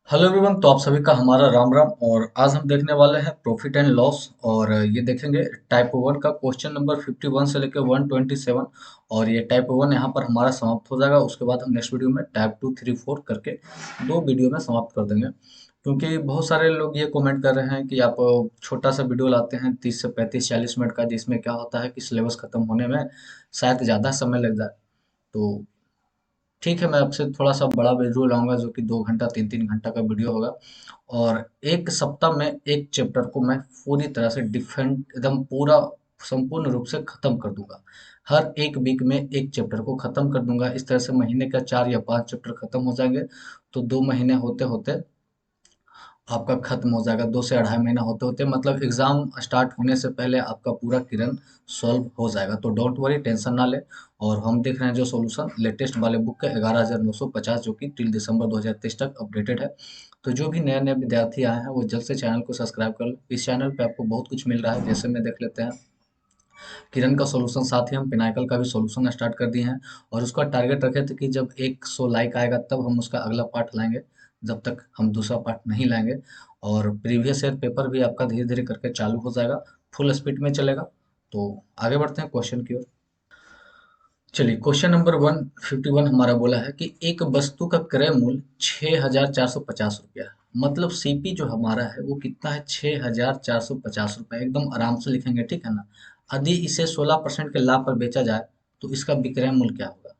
Hello everyone. तो आप सभी का हमारा राम राम। और आज हम देखने वाले हैं प्रॉफिट एंड लॉस। और ये देखेंगे टाइप वन का क्वेश्चन नंबर 51 से लेकर 127। और ये टाइप वन यहाँ पर हमारा समाप्त हो जाएगा। उसके बाद हम नेक्स्ट वीडियो में टाइप टू थ्री फोर करके दो वीडियो में समाप्त कर देंगे। क्योंकि बहुत सारे लोग ये कमेंट कर रहे हैं कि आप छोटा सा वीडियो लाते हैं 30 से 35 40 मिनट का, जिसमें क्या होता है कि सिलेबस खत्म होने में शायद ज़्यादा समय लग जाए। तो ठीक है, मैं आपसे थोड़ा सा बड़ा वीडियो लाऊंगा जो कि 2 घंटा 3-3 घंटा का वीडियो होगा। और एक सप्ताह में एक चैप्टर को मैं पूरी तरह से डिफरेंट एकदम पूरा संपूर्ण रूप से खत्म कर दूंगा। हर एक वीक में एक चैप्टर को खत्म कर दूंगा। इस तरह से महीने का 4 या 5 चैप्टर खत्म हो जाएंगे। तो 2 महीने होते होते आपका खत्म हो जाएगा। 2 से 2.5 महीना होते होते मतलब एग्जाम स्टार्ट होने से पहले आपका पूरा किरण सॉल्व हो जाएगा। तो डोंट वरी, टेंशन ना ले। और हम देख रहे हैं जो सॉल्यूशन लेटेस्ट वाले बुक के 11,950 जो कि टिल दिसंबर 2023 तक अपडेटेड है। तो जो भी नए नए विद्यार्थी आए हैं वो जल्द से चैनल को सब्सक्राइब कर लो। इस चैनल पे आपको बहुत कुछ मिल रहा है। जैसे मैं देख लेते हैं किरण का सॉल्यूशन, साथ ही हम पिनाकल का भी सॉल्यूशन स्टार्ट कर दिए हैं। और उसका टारगेट रखे थे कि जब 100 लाइक आएगा तब हम उसका अगला पार्ट लाएंगे। जब तक हम दूसरा पार्ट नहीं लाएंगे। और प्रीवियस ईयर पेपर भी आपका धीरे धीरे करके चालू हो जाएगा। फुल स्पीड में चलेगा। तो आगे बढ़ते हैं क्वेश्चन की ओर। चलिए, क्वेश्चन नंबर 151 हमारा बोला है कि एक वस्तु का क्रय मूल्य 6,450 रुपया है। मतलब सीपी जो हमारा है वो कितना है, 6,450 रुपया। एकदम आराम से लिखेंगे, ठीक है ना। यदि इसे 16% के लाभ पर बेचा जाए तो इसका विक्रय मूल्य क्या होगा।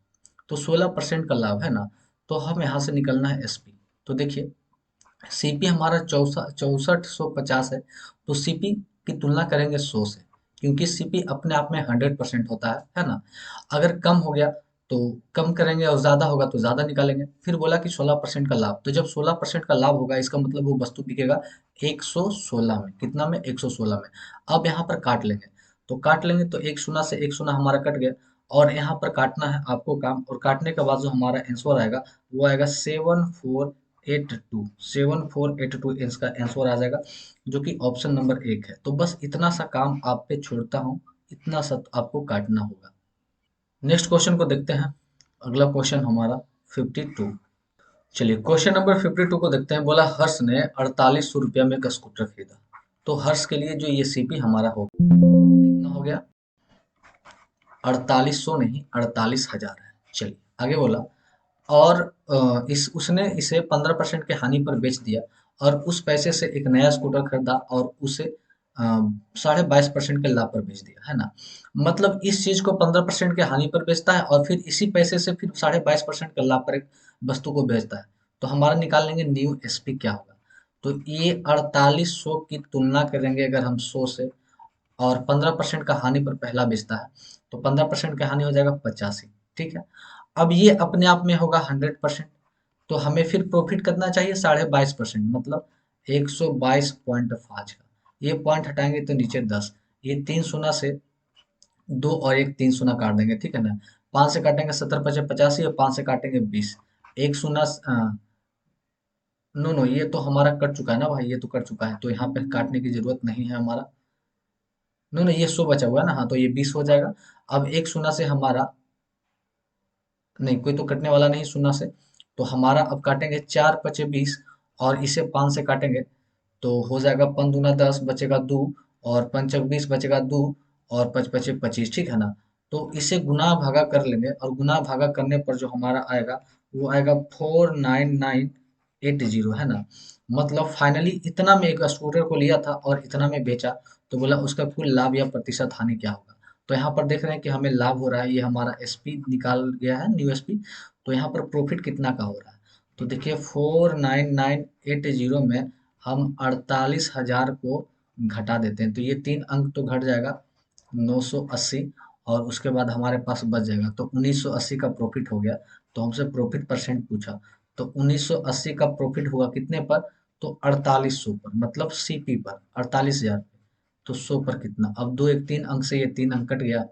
तो 16% का लाभ है ना। तो हम यहाँ से निकलना है एसपी। तो देखिए, सीपी हमारा 6450 है। तो सीपी की तुलना करेंगे 100 से। क्योंकि सीपी अपने आप में 100% होता है ना। अगर कम हो गया तो कम करेंगे, और ज़्यादा होगा तो ज़्यादा निकालेंगे। फिर बोला कि 16% का लाभ, तो जब 16% का लाभ होगा इसका मतलब वो वस्तु बिकेगा 116 में। कितना में, 116 में। अब यहाँ पर काट लेंगे। तो काट लेंगे तो एक शून्य से एक शून्य हमारा कट गया। और यहाँ पर काटना है आपको काम, और काटने के बाद जो हमारा आंसर आएगा वो आएगा 7482। इसका आंसर आ जाएगा, जो कि ऑप्शन नंबर 1 है। तो बस इतना सा काम आप पे छोड़ता हूँ। इतना सा आपको काटना होगा। नेक्स्ट क्वेश्चन को देखते हैं। अगला क्वेश्चन हमारा 52। चलिए, क्वेश्चन नंबर 52 को देखते हैं। बोला हर्ष ने 4800 रुपया में एक स्कूटर खरीदा। तो हर्ष के लिए जो ये सीपी हमारा हो कितना हो गया, 4800 नहीं, 48,000 है। चलिए आगे बोला। और इस उसने इसे 15% के हानि पर बेच दिया। और उस पैसे से एक नया स्कूटर खरीदा और उसे 22.5% के लाभ पर बेच दिया, है ना। मतलब इस चीज को 15% के हानि पर बेचता है और फिर इसी पैसे से फिर 22.5% के लाभ पर एक वस्तु को बेचता है। तो हमारा निकाल लेंगे न्यू एसपी क्या होगा। तो ये 4800 की तुलना करेंगे अगर हम 100 से। और 15% का हानि पर पहला बेचता है। तो 15% का हानि हो जाएगा 85। ठीक है। अब ये अपने आप में होगा 100%। तो हमें फिर प्रॉफिट कितना चाहिए, 22.5%, मतलब 122.5 का। ये पॉइंट हटाएंगे तो नीचे 10। ये 3 शून्य से दो और एक 3 शून्य काट देंगे, ठीक है ना। 5 से काटेंगे 70 × 5 = 85 और 5 से काटेंगे 20। एक शून्य, नो नो, ये तो हमारा कट चुका है ना भाई, ये तो कट चुका है। तो यहाँ पे काटने की जरूरत नहीं है हमारा। नो नो, ये 100 बचा हुआ है ना। हाँ, तो ये 20 हो जाएगा। अब एक शून्य से हमारा, नहीं कोई तो कटने वाला नहीं शून्य से। तो हमारा अब काटेंगे 4 × 5 = 20। और इसे 5 से काटेंगे तो हो जाएगा 5 दूना 10 बचेगा 2। और 5 × 20 बचेगा 2। और 5 × 5 = 25, ठीक है ना। तो इसे गुना भागा कर लेंगे, और गुना भागा करने पर जो हमारा आएगा वो आएगा 49980, है ना। मतलब फाइनली इतना में एक स्कूटर को लिया था और इतना में बेचा। तो बोला उसका कुल लाभ या प्रतिशत हानि क्या होगा। तो यहाँ पर देख रहे हैं कि हमें लाभ हो रहा है। ये हमारा एसपी निकाल गया है, न्यू एसपी। तो यहाँ पर प्रॉफिट कितना का हो रहा है। तो देखिए 49980 में हम 48,000 को घटा देते हैं तो ये 3 अंक तो घट जाएगा, 980। और उसके बाद हमारे पास बच जाएगा तो 1980 का प्रॉफिट हो गया। तो हमसे प्रॉफिट परसेंट पूछा। तो 1980 का प्रॉफिट हुआ कितने पर, तो 4800 पर, मतलब सीपी पर 48,000। तो 100 पर कितना, अब दो एक 3 अंक से ये 3 अंक कट गया।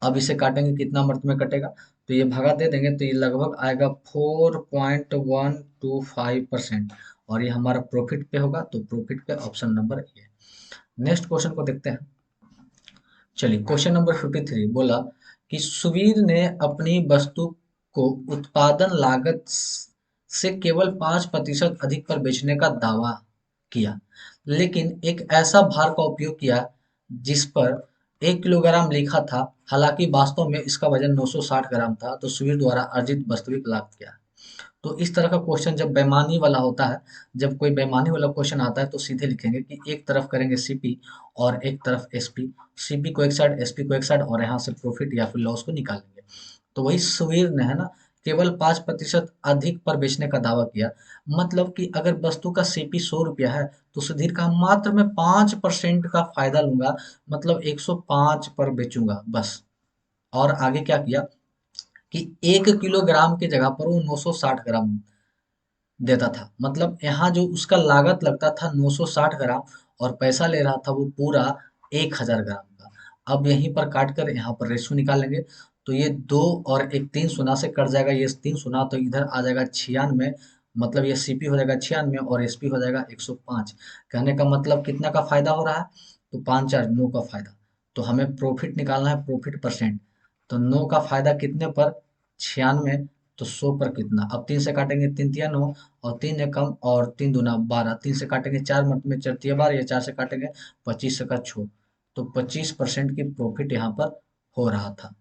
अब इसे काटेंगे कितना मर्त में कटेगा। तो ये भगा दे देंगे तो ये लगभग आएगा 4.125%। और ये हमारा प्रॉफिट पे होगा। तो प्रॉफिट पे option number A. Next question को देखते हैं। चलिए, क्वेश्चन नंबर 53 बोला कि सुवीर ने अपनी वस्तु को उत्पादन लागत से केवल 5% अधिक पर बेचने का दावा किया, लेकिन एक ऐसा भार का उपयोग किया जिस पर 1 किलोग्राम लिखा था, हालांकि वास्तव में इसका वजन 960 ग्राम था। तो सुवीर द्वारा अर्जित वास्तविक लाभ क्या है? तो इस तरह का क्वेश्चन जब बेईमानी वाला होता है, जब कोई बेईमानी वाला क्वेश्चन आता है तो सीधे लिखेंगे कि एक तरफ करेंगे सीपी और एक तरफ एसपी, सीपी को एक साइड, एसपी को एक साइड, और यहाँ से प्रॉफिट या फिर लॉस को निकालेंगे। तो वही सुवीर ने, है ना, केवल 5% अधिक पर बेचने का दावा किया। मतलब कि अगर वस्तु का सीपी 100 रुपया है तो सुधीर का मात्र मैं 5% का फायदा लूंगा, मतलब 105 पर बेचूंगा बस। और आगे क्या किया कि 1 किलोग्राम की जगह पर वो 960 ग्राम देता था। मतलब यहाँ जो उसका लागत लगता था 960 ग्राम, और पैसा ले रहा था वो पूरा 1000 ग्राम का। अब यहीं पर काट कर यहाँ पर रेशो निकालेंगे, तो ये 2 और एक 3 शून्य से कट जाएगा, ये 3 शून्य तो इधर आ जाएगा 96, मतलब ये सीपी हो जाएगा 96 और एसपी हो जाएगा 105। कहने का मतलब कितना का फायदा हो रहा है? तो 5 4 9 का फायदा। तो हमें प्रॉफिट निकालना है, प्रॉफिट परसेंट। तो 9 का फायदा कितने पर? 96। तो 100 पर कितना? अब 3 से काटेंगे, 3 तिया 9, और 3 एकम और 3 दूना 12, 3 से काटेंगे 4, मत में 4 तिया 12, या 4 से काटेंगे 25 का 6। तो 25% की प्रॉफिट यहाँ पर हो रहा था।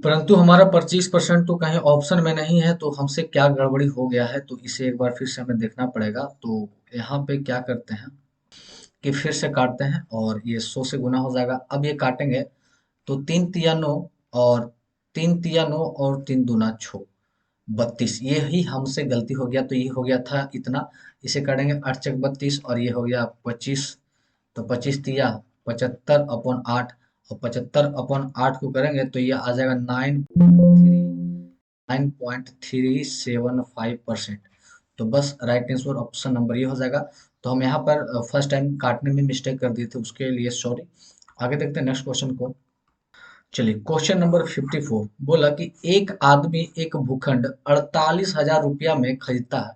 परंतु हमारा 25% तो कहीं ऑप्शन में नहीं है, तो हमसे क्या गड़बड़ी हो गया है, तो इसे एक बार फिर से हमें देखना पड़ेगा। तो यहाँ पे क्या करते हैं कि फिर से काटते हैं, और ये 100 से गुना हो जाएगा। अब ये काटेंगे तो 3 तिया 9, और 3 तिया 9 और 3 दूना 6, 32। ये ही हमसे गलती हो गया, तो ये हो गया था इतना। इसे करेंगे 8 चक 32, और ये हो गया 25। तो 25 तिया 75/8, और 75/8 को करेंगे तो ये आ जाएगा 9.375%। तो बस राइट आंसर ऑप्शन नंबर ये हो जाएगा। तो हम यहाँ पर फर्स्ट टाइम काटने में मिस्टेक कर दिए थे, उसके लिए सॉरी। आगे देखते हैं नेक्स्ट क्वेश्चन को। चलिए, क्वेश्चन नंबर 54 बोला कि एक आदमी एक भूखंड 48,000 रुपया में खरीदता है।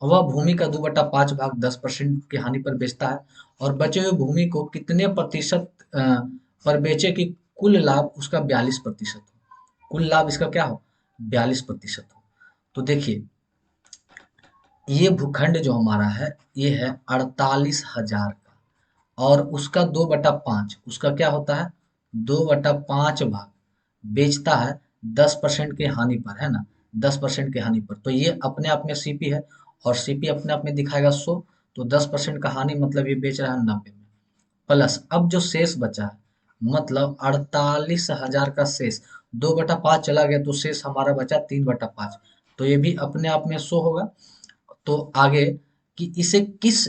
वह भूमि का 2/5 भाग 10% की हानि पर बेचता है, और बचे हुए भूमि को कितने प्रतिशत पर बेचे कि कुल लाभ उसका 42% हो? कुल लाभ इसका क्या हो? 42% हो। तो देखिए, ये भूखंड जो हमारा है, ये है 48,000 का, और उसका 2/5, उसका क्या होता है? 2/5 भाग बेचता है 10% के हानि पर, है ना, 10% के हानि पर। तो ये अपने आप में सीपी है, और सीपी अपने आप में दिखाएगा 100। तो 10% का हानि मतलब ये बेच रहा है 90 में। प्लस अब जो शेष बचा है, मतलब 48,000 का शेष, 2/5 चला गया तो शेष हमारा बचा 3/5। तो ये भी अपने आप में 100 होगा। तो आगे कि इसे किस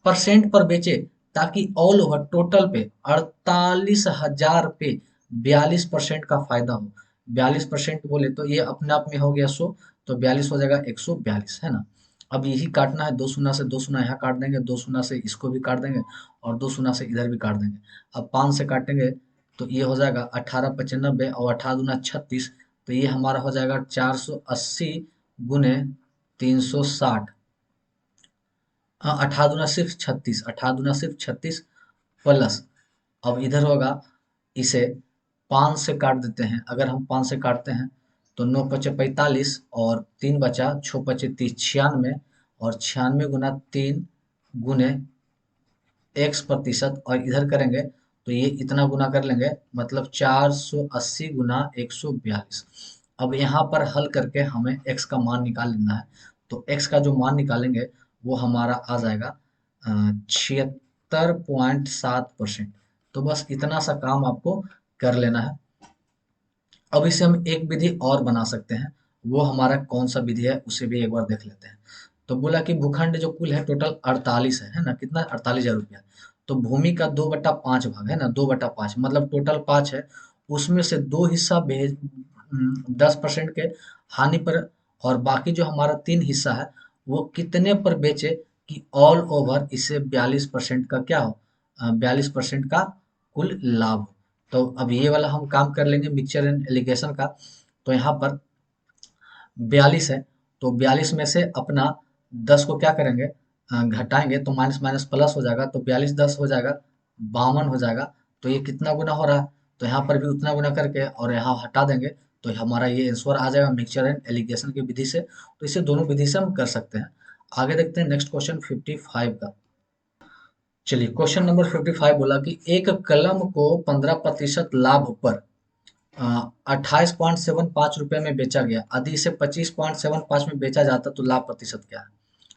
परसेंट पर बेचे ताकि ऑल ओवर टोटल पे 48,000 पे 42% का फायदा हो। 42% बोले तो ये अपने आप में हो गया 100, तो 42 हो जाएगा 142, है ना। अब यही काटना है, 2 शून्य से 2 शून्य यहाँ काट देंगे, 2 शून्य से इसको भी काट देंगे, और 2 शून्य से इधर भी काट देंगे। अब 5 से काटेंगे तो ये हो जाएगा 18/95, और 18 दूना 36। तो ये हमारा हो जाएगा 480 गुने 360। हाँ, 18 दूना सिर्फ 36, 18 दूना सिर्फ 36, प्लस अब इधर होगा, इसे 5 से काट देते हैं। अगर हम 5 से काटते हैं तो 9 पचे 45, और 3 बचा, 6 पचे 30, 96, और 96 गुना 3 गुने x प्रतिशत, और इधर करेंगे तो ये इतना गुना कर लेंगे, मतलब 480 गुना 142। अब यहाँ पर हल करके हमें x का मान निकाल लेना है। तो x का जो मान निकालेंगे वो हमारा आ जाएगा 76.7%। तो बस इतना सा काम आपको कर लेना है। अब इसे हम एक विधि और बना सकते हैं। वो हमारा कौन सा विधि है उसे भी एक बार देख लेते हैं। तो बोला कि भूखंड जो कुल है टोटल 48 है ना, कितना? 48,000 रुपया। तो भूमि का 2/5 भाग है ना, 2/5 मतलब टोटल 5 है। उसमें से दो हिस्सा भेज 10% के हानि पर, और बाकी जो हमारा 3 हिस्सा है वो कितने पर बेचे कि ऑल ओवर इसे 42% का क्या हो, 42% का कुल लाभ हो। तो अब ये वाला हम काम कर लेंगे मिक्सचर एंड एलिगेशन का। तो यहाँ पर 42 है, तो 42 में से अपना 10 को क्या करेंगे, घटाएंगे, तो माइनस माइनस प्लस हो जाएगा, तो 42 10 हो जाएगा 52 हो जाएगा। तो ये कितना गुना हो रहा है? तो यहाँ पर भी उतना गुना करके और यहाँ हटा देंगे, तो हमारा ये आंसर आ जाएगा मिक्सचर एंड एलिगेशन की विधि से। तो इसे दोनों विधि से हम कर सकते हैं। आगे देखते हैं नेक्स्ट क्वेश्चन 55 का। चलिए क्वेश्चन नंबर 55 बोला कि एक कलम को 15% लाभ पर 28.75 रुपये में बेचा गया, यदि इसे 25.75 में बेचा जाता तो लाभ प्रतिशत क्या है।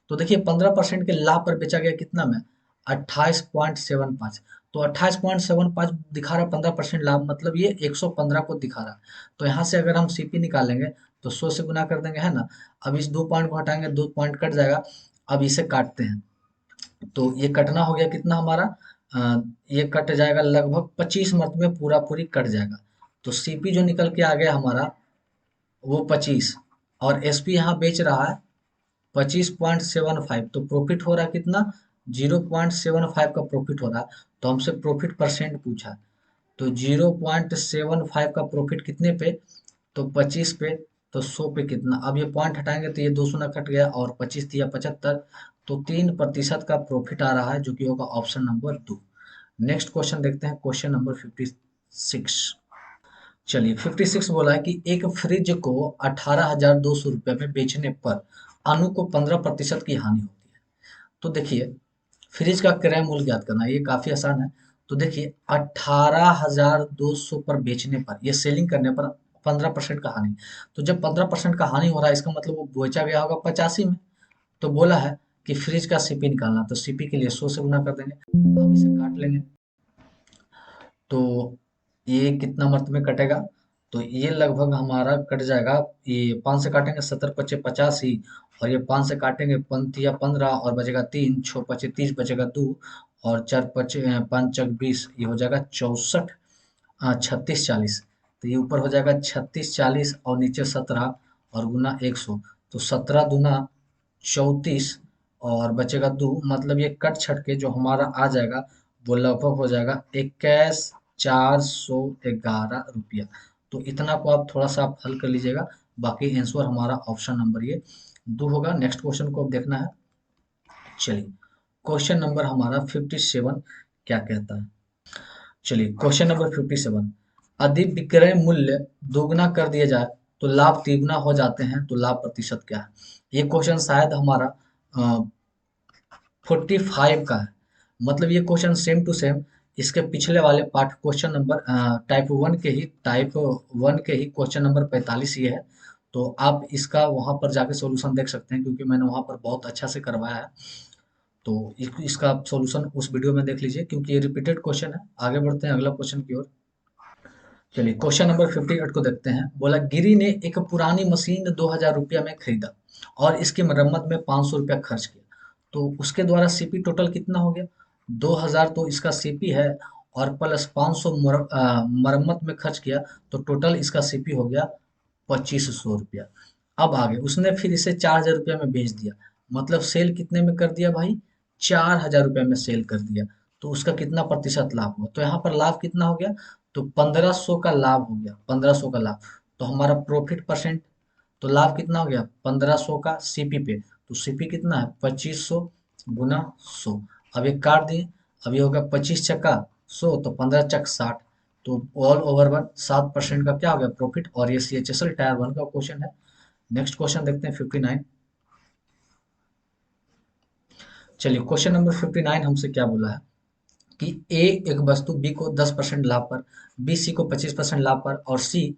तो देखिए 15% के लाभ पर बेचा गया कितना में, 28.75। तो 28.75 दिखा रहा 15% लाभ, मतलब ये 115 को दिखा रहा। तो यहाँ से अगर हम सीपी निकालेंगे तो 100 से गुना कर देंगे, है ना। अब इस 2 पॉइंट को हटाएंगे, 2 पॉइंट कट जाएगा। अब इसे काटते हैं तो ये कटना हो गया कितना हमारा, ये कट जाएगा लगभग 25 मर्त में पूरा पूरी कट जाएगा। तो सीपी जो निकल के आ गया हमारा वो 25, और एसपी यहाँ बेच रहा है 25.75। तो प्रॉफिट हो रहा है कितना, 0.75 का प्रॉफिट हो रहा है। तो हमसे प्रॉफिट परसेंट पूछा है, तो 0.75 का प्रॉफिट कितने पे, तो 25 पे। तो 100 पे कितना, अब ये पॉइंट हटाएंगे तो ये 2 शून्य कट गया और 25 दिया 75। तो 3% का प्रॉफिट आ रहा है, जो कि होगा ऑप्शन नंबर 2। नेक्स्ट क्वेश्चन देखते हैं, क्वेश्चन नंबर 56। चलिए 56 बोला है कि एक फ्रिज को 18,200 रुपये में बेचने पर अनु को 15% की हानि होती है। तो देखिए फ्रिज का क्रय मूल्य ज्ञात करना, ये काफी आसान है। तो देखिए 18,200 पर बेचने पर, ये सेलिंग करने पर 15% का हानि। तो जब 15% का हानि हो रहा है, इसका मतलब वो बेचा गया होगा 85 में। तो बोला है कि फ्रिज का सीपी निकालना, तो सीपी के लिए 100 से गुना कर देंगे। अब इसे काट लेंगे तो ये कितना मर्त में कटेगा, तो ये लगभग हमारा कट जाएगा। ये 5 से काटेंगे 70 पचे 85, और ये 5 से काटेंगे 5 या 15 और बचेगा 3, 6 पचे 30 बचेगा 2, और 4 पचे 5 चक 20, ये हो जाएगा 64, 36 40। तो ये ऊपर हो जाएगा 36 40 और नीचे 17 और गुना 100। तो 17 दूना 34 और बचेगा 2, मतलब ये कट छट के जो हमारा आ जाएगा वो लगभग हो जाएगा 21,411 रुपया। तो इतना को आप थोड़ा सा आप हल कर लीजिएगा, बाकी आंसर हमारा ऑप्शन नंबर ये 2 होगा। नेक्स्ट क्वेश्चन को अब देखना है। चलिए क्वेश्चन नंबर हमारा 57 क्या कहता है। चलिए क्वेश्चन नंबर 57, यदि विक्रय मूल्य दोगुना कर दिया जाए तो लाभ तिगुना हो जाते हैं, तो लाभ प्रतिशत क्या है। ये क्वेश्चन शायद हमारा 45 का है। मतलब ये क्वेश्चन सेम टू सेम इसके पिछले वाले पार्ट क्वेश्चन नंबर टाइप 1 के ही क्वेश्चन नंबर 45 ये है। तो आप इसका वहां पर जाके सॉल्यूशन देख सकते हैं, क्योंकि मैंने वहां पर बहुत अच्छा से करवाया है। तो इसका सॉल्यूशन उस वीडियो में देख लीजिए, क्योंकि ये रिपीटेड क्वेश्चन है। आगे बढ़ते हैं अगला क्वेश्चन की ओर। चलिए क्वेश्चन नंबर 58 को देखते हैं। बोला गिरी ने एक पुरानी मशीन 2,000 रुपया में खरीदा और इसकी मरम्मत में 500 रुपया खर्च किया। तो उसके द्वारा सीपी टोटल कितना हो गया, 2,000 तो इसका सीपी है, और प्लस 500 मरम्मत में खर्च किया, तो टोटल इसका सीपी हो गया 2,500 रुपया। अब आगे उसने फिर इसे 4,000 रुपया में बेच दिया, मतलब सेल कितने में कर दिया भाई, 4,000 रुपया में सेल कर दिया। तो उसका कितना प्रतिशत लाभ हुआ, तो यहाँ पर लाभ कितना हो गया, तो 1,500 का लाभ हो गया, 1,500 का लाभ। तो हमारा प्रॉफिट परसेंट, तो लाभ कितना हो गया 1,500 का सीपी पे, तो सीपी कितना है 2,500 गुना 100। अब ये काट दिए, अब ये होगा 25 चक्का 100, तो 15 चक 60। तो ऑल ओवर 7% का क्या हो गया प्रॉफिट, और ये CHSL टायर 1 का क्वेश्चन है। नेक्स्ट क्वेश्चन देखते हैं 59। चलिए क्वेश्चन नंबर 59 हमसे क्या बोला है कि ए एक वस्तु बी को 10% लाभ पर, बी सी को 25% लाभ पर, और सी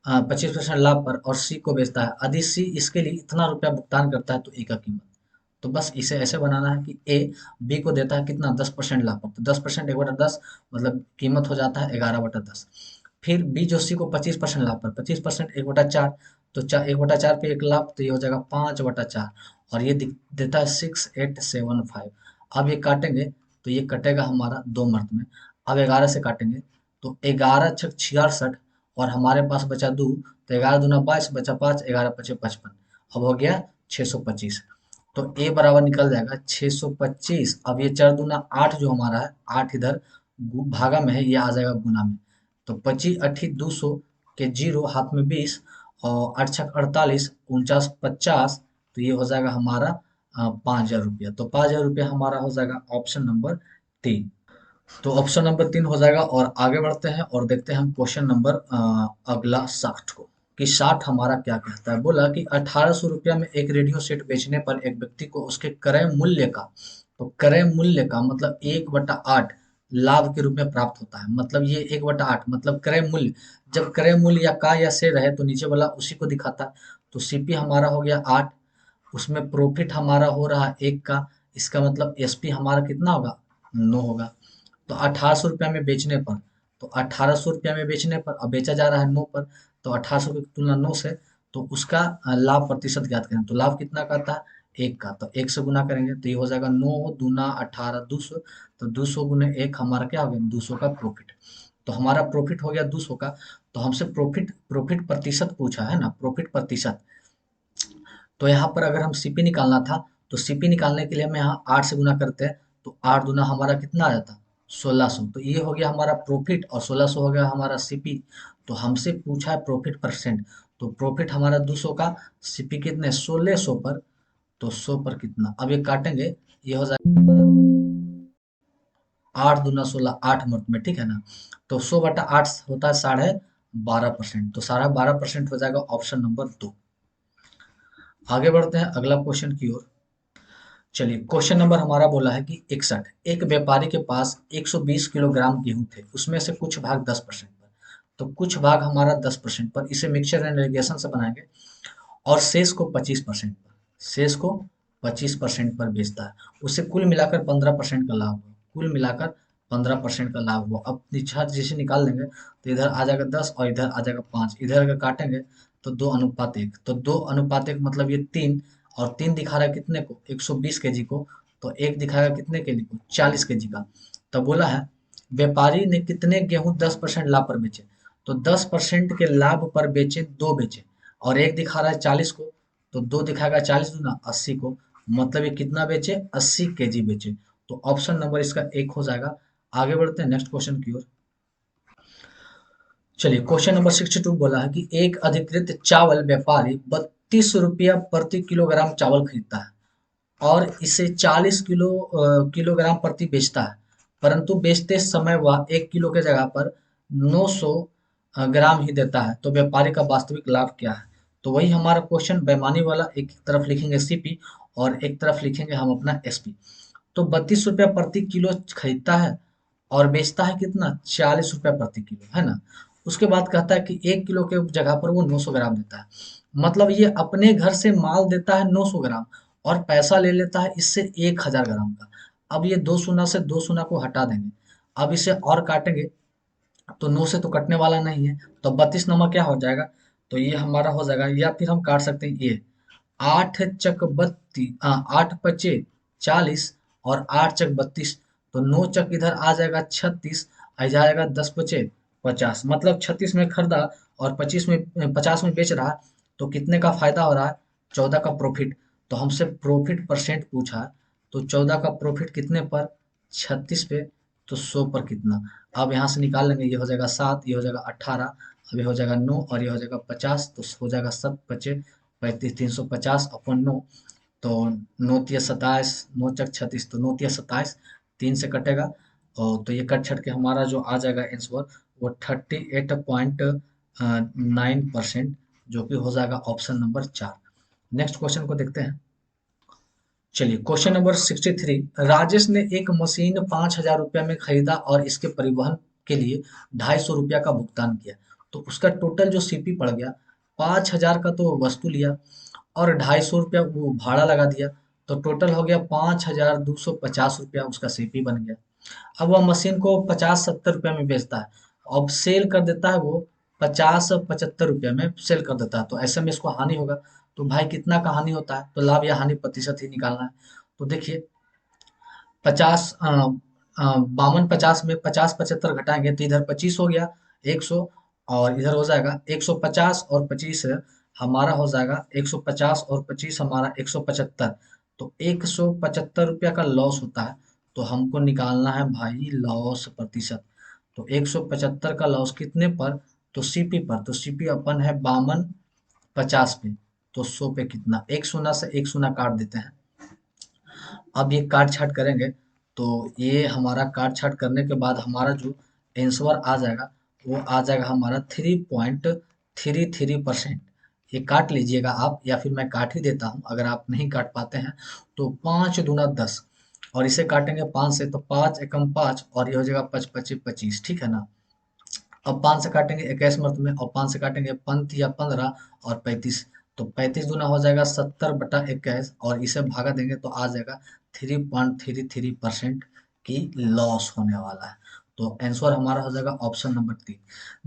25% लाभ पर और सी को बेचता है। यदि सी इसके लिए इतना रुपया भुगतान करता है तो ए का कीमत। तो बस इसे ऐसे बनाना है कि ए बी को देता है कितना 10% लाभ पर, तो 10% 1/10, मतलब कीमत हो जाता है 11/10। फिर बी जो सी को 25% लाभ पर, 25% 1/4, तो 1/4 पे 1 लाख, तो ये हो जाएगा 5/4, और ये देता है 6,875। अब ये काटेंगे तो ये कटेगा हमारा 2 मर्त में। अब 11 से काटेंगे तो 11 छक 66, और हमारे पास बचा 2, तो 11 दूना 22 बचा 5, 11 पचे 55। अब हो गया 625। तो ए बराबर निकल जाएगा 625। अब ये 4 दूना 8 जो हमारा है, 8 इधर भागा में है, ये आ जाएगा गुना में। तो 25 अट्ठी 200 के 0 हाथ में 20, और 8 छक 48, 49 50, तो ये हो जाएगा हमारा 5,000 रुपया। तो 5,000 रुपया हमारा हो जाएगा ऑप्शन नंबर 3। तो ऑप्शन नंबर 3 हो जाएगा, और आगे बढ़ते हैं और देखते हैं हम क्वेश्चन नंबर अगला 60 को। कि 60 हमारा क्या कहता है। बोला कि 1800 रुपया में एक रेडियो सेट बेचने पर एक व्यक्ति को उसके क्रय मूल्य का, तो क्रय मूल्य का मतलब 1/8 लाभ के रूप में प्राप्त होता है। मतलब ये 1/8 मतलब क्रय मूल्य, जब क्रय मूल्य या का या से रहे तो नीचे वाला उसी को दिखाता है। तो सीपी हमारा हो गया 8, उसमें प्रॉफिट हमारा हो रहा है 1 का, इसका मतलब एसपी हमारा कितना होगा, 9 होगा। तो 1800 रुपया में बेचने पर, तो 1800 रुपया में बेचने पर अब बेचा जा रहा है 9 पर, तो 1800 की तुलना 9 से, तो उसका लाभ प्रतिशत ज्ञात करें। तो लाभ कितना का था, 1 का, तो 1 से गुना करेंगे तो ये हो जाएगा 9 दूना 18 200, तो 200 गुने 1 हमारा क्या हो गया, 200 का प्रॉफिट। तो हमारा प्रॉफिट हो गया 200 का। तो हमसे प्रॉफिट प्रॉफिट प्रतिशत पूछा है ना, प्रॉफिट प्रतिशत। तो यहाँ पर अगर हम सीपी निकालना था, तो सीपी निकालने के लिए हम यहाँ 8 से गुना करते हैं, तो 8 दूना हमारा कितना आ जाता, 1600। तो ये हो गया हमारा प्रॉफिट और 1600 हो गया हमारा सीपी। तो हमसे पूछा है प्रॉफिट परसेंट, तो प्रॉफिट हमारा 200 का, सीपी कितने 1600 पर, तो 100 पर कितना, अब ये काटेंगे, ये हो जाएगा 8 दूना 16, 8 मर्द में, ठीक है ना। तो 100/8 होता है 12.5%, तो 12.5% हो जाएगा ऑप्शन नंबर 2। आगे बढ़ते हैं अगला क्वेश्चन की ओर। चलिए क्वेश्चन नंबर हमारा बोला है कि 61, एक व्यापारी के पास 120 किलोग्राम गेहूं थे, उसमें से कुछ भाग 10% पर, तो कुछ भाग हमारा 10% पर, इसे मिक्सचर एंड एलिगेशन से बनाएंगे, और शेष को 25% पर, शेष को 25% पर बेचता है। उसे कुल मिलाकर 15% का लाभ हुआ, कुल मिलाकर 15% का लाभ हुआ। अब निछाद जैसे निकाल लेंगे तो इधर आ जाएगा 10 और इधर आ जाएगा 5, इधर अगर काटेंगे तो 2:1, तो 2:1 मतलब ये 3, और 3 दिखा रहा है कितने को, 120 केजी को, तो एक दिखाएगा कितने केजी को, 40 केजी का। तो बोला है व्यापारी ने कितने गेहूं 10% लाभ पर बेचे, तो 10% के लाभ पर बेचे, दो बेचे, और एक दिखा रहा है 40 को, तो दो दिखाएगा 40 दूना 80 को, मतलब ये कितना बेचे, 80 केजी बेचे। तो ऑप्शन नंबर इसका 1 हो जाएगा। आगे बढ़ते हैं नेक्स्ट क्वेश्चन की ओर। चलिए क्वेश्चन नंबर 62 बोला है कि एक अधिकृत चावल व्यापारी 32 रुपया प्रति किलोग्राम चावल खरीदता है और इसे 40 किलोग्राम प्रति बेचता है, परंतु बेचते समय वह 1 किलो के जगह पर 900 ग्राम ही देता है, तो व्यापारी का वास्तविक लाभ क्या है। तो वही हमारा क्वेश्चन बेईमानी वाला, एक तरफ लिखेंगे सीपी और एक तरफ लिखेंगे हम अपना एसपी। तो 32 रुपया प्रति किलो खरीदता है और बेचता है कितना, 40 रुपया प्रति किलो, है ना। उसके बाद कहता है कि 1 किलो के जगह पर वो 900 ग्राम देता है, मतलब ये अपने घर से माल देता है 900 ग्राम और पैसा ले लेता है इससे 1000 ग्राम का। अब ये दो शून्य से दो शून्य को हटा देंगे, अब इसे और काटेंगे तो 9 से तो कटने वाला नहीं है, तो 32 नंबर क्या हो जाएगा, तो ये हमारा हो जाएगा, या फिर हम काट सकते हैं ये 8 चक 32, 8 पचे 40 और 8 चक 32, तो 9 चक इधर आ जाएगा 36, इधर आएगा 10 पचे 50, मतलब 36 में खरीदा और 50 में बेच रहा है, तो कितने का फायदा हो रहा है, 14 का प्रॉफिट। तो हमसे प्रॉफिट परसेंट पूछा है, तो 14 का प्रॉफिट कितने पर, 36 पे, तो 100 पर कितना। अब यहाँ से निकाल लेंगे, ये हो जाएगा 7, ये हो जाएगा 18, अब ये हो जाएगा 9 और ये हो जाएगा 50, तो हो जाएगा 7 पचे 35, 350/9, तो 9 तिया 27, 9 चक 36, तो 9 तिया 27, 3 से कटेगा, और तो ये कट छट के हमारा जो आ जाएगा आंसर वो 38.9%, जो कि हो जाएगा ऑप्शन नंबर 4। नेक्स्ट क्वेश्चन को देखते हैं। चलिए क्वेश्चन नंबर 63, राजेश ने एक मशीन 5,000 रुपया में खरीदा और इसके परिवहन के लिए 250 रुपया का भुगतान किया, तो उसका टोटल जो सीपी पड़ गया, 5,000 का तो वस्तु लिया और 250 रुपया वो भाड़ा लगा दिया, तो टोटल हो गया 5,250 रुपया उसका सीपी बन गया। अब वह मशीन को 50-70 रुपया में बेचता है, अब सेल कर देता है वो 50-75 रुपया में सेल कर देता है, तो ऐसे में इसको हानि होगा। तो भाई कितना का हानि होता है, तो लाभ या हानि प्रतिशत ही निकालना है। तो देखिए 52 50 में 50 75 घटाएंगे तो इधर 25 हो गया 100, और इधर हो जाएगा 150 और 25 हमारा हो जाएगा 150 और 25 हमारा 175, तो 175 रुपया का लॉस होता है। तो हमको निकालना है भाई लॉस प्रतिशत, तो 175 का लॉस कितने पर, तो सीपी पर, तो सीपी अपन है 52 पे, तो 100 पे कितना, एक शून्य से एक शून्य काट देते हैं। अब ये काट छाट करेंगे तो ये हमारा काट छाट करने के बाद हमारा जो आंसर आ जाएगा वो आ जाएगा हमारा 33%। ये काट लीजिएगा आप, या फिर मैं काट ही देता हूँ अगर आप नहीं काट पाते हैं। तो 5 दूना 10, और इसे काटेंगे 5 से तो 5 एकम 5, और ये हो जाएगा 5 पची 25, ठीक है ना। अब 5 से काटेंगे 21 मर्द में, और 5 से काटेंगे पंथ या 15 और 35। तो 35 दूना हो जाएगा 70/21, और इसे भागा देंगे तो आ जाएगा 3.33% की लॉस होने वाला है। तो आंसर हमारा हो जाएगा ऑप्शन नंबर 3।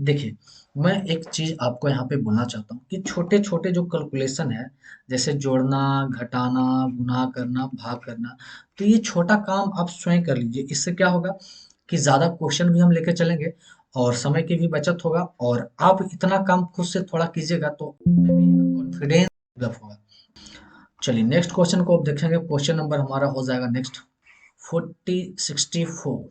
देखिए, मैं एक चीज आपको यहाँ पे बोलना चाहता हूँ कि छोटे छोटे जो कैलकुलेशन है, जैसे जोड़ना, घटाना, गुना करना, भाग करना, तो ये छोटा काम आप स्वयं कर लीजिए। इससे क्या होगा कि ज़्यादा क्वेश्चन भी हम लेके चलेंगे, और समय की भी बचत होगा, और आप इतना काम खुद से थोड़ा कीजिएगा तो उसमें भी एक कॉन्फिडेंस डेवलप होगा। चलिए नेक्स्ट क्वेश्चन को अब देखेंगे। क्वेश्चन नंबर हमारा हो जाएगा नेक्स्ट 4064।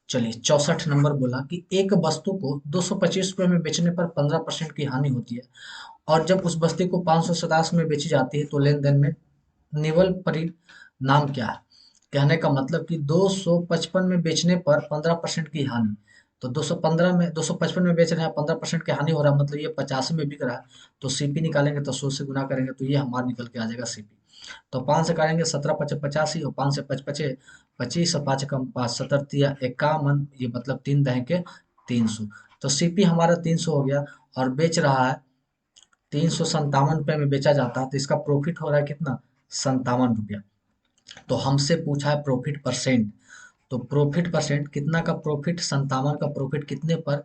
चलिए 64 नंबर बोला कि एक वस्तु को 225 रुपये में बेचने पर 15% की हानि होती है, और जब उस वस्तु को 527 में बेची जाती है तो लेन देन में निवल परिणाम क्या है। कहने का मतलब कि 255 में बेचने पर 15% की हानि। तो 255 में बेच रहे हैं, 15% की हानि हो रहा है, मतलब ये 85 में बिक रहा है। तो सीपी निकालेंगे तो 100 से गुना करेंगे तो ये हमारा निकल के आ जाएगा सीपी। तो 5 से करेंगे 17 × 5 = 85, और 5 से 5 × 5 = 25, और 5 × 5 = 70×3 = 51, ये मतलब 3×3 = 300। तो सीपी हमारा 300 हो गया, और बेच रहा है 357 रुपये में बेचा जाता है, तो इसका प्रॉफिट हो रहा है कितना, 57 रुपया। तो हमसे पूछा है प्रॉफिट परसेंट। तो प्रॉफिट परसेंट कितना का प्रॉफिट, 57 का प्रॉफिट कितने पर,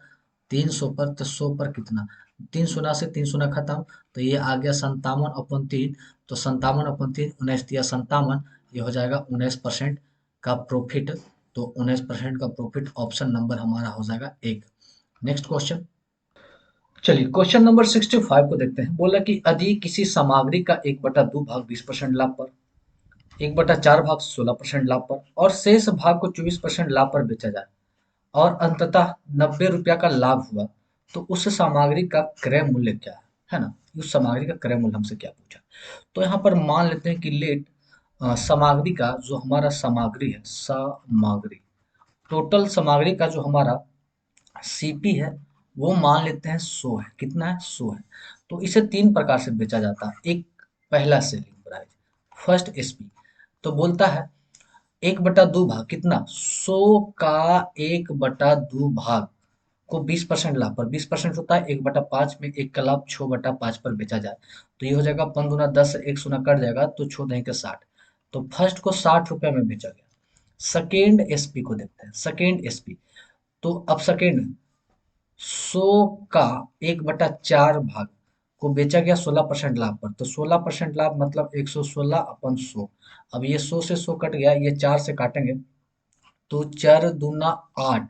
300 पर, तो 100 पर कितना, 3 शून्य से 3 शून्य खत्म, तो ये आ गया 57/3। तो 57/3, 19×3 = 57, ये हो जाएगा 19% का प्रॉफिट। तो 19% का प्रॉफिट, ऑप्शन नंबर हमारा हो जाएगा एक। Next question. चलिए क्वेश्चन नंबर 65 को देखते हैं। बोला कि यदि किसी सामग्री का 1/2 भाग 20% लाभ पर, 1/4 भाग 16% लाभ पर, और शेष भाग को 24% लाभ पर बेचा जाए, और अंततः 90 रुपया का लाभ हुआ, तो उस सामग्री का क्रय मूल्य क्या है ना। उस सामग्री का क्रय मूल्य हमसे क्या पूछा। तो यहाँ पर मान लेते हैं कि लेट सामग्री का जो हमारा सामग्री है, सामग्री टोटल सामग्री का जो हमारा सीपी है, वो मान लेते हैं 100 है। कितना है, 100 है। तो इसे 3 प्रकार से बेचा जाता है। एक, पहला सेलिंग प्राइस, फर्स्ट एसपी। तो बोलता है 1/2 भाग कितना, 100 का 1/2 भाग को 20% लाभ पर, 20% होता है 1/5 में, एक का लाभ 6/5 पर बेचा जाए। तो ये हो जाएगा 5 दूना 10, एक शून्य कट जाएगा तो 6×2 = 60। तो फर्स्ट को 60 रुपये में बेचा गया। सेकेंड एसपी को देखते हैं। सेकेंड एसपी, तो अब सेकेंड 100 का 1/4 भाग को बेचा गया 16% लाभ पर। तो 16% लाभ मतलब 116/100। अब ये 100 से 100 कट गया, ये 4 से काटेंगे तो 4 दूना 8,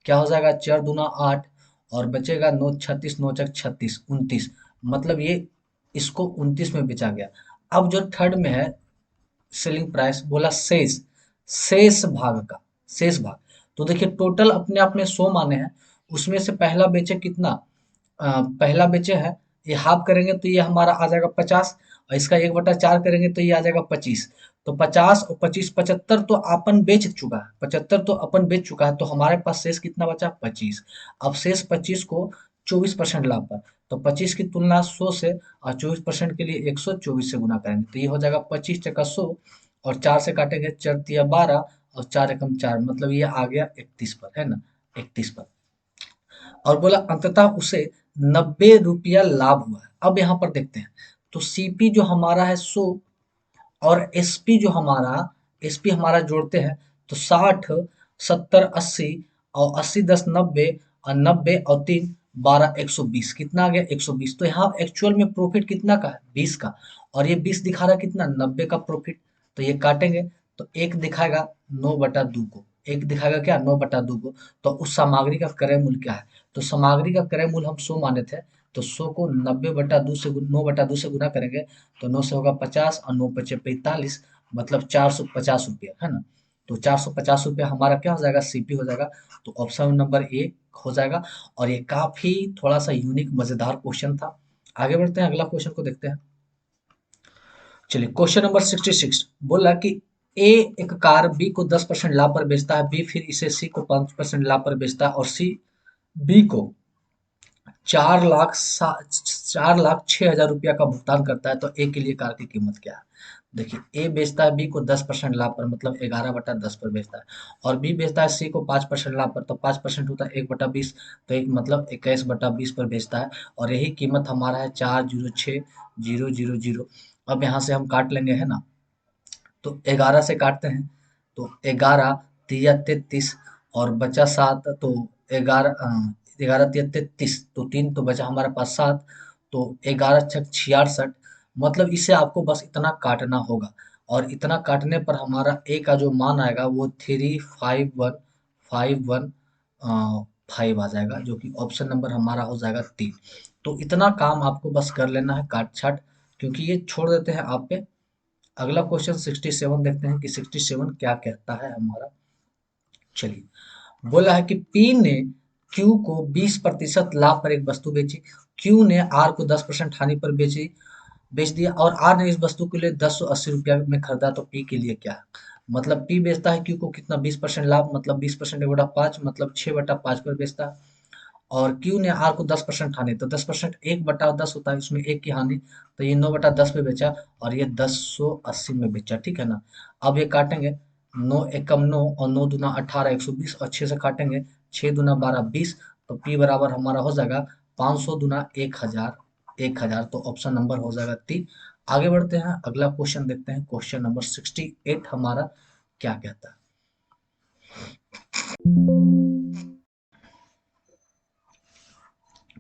क्या हो जाएगा, 4 दूना 8, और बचेगा 9×36, 29, मतलब ये इसको 29 में बेचा गया। अब जो थर्ड में है सेलिंग प्राइस, बोला शेष, शेष भाग का, शेष भाग। तो देखिए टोटल अपने आप में 100 माने हैं, उसमें से पहला बेचे कितना, पहला बेचे है, ये हाफ करेंगे तो ये हमारा आ जाएगा 50, और इसका 1/4 करेंगे तो ये आ जाएगा 25। तो 50 और 25, 75 तो अपन बेच चुका है, 75 तो अपन बेच चुका है, तो हमारे पास शेष कितना बचा, 25। अब शेष 25 को 24% लाभ पर, तो 25 की तुलना 100 से, और 24% के लिए 124 से गुना करेंगे, तो ये हो जाएगा 25×100, और 4 से काटेंगे 4×3 = 12, और 4 एकम 4, मतलब ये आ गया 31 पर, है ना, 31 पर। और बोला अंततः उसे 90 रुपया लाभ हुआ है। अब यहाँ पर देखते हैं, तो सीपी जो हमारा है 100, और एसपी जो हमारा, एसपी हमारा जोड़ते हैं तो 60, 70, 80, और 80 10 90, और 90 और 3 12, 120, कितना आ गया, 120। तो यहाँ एक्चुअल में प्रॉफिट कितना का है, 20 का, और ये 20 दिखा रहा है कितना, 90 का प्रॉफिट। तो ये काटेंगे तो एक दिखाएगा 9/2 को, एक दिखाएगा क्या, 9/2 को। तो उस सामग्री का क्रय मूल्य क्या है। तो सामग्री का क्रय मूल्य हम 100 माने थे, तो 100 को 90/2 से 9/2 से गुना करेंगे, तो 9 से होगा 50, और 9×5 = 45, मतलब 450 रुपया, है ना। तो 450 रुपया हमारा क्या हो जाएगा, सीपी हो जाएगा। तो ऑप्शन नंबर ए हो जाएगा। और ये काफी थोड़ा सा यूनिक मजेदार क्वेश्चन था। आगे बढ़ते हैं, अगला क्वेश्चन को देखते हैं। चलिए क्वेश्चन नंबर 66 बोला कि ए एक कार बी को 10% लाभ पर बेचता है, बी फिर इसे सी को 5% लाभ पर बेचता है, और सी बी को ₹4,06,000 का भुगतान करता है, तो ए के लिए कार की कीमत क्या है? देखिए, ए बेचता है बी को 10% लाभ पर, मतलब 11/10 पर बेचता है, और बी बेचता है सी को 5% लाभ पर, तो 5% होता है 1/20, तो एक मतलब 21/20 पर बेचता है, और यही कीमत हमारा है 406,000। अब यहाँ से हम काट लेंगे, है ना? तो 11 से काटते हैं, तो 11 तिया 33 और बचा 7, तो 11 तिया 33, तो 3 तो बचा हमारे पास 7, तो 11 छक 66, मतलब इसे आपको बस इतना काटना होगा, और इतना काटने पर हमारा ए का जो मान आएगा वो 351,515 आ जाएगा, जो कि ऑप्शन नंबर हमारा हो जाएगा 3। तो इतना काम आपको बस कर लेना है, काट छाट, क्योंकि ये छोड़ देते हैं आप पे। अगला क्वेश्चन 67 देखते हैं कि 67 क्या कहता है हमारा। चलिए, बोला है कि पी ने क्यू को 20% लाभ पर एक वस्तु बेची, क्यू ने आर को 10% हानि पर बेच दिया, और आर ने इस वस्तु के लिए 1080 रुपया में खरीदा, तो पी के लिए क्या है? मतलब पी बेचता है क्यू को कितना, 20% लाभ, मतलब 20% 1/5, मतलब 6/5 पर बेचता है, और क्यू ने आर को 10% हानि, तो 10% 1/10 होता है, इसमें एक की हानि, तो ये 9/10 में बेचा, और ये 1080 में बेचा, ठीक है ना? अब ये काटेंगे, 9 एकम 9 और 9 दूना 18, 120, और 6 से काटेंगे, 6 दूना 12, 20, तो पी बराबर हमारा हो जाएगा 500 दूना 1000, 1000, तो ऑप्शन नंबर हो जाएगा 3। आगे बढ़ते हैं, अगला क्वेश्चन देखते हैं, क्वेश्चन नंबर 68 हमारा क्या कहता है।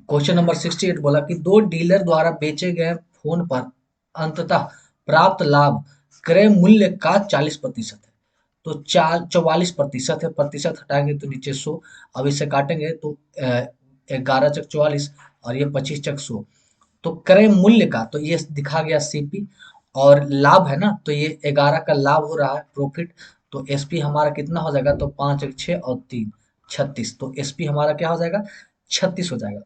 क्वेश्चन नंबर 68 बोला कि दो डीलर द्वारा बेचे गए फोन पर अंततः प्राप्त लाभ क्रय मूल्य का 40% है, तो 44% है, प्रतिशत हटाएंगे तो नीचे 100, अब इसे काटेंगे तो 11 चक 44, और ये 25 चक 100, तो क्रय मूल्य का तो ये दिखा गया सीपी, और लाभ है ना, तो ये 11 का लाभ हो रहा है, प्रॉफिट, तो एसपी हमारा कितना हो जाएगा, तो 5 1 6 और 3 36, तो एसपी हमारा क्या हो जाएगा, 36 हो जाएगा।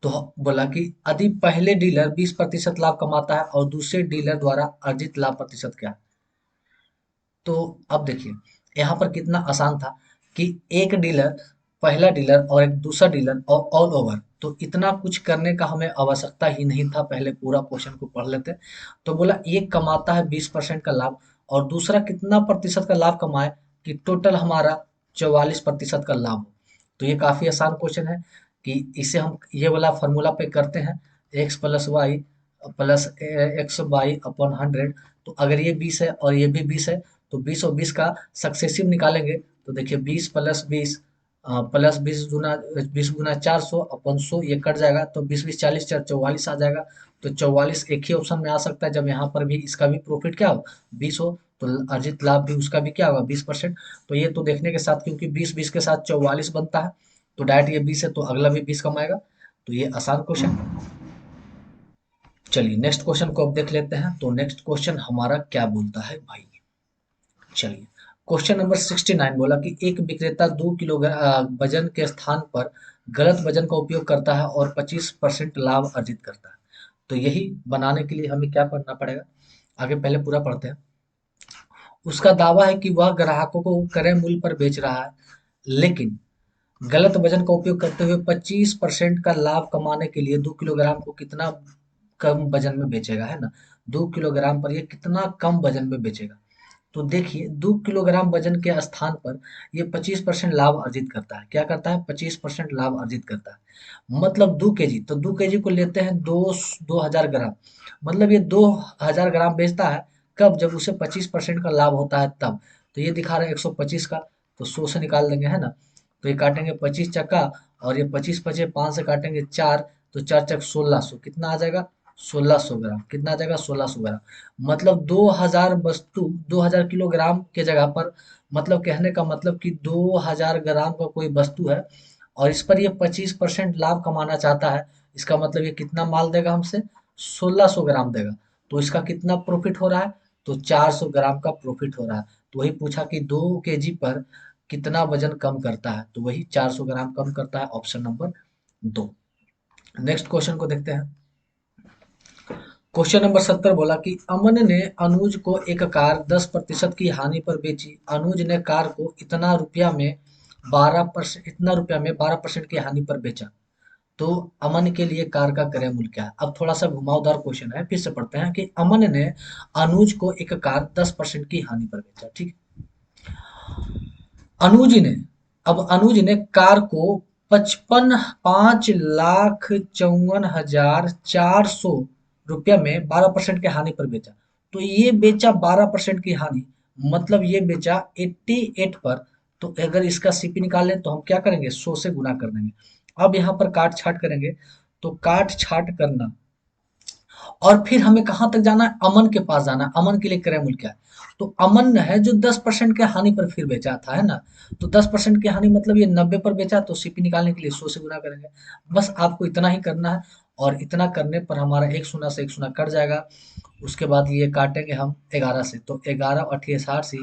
तो बोला कि यदि पहले डीलर 20% लाभ कमाता है और दूसरे डीलर द्वारा अर्जित लाभ प्रतिशत क्या है? तो अब देखिए, यहाँ पर कितना आसान था कि एक डीलर, पहला डीलर और एक दूसरा डीलर और ऑल ओवर, तो इतना कुछ करने का हमें आवश्यकता ही नहीं था, पहले पूरा क्वेश्चन को पढ़ लेते। तो बोला एक कमाता है 20% का लाभ, और दूसरा कितना प्रतिशत का लाभ कमाए कि टोटल हमारा 44% का लाभ हो। तो ये काफी आसान क्वेश्चन है, कि इसे हम ये वाला फॉर्मूला पे करते हैं, x plus y plus x y upon 100, तो अगर ये 20 है और ये भी 20 है, तो 20 और 20 का सक्सेसिव निकालेंगे, तो देखिए 20 प्लस 20 प्लस 20 गुना 400 अपन 100, ये कट जाएगा, तो 20 20 40 44 आ जाएगा। तो 44 एक ही ऑप्शन में आ सकता है, जब यहाँ पर भी इसका भी प्रॉफिट क्या हो, 20 हो, तो अर्जित लाभ भी उसका भी क्या होगा, 20%। तो ये तो देखने के साथ, क्योंकि 20 20 के साथ 44 बनता है, तो डायरेक्ट ये 20 है, तो अगला भी 20 कमाएगा, तो ये आसान क्वेश्चन। चलिए नेक्स्ट क्वेश्चन को अब देख लेते हैं, तो नेक्स्ट क्वेश्चन हमारा क्या बोलता है भाई। चलिए, क्वेश्चन नंबर 69 बोला कि एक विक्रेता 2 किलोग्राम वजन के स्थान पर गलत वजन का उपयोग करता है और 25% लाभ अर्जित करता है, तो यही बनाने के लिए हमें क्या करना पड़ेगा, आगे पहले पूरा पढ़ते हैं। उसका दावा है कि वह ग्राहकों को क्रय मूल्य पर बेच रहा है, लेकिन गलत वजन का उपयोग करते हुए 25% का लाभ कमाने के लिए 2 किलोग्राम को कितना कम वजन में बेचेगा, है ना? 2 किलोग्राम पर ये कितना कम वजन में बेचेगा। तो देखिए, 2 किलोग्राम वजन के स्थान पर ये 25% लाभ अर्जित करता है, क्या करता है, 25% लाभ अर्जित करता है, मतलब 2 केजी, तो 2 केजी को लेते हैं 2000 ग्राम, मतलब ये 2000 ग्राम बेचता है, कब, जब उसे 25% का लाभ होता है तब। तो ये दिखा रहा है 125 का, तो 100 से निकाल देंगे, है ना? तो ये काटेंगे 25 चक्का, और ये 25 पचे 5 से काटेंगे 4, तो 4 चक 1600, कितना आ जाएगा, 1600 ग्राम, कितना आ जाएगा, 1600 ग्राम, मतलब 2000 वस्तु, 2000 किलोग्राम के जगह पर, मतलब कहने का मतलब कि 2000 ग्राम का कोई वस्तु है, और इस पर ये 25% लाभ कमाना चाहता है, इसका मतलब ये कितना माल देगा हमसे, 1600 ग्राम देगा, तो इसका कितना प्रॉफिट हो रहा है, तो 400 ग्राम का प्रॉफिट हो रहा है। तो वही पूछा कि 2 केजी पर कितना वजन कम करता है, तो वही 400 ग्राम कम करता है, ऑप्शन नंबर 2। नेक्स्ट क्वेश्चन को देखते हैं। क्वेश्चन नंबर 70 बोला कि अमन ने अनुज को एक कार 10% की हानि पर बेची, अनुज ने कार को इतना रुपया में 12% की हानि पर बेचा, तो अमन के लिए कार का क्रय मूल्य क्या है? अब थोड़ा सा घुमावदार क्वेश्चन है, फिर से पढ़ते हैं कि अमन ने अनुज को एक कार 10% की हानि पर बेचा। ठीक, अनुज ने अब अनुज ने कार को 55,54,400 रुपया में 12% के हानि पर बेचा। तो ये बेचा 12% की हानि, मतलब ये बेचा 88 पर। तो अगर इसका सीपी निकालें तो हम क्या करेंगे, 100 से गुना कर देंगे। अब यहाँ पर काट छाट करेंगे, तो काट छाट करना और फिर हमें कहाँ तक जाना है, अमन के पास जाना है। अमन के लिए क्रय मूल्य क्या है? तो अमन है जो 10% के हानि पर फिर बेचा था, है ना। तो 10% की हानि मतलब ये 90 पर बेचा, तो सीपी निकालने के लिए 100 से गुना करेंगे। बस आपको इतना ही करना है, और इतना करने पर हमारा एक शून्य से एक शून्य कट जाएगा। उसके बाद ये काटेंगे हम 11 से, तो 11 अठिये 60,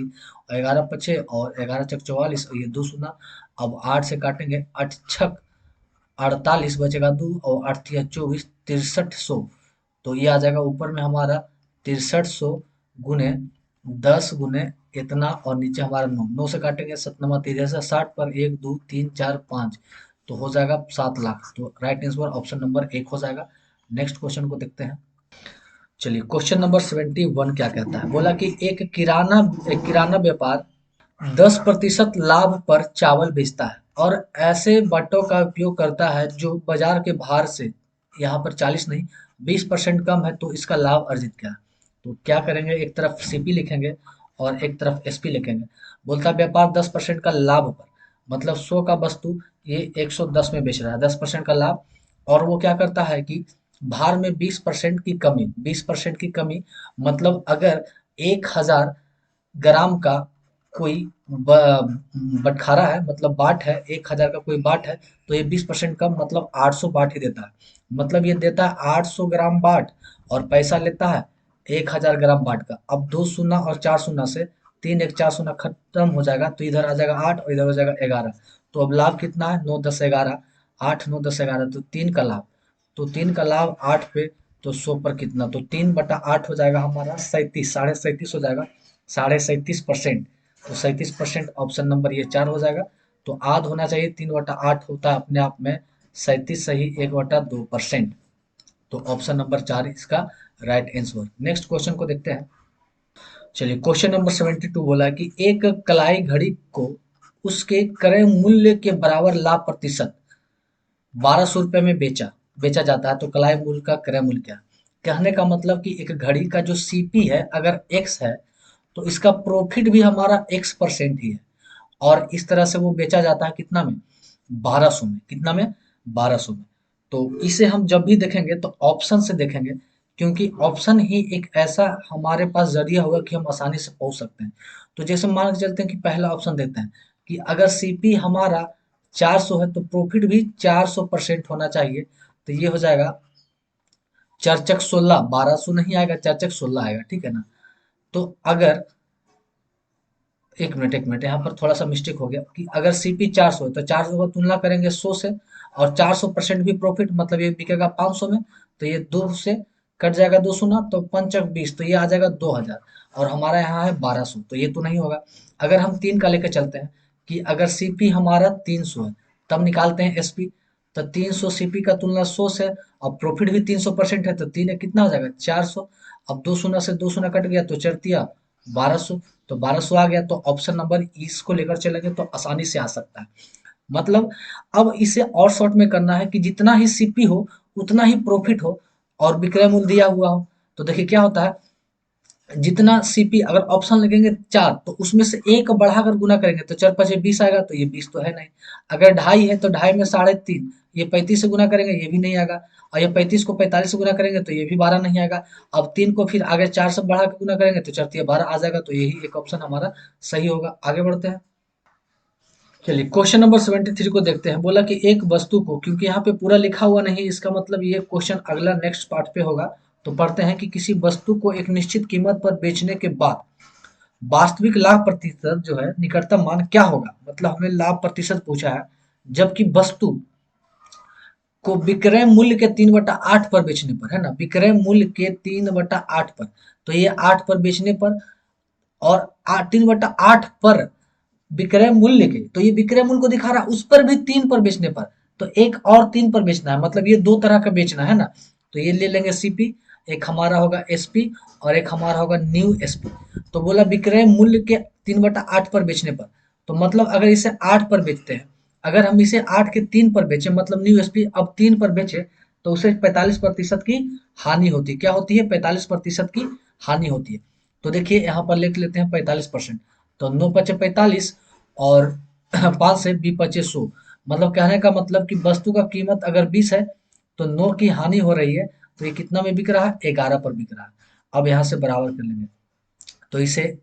11 पचे और 11 चक 44, और ये 2 शून्य। अब 8 से काटेंगे, 8 छक 48 बचेगा 2, और 8 तिया 24, 6300। तो ये आ जाएगा ऊपर में हमारा 6300 गुने 10 गुने इतना, और नीचे हमारा 9, 9 से काटेंगे 7 तिरसा 60 पर 1 2 3 4 5, तो हो जाएगा 7 लाख। तो राइट आंसर ऑप्शन नंबर 1 हो जाएगा। नेक्स्ट क्वेश्चन को देखते हैं। चलिए, क्वेश्चन नंबर 71 क्या कहता है, बोला कि एक किराना व्यापार 10% लाभ पर चावल बेचता है और ऐसे बट्टों का उपयोग करता है जो बाजार के भार से, यहाँ पर 40 नहीं 20% कम है, तो इसका लाभ अर्जित क्या है? तो क्या करेंगे, एक तरफ सीपी लिखेंगे और एक तरफ एसपी लिखेंगे। बोलता है व्यापार 10% का लाभ पर, मतलब 100 का वस्तु ये 110 में बेच रहा है, 10% का लाभ। और वो क्या करता है कि भार में 20% की कमी, 20% की कमी मतलब अगर 1000 ग्राम का कोई बटखारा है, मतलब बाट है, 1000 का कोई बाट है, तो ये 20% कम मतलब 800 बाट ही देता है। मतलब ये देता है 800 ग्राम बाट, और पैसा लेता है 1000 ग्राम बाट का। अब 2 शून्य और 4 शून्य से 3 1 4 शून्य खत्म हो जाएगा, तो इधर आ जाएगा 8 और इधर हो जाएगा 11। तो अब लाभ कितना है, 9 10 11, 8 9 10 11, तो 3 का लाभ। तो 3 का लाभ 8 पे, तो 100 पर कितना, तो 3/8 हो जाएगा हमारा 37, 37.5 हो जाएगा, 37.5%। तो 37% ऑप्शन नंबर ये 4 हो जाएगा। तो आध होना चाहिए, 3/8 होता है अपने आप में 37 सही 1/2%। तो ऑप्शन नंबर 4 इसका राइट आंसर। नेक्स्ट क्वेश्चन को देखते हैं। चलिए, क्वेश्चन नंबर 72 बोला कि एक कलाई घड़ी को उसके क्रय मूल्य के बराबर लाभ प्रतिशत 1200 रुपये में बेचा जाता है, तो कलाई मूल्य का क्रय मूल्य क्या है? कहने का मतलब कि एक घड़ी का जो सीपी है अगर एक्स है, तो इसका प्रॉफिट भी हमारा x% ही है, और इस तरह से वो बेचा जाता है कितना में, 1200 में। कितना में, 1200 में। तो इसे हम जब भी देखेंगे तो ऑप्शन से देखेंगे, क्योंकि ऑप्शन ही एक ऐसा हमारे पास जरिया होगा कि हम आसानी से पहुंच सकते हैं। तो जैसे मान के चलते हैं कि पहला ऑप्शन देते हैं कि अगर सीपी हमारा 400 है, तो प्रॉफिट भी 400% होना चाहिए। तो ये हो जाएगा 4 चक 16, 1200 नहीं आएगा, 4 चक 16 आएगा, ठीक है ना। तो अगर एक मिनट यहाँ पर थोड़ा सा मिस्टेक हो गया कि अगर सीपी 400 है, तो 400 का तुलना करेंगे 100 से, और 400% भी प्रॉफिट मतलब ये बिकेगा 500 में। तो ये 2 से कट जाएगा 2 शून्य, तो 5 चक 20, तो ये आ जाएगा 2000, और हमारा यहाँ है 1200, तो ये तो नहीं होगा। अगर हम 3 का लेकर चलते हैं कि अगर सीपी हमारा 300 है, तब निकालते हैं एसपी। तो 300 सीपी का तुलना 100 से, और प्रॉफिट भी 300% है, तो 3 कितना हो जाएगा 400। अब 2 शून्य से 2 शून्य कट गया, तो चरतिया 1200, तो 1200 आ गया। तो ऑप्शन नंबर इसको लेकर चलेंगे तो आसानी से आ सकता है। मतलब अब इसे और शॉर्ट में करना है कि जितना ही सीपी हो उतना ही प्रॉफिट हो, और विक्रय मूल्य दिया हुआ हो। तो देखिए क्या होता है, जितना सीपी अगर ऑप्शन लगेंगे 4, तो उसमें से एक बढ़ाकर गुना करेंगे, तो 4 5 20 आएगा, तो ये 20 तो है नहीं। अगर 2.5 है तो 2.5 में 3.5, ये 35 से गुना करेंगे, ये भी नहीं आएगा। और ये 35 को 45 से गुना करेंगे, तो ये भी 12 नहीं आएगा। अब 3 को फिर आगे 4 से बढ़ा के गुना करेंगे, तो 4 3 12 आ जाएगा। तो यही एक ऑप्शन हमारा सही होगा। आगे बढ़ते हैं। चलिए, क्वेश्चन नंबर 73 को देखते हैं। बोला कि एक वस्तु को, क्योंकि यहाँ पे पूरा लिखा हुआ नहीं, इसका मतलब ये क्वेश्चन अगला नेक्स्ट पार्ट पे होगा। तो पढ़ते हैं कि किसी वस्तु को एक निश्चित कीमत पर बेचने के बाद वास्तविक लाभ प्रतिशत जो है निकटतम मान क्या होगा। मतलब हमें लाभ प्रतिशत पूछा है, जबकि वस्तु को विक्रय मूल्य के 3/8 पर बेचने पर, है ना, विक्रय मूल्य के 3/8 पर। तो ये 8 पर बेचने पर, और 3/8 पर विक्रय मूल्य के, तो ये विक्रय मूल्य को दिखा रहा है, उस पर भी 3 पर बेचने पर। तो एक और 3 पर बेचना है, मतलब ये 2 तरह का बेचना है ना। तो ये ले लेंगे सीपी, एक हमारा होगा एसपी और एक हमारा होगा न्यू एसपी। तो बोला विक्रय मूल्य के 3/8 पर बेचने पर, तो मतलब अगर इसे 8 पर बेचते हैं, अगर हम इसे 8 के 3 पर बेचें, मतलब न्यू एसपी अब 3 पर बेचे, तो उसे 45% की हानि होती है। क्या होती है? 45% की हानि होती है। तो देखिए यहाँ पर लिख लेते हैं 45%। तो 9 पचे 45 और 5 से 20 पचे 100। मतलब कहने का मतलब कि वस्तु का कीमत अगर 20 है तो 9 की हानि हो रही है, तो ये कितना में बिक रहा है? 11 पर बिक रहा है। अब यहाँ से बराबर कर लेंगे, तो इसे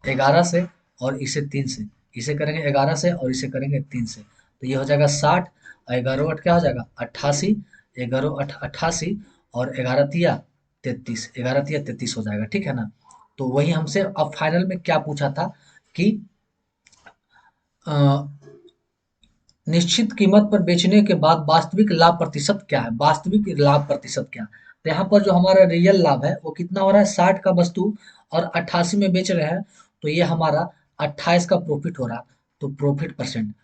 11 से और इसे 3 से, इसे करेंगे 11 से और इसे करेंगे 3 से, तो ये हो जाएगा 60। 11 8 क्या हो जाएगा? 88। 11 8 88 और 11 तिया 33, 11 तिया 33 हो जाएगा, ठीक है ना। तो वही हमसे अब फाइनल में क्या पूछा था कि अ, निश्चित कीमत पर बेचने के बाद वास्तविक लाभ प्रतिशत क्या है? वास्तविक लाभ प्रतिशत क्या है? तो यहाँ पर जो हमारा रियल लाभ है वो कितना हो रहा है? 60 का वस्तु और 88 में बेच रहे हैं, तो ये हमारा 28 का प्रॉफिट हो रहा है। तो प्रॉफिट परसेंट,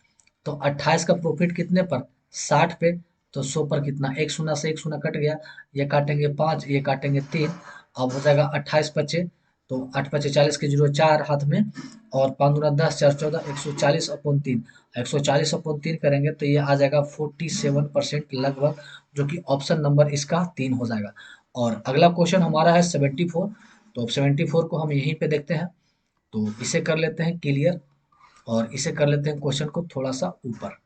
तो 28 का प्रॉफिट कितने पर? 60 पे। तो 100 पर कितना? एक शून्य से एक शून्य कट गया, ये काटेंगे 5, ये काटेंगे 3, अब हो जाएगा 28 बचे। तो 8 पचे 40 के जीरो 4 हाथ में, और 5 दूना 10, 4 14, 140/3। 140/3 करेंगे तो ये आ जाएगा 47% लगभग, जो कि ऑप्शन नंबर इसका 3 हो जाएगा। और अगला क्वेश्चन हमारा है 74। तो अब 74 को हम यहीं पे देखते हैं, तो इसे कर लेते हैं क्लियर और इसे कर लेते हैं क्वेश्चन को थोड़ा सा ऊपर।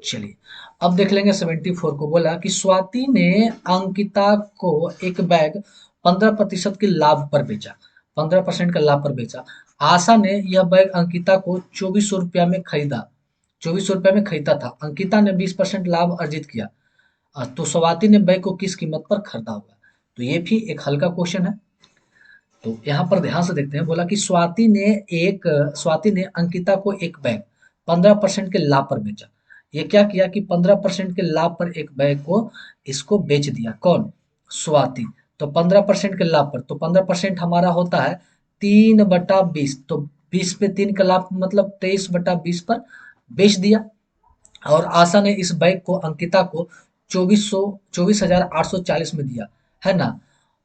चलिए अब देख लेंगे 74 को। बोला कि स्वाति ने अंकिता को एक बैग 15% के लाभ पर बेचा, 15% का लाभ पर बेचा। आशा ने यह बैग अंकिता को 2400 रुपया में खरीदा, 2400 रुपया में खरीदा था। अंकिता ने 20% लाभ अर्जित किया। तो स्वाति ने बैग को किस कीमत पर खरीदा होगा? तो ये भी एक हल्का क्वेश्चन है। तो यहाँ पर ध्यान से देखते हैं। बोला कि स्वाति ने अंकिता को एक बैग 15% के लाभ पर बेचा। ये क्या किया कि 15% के लाभ पर एक बैग को इसको बेच दिया। कौन? स्वाति। तो 15% के लाभ पर, तो 15% हमारा होता है 3/20। तो 20 पे 3 का लाभ मतलब 23/20 पर बेच दिया। और आशा ने इस बैग को अंकिता को 24,840 में दिया, है ना।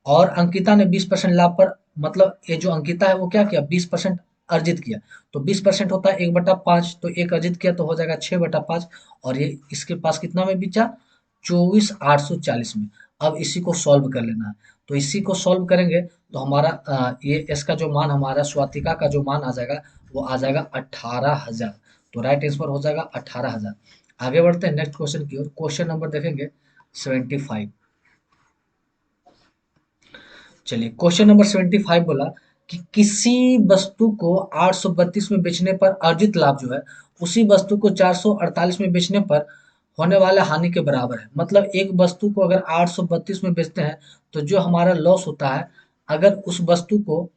और अंकिता ने 20% लाभ पर, मतलब ये जो अंकिता है वो क्या किया? 20% अर्जित किया। तो 20% होता है 1/5, तो एक अर्जित किया तो हो जाएगा 6/5। और ये इसके पास कितना में बेचा? 24,840 में। अब इसी को सॉल्व कर लेना है। तो इसी को सॉल्व करेंगे तो हमारा ये इसका जो मान, हमारा स्वातिका का जो मान आ जाएगा वो आ जाएगा 18,000। तो राइट आंसर हो जाएगा 18,000। आगे बढ़ते हैं नेक्स्ट क्वेश्चन की ओर। क्वेश्चन नंबर देखेंगे 75। चलिए क्वेश्चन नंबर 75 बोला कि किसी वस्तु को 832 में बेचने पर अर्जित लाभ जो है उसी वस्तु को 448 में बेचने पर होने वाले हानि के बराबर है। मतलब एक वस्तु को अगर 832 में बेचते हैं तो जो हमारा लॉस होता है, अगर उस वस्तु को,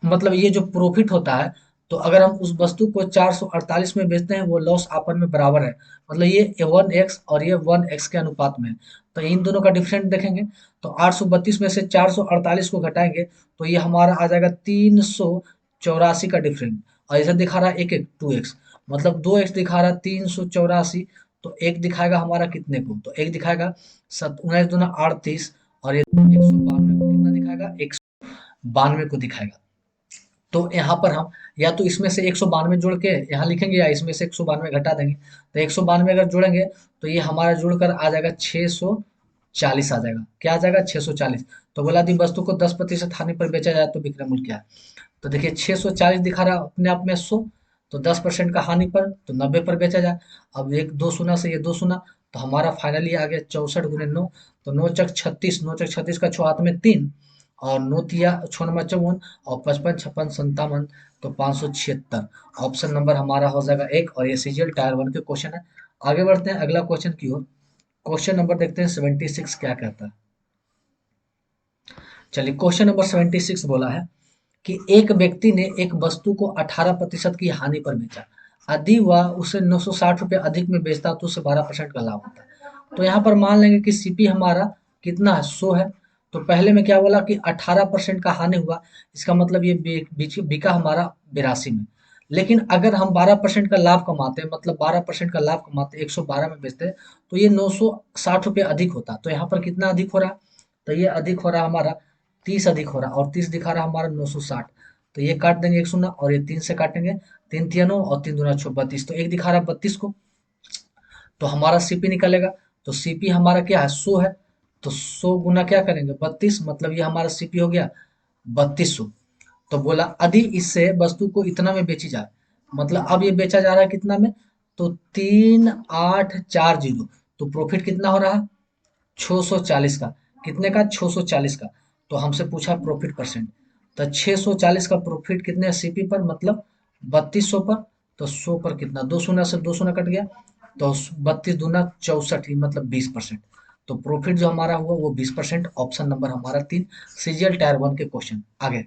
मतलब ये जो प्रॉफिट होता है, तो अगर हम उस वस्तु को 448 में बेचते हैं वो लॉस आपस में बराबर है। मतलब ये 1x और ये 1x के अनुपात में है। तो इन दोनों का डिफरेंट देखेंगे, तो 832 में से 448 को घटाएंगे तो ये हमारा आ जाएगा 384 का डिफरेंट। और इसे दिखा रहा है 1 2x, मतलब 2x दिखा रहा है 384। तो एक दिखाएगा हमारा कितने को? तो एक दिखाएगा 19×2 = 38, और ये 192 को कितना दिखाएगा? 192 को दिखाएगा। तो यहाँ पर हम या तो इसमें से 192 जोड़ के यहाँ लिखेंगे या इसमें से 192 घटा देंगे। तो 192 अगर जोड़ेंगे तो ये हमारा जुड़कर आ जाएगा 640 आ जाएगा। क्या आ जाएगा? 640। तो बोला दी वस्तु को 10% हानि पर बेचा जाए तो विक्रय मूल्य क्या है? तो देखिए 640 दिखा रहा है अपने आप में 100, तो 10% का हानि पर तो 90 पर बेचा जाए। अब एक दो शून्य से ये दो शून्य, तो हमारा फाइनली आ गया 64 × 9। तो 9×6 = 36, 9×6 = का 6 हाथ में 3, और 9 तिया 6×9 = 54, और 55 56 57, तो 576। ऑप्शन नंबर हमारा हो जाएगा 1, और ये सीजीएल टायर 1 के क्वेश्चन है। आगे बढ़ते हैं अगला क्वेश्चन की ओर। क्वेश्चन नंबर देखते हैं 76 क्या कहता है। चलिए क्वेश्चन नंबर 76 बोला है कि एक व्यक्ति ने एक वस्तु को 18% की हानि पर बेचा। यदि वह उसे 960 रुपये अधिक में बेचता तो उसे 12% का लाभ होता। तो यहाँ पर मान लेंगे कि सीपी हमारा कितना है? 100 है। तो पहले में क्या बोला कि 18% का हानि हुआ, इसका मतलब ये बिका हमारा 82 में। लेकिन अगर हम 12% का लाभ कमाते हैं, मतलब 12% का लाभ कमाते हैं, 112 में बेचते हैं, तो ये 960 रुपये अधिक होता। तो यहाँ पर कितना अधिक हो रहा? तो ये अधिक हो रहा हमारा 30 अधिक हो रहा, और 30 दिखा रहा हमारा 960। तो ये काट देंगे एक शून्य, और ये 3 से काटेंगे, 3 तिया 9 और 3 दूना 32। तो एक दिखा रहा 32 को, तो हमारा सीपी निकलेगा। तो सीपी हमारा क्या है? 100 है। तो 100 गुना क्या करेंगे? 32, मतलब ये हमारा सीपी हो गया 3200। तो बोला यदि इससे वस्तु को इतना में बेची जाए, मतलब अब ये बेचा जा रहा है कितना में? तो 3840। तो प्रॉफिट कितना हो रहा है? 640 का। कितने का? 640 का। तो हमसे पूछा प्रॉफिट परसेंट, तो 640 का प्रॉफिट कितने सीपी पर, मतलब 3200 पर। तो 100 पर कितना? दो शून्य से दो शून्य कट गया, तो 32 दूना 64 ही, मतलब 20%। तो प्रॉफिट जो हमारा हुआ वो 20%। ऑप्शन नंबर हमारा 3, सीजीएल टायर 1 के क्वेश्चन। आगे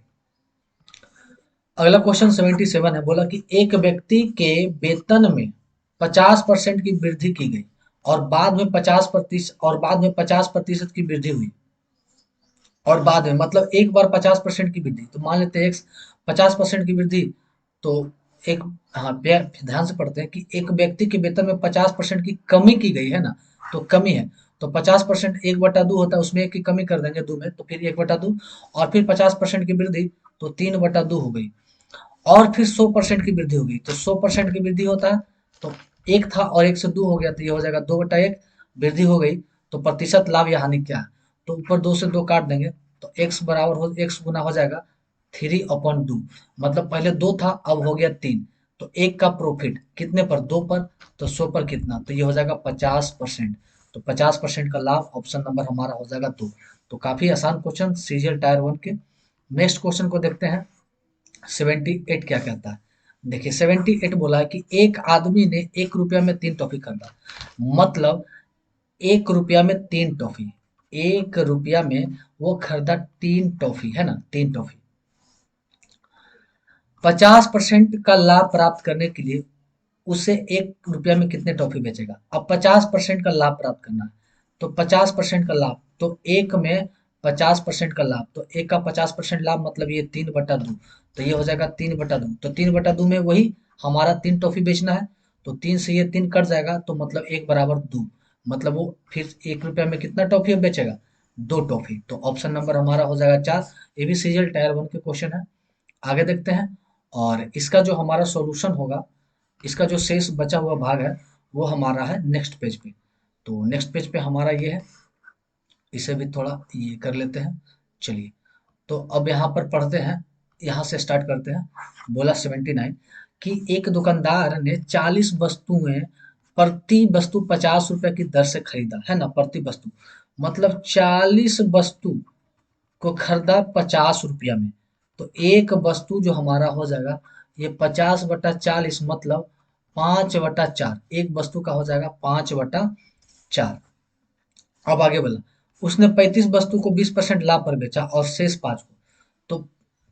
अगला क्वेश्चन 77 है, बोला कि एक व्यक्ति के वेतन में 50% की वृद्धि की गई, और बाद में 50% की वृद्धि हुई। और बाद में मतलब एक बार 50% की वृद्धि, तो मान लेते हैं एक 50% की वृद्धि। तो एक, हाँ ध्यान से पढ़ते हैं कि एक व्यक्ति के वेतन में 50% की कमी की गई है ना, तो कमी है। तो 50% 1/2 होता है, उसमें एक की कमी कर देंगे 2 में, तो फिर 1/2, और फिर 50% की वृद्धि, तो 3/2 हो गई। और फिर 100% की वृद्धि होगी, तो 100% की वृद्धि होता है, तो एक था और एक से दो हो गया, तो ये हो जाएगा 2/1, वृद्धि हो गई। तो प्रतिशत लाभ या हानि क्या है? तो ऊपर 2 से 2 काट देंगे, तो x गुना हो जाएगा 3/2। मतलब पहले 2 था, अब हो गया 3। तो एक का प्रॉफिट कितने पर? 2 पर। तो 100 पर कितना? तो ये हो जाएगा 50%। तो 50% का लाभ, ऑप्शन नंबर हमारा हो जाएगा 2। तो काफी आसान क्वेश्चन सीजीएल टायर 1 के। नेक्स्ट क्वेश्चन को देखते हैं। 78 क्या कहता है? देखिए 78 बोला है कि एक आदमी ने 1 रुपया में 3 टॉफी खरीदा। मतलब 1 रुपया में 3 टॉफी, 1 रुपया में वो खरीदा 3 टॉफी, है ना, 3 टॉफी। 50% का लाभ प्राप्त करने के लिए उसे 1 रुपया में कितने टॉफी बेचेगा? अब 50% का लाभ प्राप्त करना है, तो 50% का लाभ, तो एक में 50% का लाभ, तो एक का 50% लाभ, मतलब ये 3/2। तो ये हो जाएगा 3/2। तो 3/2 में वही हमारा 3 टॉफी बेचना है, तो 3 से ये 3 कट जाएगा, तो मतलब 1/2। मतलब वो फिर 1 रुपया में कितना टॉफी बेचेगा? 2 टॉफी। तो ऑप्शन नंबर हमारा हो जाएगा 4। ये भी सीजीएल टायर 1 के क्वेश्चन है। आगे देखते हैं, और इसका जो हमारा सॉल्यूशन होगा, इसका जो शेष बचा हुआ भाग है, वो हमारा है नेक्स्ट पेज पे। तो नेक्स्ट पेज पे हमारा ये है, इसे भी थोड़ा ये कर लेते हैं। चलिए, तो अब यहाँ पर पढ़ते हैं, यहाँ से स्टार्ट करते हैं। बोला 79 कि एक दुकानदार ने 40 वस्तुएं प्रति वस्तु 50 रुपए की दर से खरीदा, है ना, प्रति वस्तु। मतलब 40 वस्तु को खरीदा 50 रुपया में। तो एक वस्तु जो हमारा हो जाएगा, ये 50/40, मतलब 5/4। एक वस्तु का हो जाएगा 5/4। अब आगे बोला, उसने 35 वस्तु को 20% लाभ पर बेचा और शेष 5 को। तो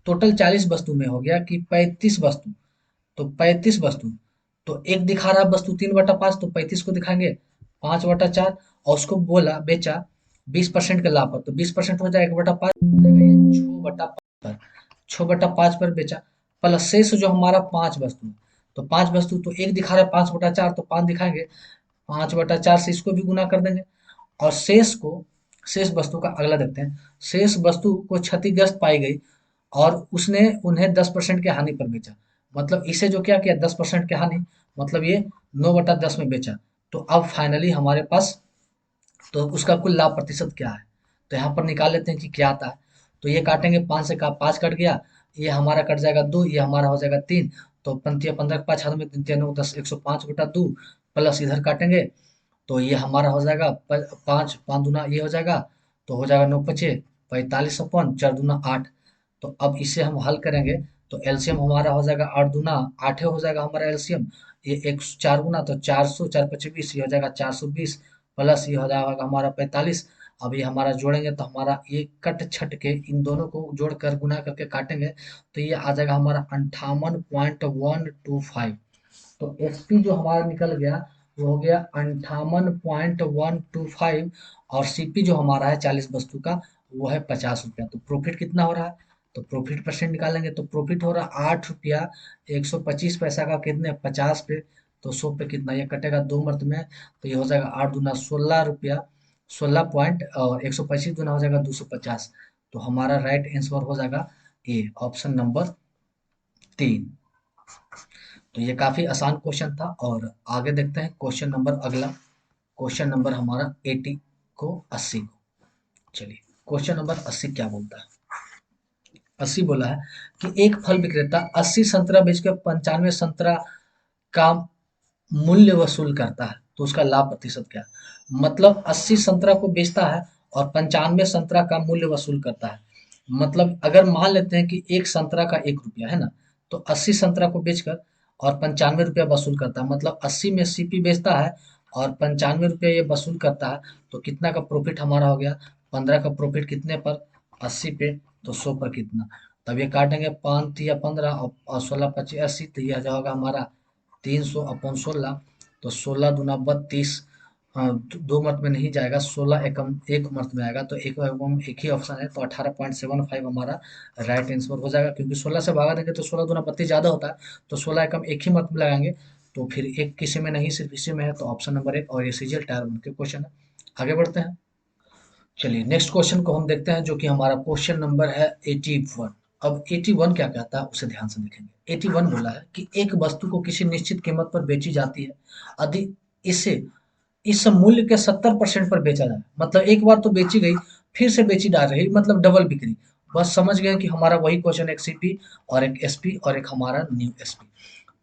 टोटल 40 वस्तु में हो गया कि 35 वस्तु। तो 35 वस्तु, तो एक दिखा रहा वस्तु 3/5, तो 35 को दिखाएंगे 5/4, और उसको बोला बेचा 20% के लाभ पर। तो 20% हो जाएगा 1/5, हो जाएगा ये 6/5 पर। 6/5 पर बेचा, प्लस शेष जो हमारा 5 वस्तु। तो 5 वस्तु, तो एक दिखा रहा है 5/4, तो 5 दिखाएंगे, 5/4 से इसको भी गुना कर देंगे। और शेष वस्तु का अगला देखते हैं। शेष वस्तु को क्षतिग्रस्त पाई गई, और उसने उन्हें 10% के हानि पर बेचा। मतलब इसे जो क्या किया, 10% के हानि, मतलब ये 9/10 में बेचा। तो अब फाइनली हमारे पास, तो उसका कुल लाभ प्रतिशत क्या है? तो यहाँ पर निकाल लेते हैं कि क्या आता है। तो ये काटेंगे, 5 से का 5 कट गया, ये हमारा कट जाएगा 2, ये हमारा हो जाएगा 3। तो 15 के 5 हाथ में 3 9 10, 105/2, प्लस इधर काटेंगे, तो ये हमारा हो जाएगा 5 5 दूना ये हो जाएगा, तो हो जाएगा 9×5 45, 4 दूना 8। तो अब इसे हम हल करेंगे, तो एलसीएम हमारा हो जाएगा 8 दूना 8 हो जाएगा हमारा एलसीएम। ये एक 4 गुना, तो 400, 4×5 20, ये हो जाएगा 420, प्लस ये हो जाएगा हमारा 45। अब ये हमारा जोड़ेंगे, तो हमारा ये कट छट के इन दोनों को जोड़कर गुना करके काटेंगे, तो ये आ जाएगा हमारा 58.125। तो एसपी जो हमारा निकल गया, वो हो गया 58.125। और सीपी जो हमारा है 40 वस्तु का, वो है 50 रुपया। तो प्रॉफिट कितना हो रहा है? तो प्रॉफिट परसेंट निकालेंगे तो प्रॉफिट हो रहा 8 रुपया 125 पैसा का, कितने 50 पे, तो 100 पे कितना ये कटेगा 2 मर्त में, तो ये हो जाएगा 8 दूना 16 रुपया, 16 पॉइंट, और 125 दूना हो जाएगा 250। तो हमारा राइट आंसर हो जाएगा ए, ऑप्शन नंबर 3। तो ये काफी आसान क्वेश्चन था। और आगे देखते हैं क्वेश्चन नंबर अगला, क्वेश्चन नंबर हमारा 80 को 80 को। चलिए क्वेश्चन नंबर 80 क्या बोलता है। 80 बोला है कि एक फल विक्रेता 80 संतरा बेचकर 95 संतरा का मूल्य वसूल करता है, तो उसका लाभ प्रतिशत क्या है। मतलब 80 संतरा को बेचता है और 95 संतरा का मूल्य वसूल करता है। मतलब अगर मान लेते हैं कि एक संतरा का 1 रुपया है ना, तो 80 संतरा को बेचकर और 95 रुपया वसूल करता है, मतलब 80 में सीपी बेचता है और 95 रुपया ये वसूल करता है, तो कितना का प्रॉफिट हमारा हो गया, 15 का प्रॉफिट कितने पर, 80 पे, तो 100 पर कितना। तब ये काटेंगे 5 या 15 और 16 25 80, तो यह जाएगा हमारा 300/16, तो 16 दूना 32, दो मर्त में नहीं जाएगा, 16 एकम एक मर्त में आएगा, तो एक एकम एक ही ऑप्शन है, तो 18.75 हमारा राइट आंसर हो जाएगा। क्योंकि 16 से भागा देंगे तो 16 दूना 32 ज़्यादा होता है, तो 16 एकम एक ही मर्त में लगाएंगे, तो फिर एक किसी में नहीं सिर्फ इसी में है, तो ऑप्शन नंबर 1, और ये सीजीएल टायर 1 के क्वेश्चन है। आगे बढ़ते हैं। चलिए नेक्स्ट क्वेश्चन को हम देखते हैं, जो कि हमारा क्वेश्चन नंबर है 81। अब 81 क्या कहता है उसे ध्यान से देखेंगे। 81 बोला है कि एक वस्तु को किसी निश्चित कीमत पर बेची जाती है, यदि इसे इस मूल्य के 70% पर बेचा जाए। मतलब एक बार तो बेची गई, फिर से बेची जा रही, मतलब डबल बिक्री। बस समझ गए कि हमारा वही क्वेश्चन, एक सीपी और एक एसपी और एक हमारा न्यू एसपी।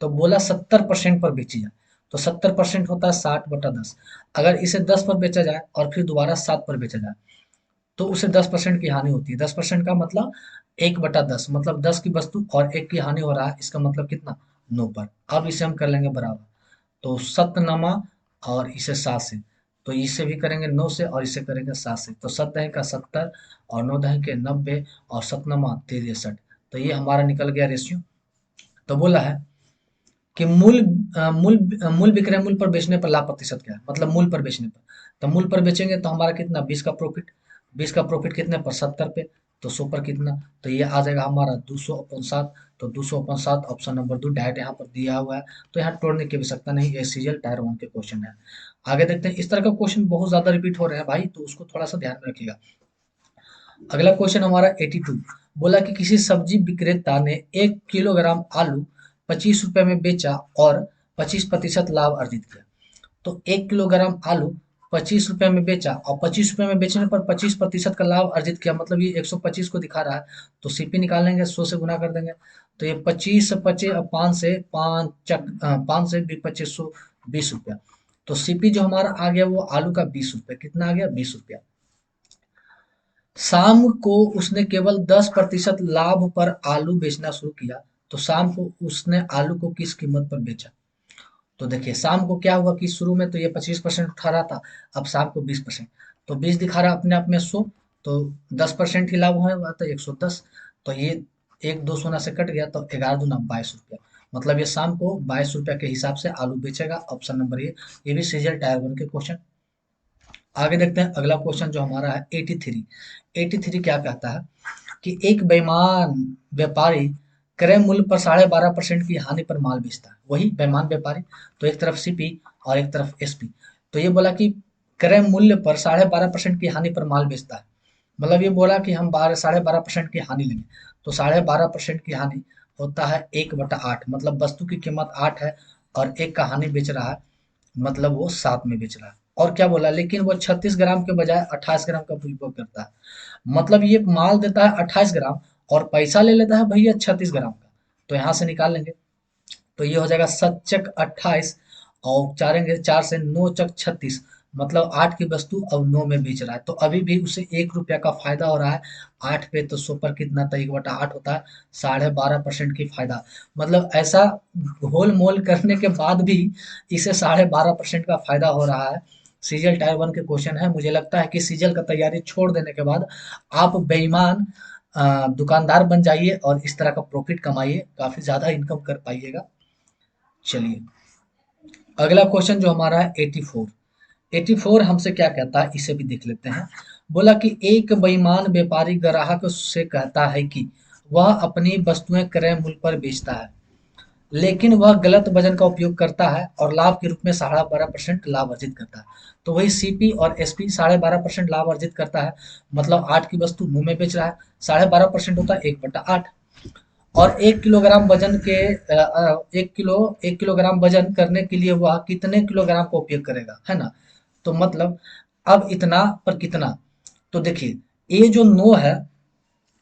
तो बोला 70% पर बेची जाए, तो 70% होता है 60/10। अगर इसे 10 पर बेचा जाए और फिर दोबारा 7 पर बेचा जाए, तो उसे 10% की हानि होती है। 10% का मतलब 1/10, मतलब 10 की वस्तु और 1 की हानि हो रहा है, इसका मतलब कितना, 9 पर। अब इसे हम कर लेंगे बराबर, तो सतनामा और इसे 7 से, तो इसे भी करेंगे 9 से और इसे करेंगे 7 से, तो 7 दही का 70 और 9 दही के 90 और सतनामा 63। तो ये हमारा निकल गया रेशियो। तो बोला है कि मूल विक्रय मूल्य पर बेचने पर लाभ प्रतिशत क्या है, मतलब मूल पर बेचने पर। तो मूल पर बेचेंगे तो हमारा कितना 20 का प्रॉफिट, 20 का प्रॉफिट कितने पर 70 पे, तो 100 पर कितना, तो ये आ जाएगा हमारा 200/7। तो 200/7 ऑप्शन नंबर 2 डायरेक्ट यहाँ पर दिया हुआ है, तो यहाँ तोड़ने की आवश्यकता नहीं, ये सीरियल टायर 1 के क्वेश्चन है। आगे देखते हैं। इस तरह का क्वेश्चन बहुत ज्यादा रिपीट हो रहे हैं भाई, तो उसको थोड़ा सा ध्यान में रखिएगा। अगला क्वेश्चन हमारा 82 बोला कि किसी सब्जी विक्रेता ने 1 किलोग्राम आलू 25 रुपए में बेचा और 25% लाभ अर्जित किया। तो 1 किलोग्राम आलू 25 रुपए में बेचा और 25 रुपए में बेचने पर 25% का लाभ अर्जित किया, मतलब ये 125 को दिखा रहा है, तो सीपी निकालेंगे, 100 से गुना कर देंगे, तो ये 25 पचे 5 से 5 से भी 2520 रुपया। तो सीपी जो हमारा आ गया वो आलू का 20 रुपये, कितना आ गया 20 रुपया। शाम को उसने केवल 10% लाभ पर आलू बेचना शुरू किया, तो शाम को उसने आलू को किस कीमत पर बेचा। तो देखिए शाम को क्या हुआ कि शुरू में तो ये 25% उठा रहा था, अब शाम को 20%, तो 20 दिखा रहा अपने आप में 100, तो 10% ही लाभ हुआ तो 110। तो ये एक दो सोना से कट गया, तो 11 दूना 22 रुपया, मतलब ये शाम को 22 रुपया के हिसाब से आलू बेचेगा। ऑप्शन नंबर ये भी सीजल टायर 1 के क्वेश्चन। आगे देखते हैं अगला क्वेश्चन जो हमारा है 83। 83 क्या कहता है कि एक बेईमान व्यापारी क्रय मूल्य पर 12.5% की हानि पर माल बेचता है। वही बेईमान व्यापारी, तो एक तरफ सीपी और एक तरफ एसपी। तो ये बोला कि क्रय मूल्य पर 12.5% की हानि पर माल बेचता है, मतलब ये बोला कि हम 12.5% की हानि लेंगे, तो 12.5% की हानि होता है 1/8, मतलब वस्तु की कीमत 8 है और एक का हानि बेच रहा है, मतलब वो 7 में बेच रहा है। और क्या बोला, लेकिन वो 36 ग्राम के बजाय 28 ग्राम का उपयोग करता है, मतलब ये माल देता है 28 ग्राम और पैसा ले लेता है भैया 36 ग्राम का। तो यहाँ से निकाल लेंगे, तो ये हो जाएगा 7 चक 28 और चारेंगे 4 से 9 चक 36, मतलब 8 की वस्तु अब 9 में बेच रहा है, तो अभी भी उसे 1 रुपया का फायदा हो रहा है। 8 पे तो 100 पर कितना था, 1/8 होता है, 12.5% की फायदा। मतलब ऐसा घोल मोल करने के बाद भी इसे 12.5% का फायदा हो रहा है। सीजल टायर 1 के क्वेश्चन है। मुझे लगता है कि सीजल का तैयारी छोड़ देने के बाद आप बेईमान दुकानदार बन जाइए और इस तरह का प्रॉफिट कमाइए, काफी ज्यादा इनकम कर पाइएगा। चलिए अगला क्वेश्चन जो हमारा है 84। 84 हमसे क्या कहता है इसे भी देख लेते हैं। बोला कि एक बेईमान व्यापारी ग्राहक से कहता है कि वह अपनी वस्तुएं क्रय मूल्य पर बेचता है, लेकिन वह गलत वजन का उपयोग करता है और लाभ के रूप में 12.5% लाभ अर्जित करता है। तो वही सीपी और एसपी 12.5% लाभ अर्जित करता है, मतलब 8 की वस्तु मुंह में बेच रहा है। 12.5% होता है 1/8। और 1 किलोग्राम वजन के 1 किलोग्राम वजन करने के लिए वह कितने किलोग्राम का उपयोग करेगा, है ना। तो मतलब अब इतना पर कितना, तो देखिए ये जो नो है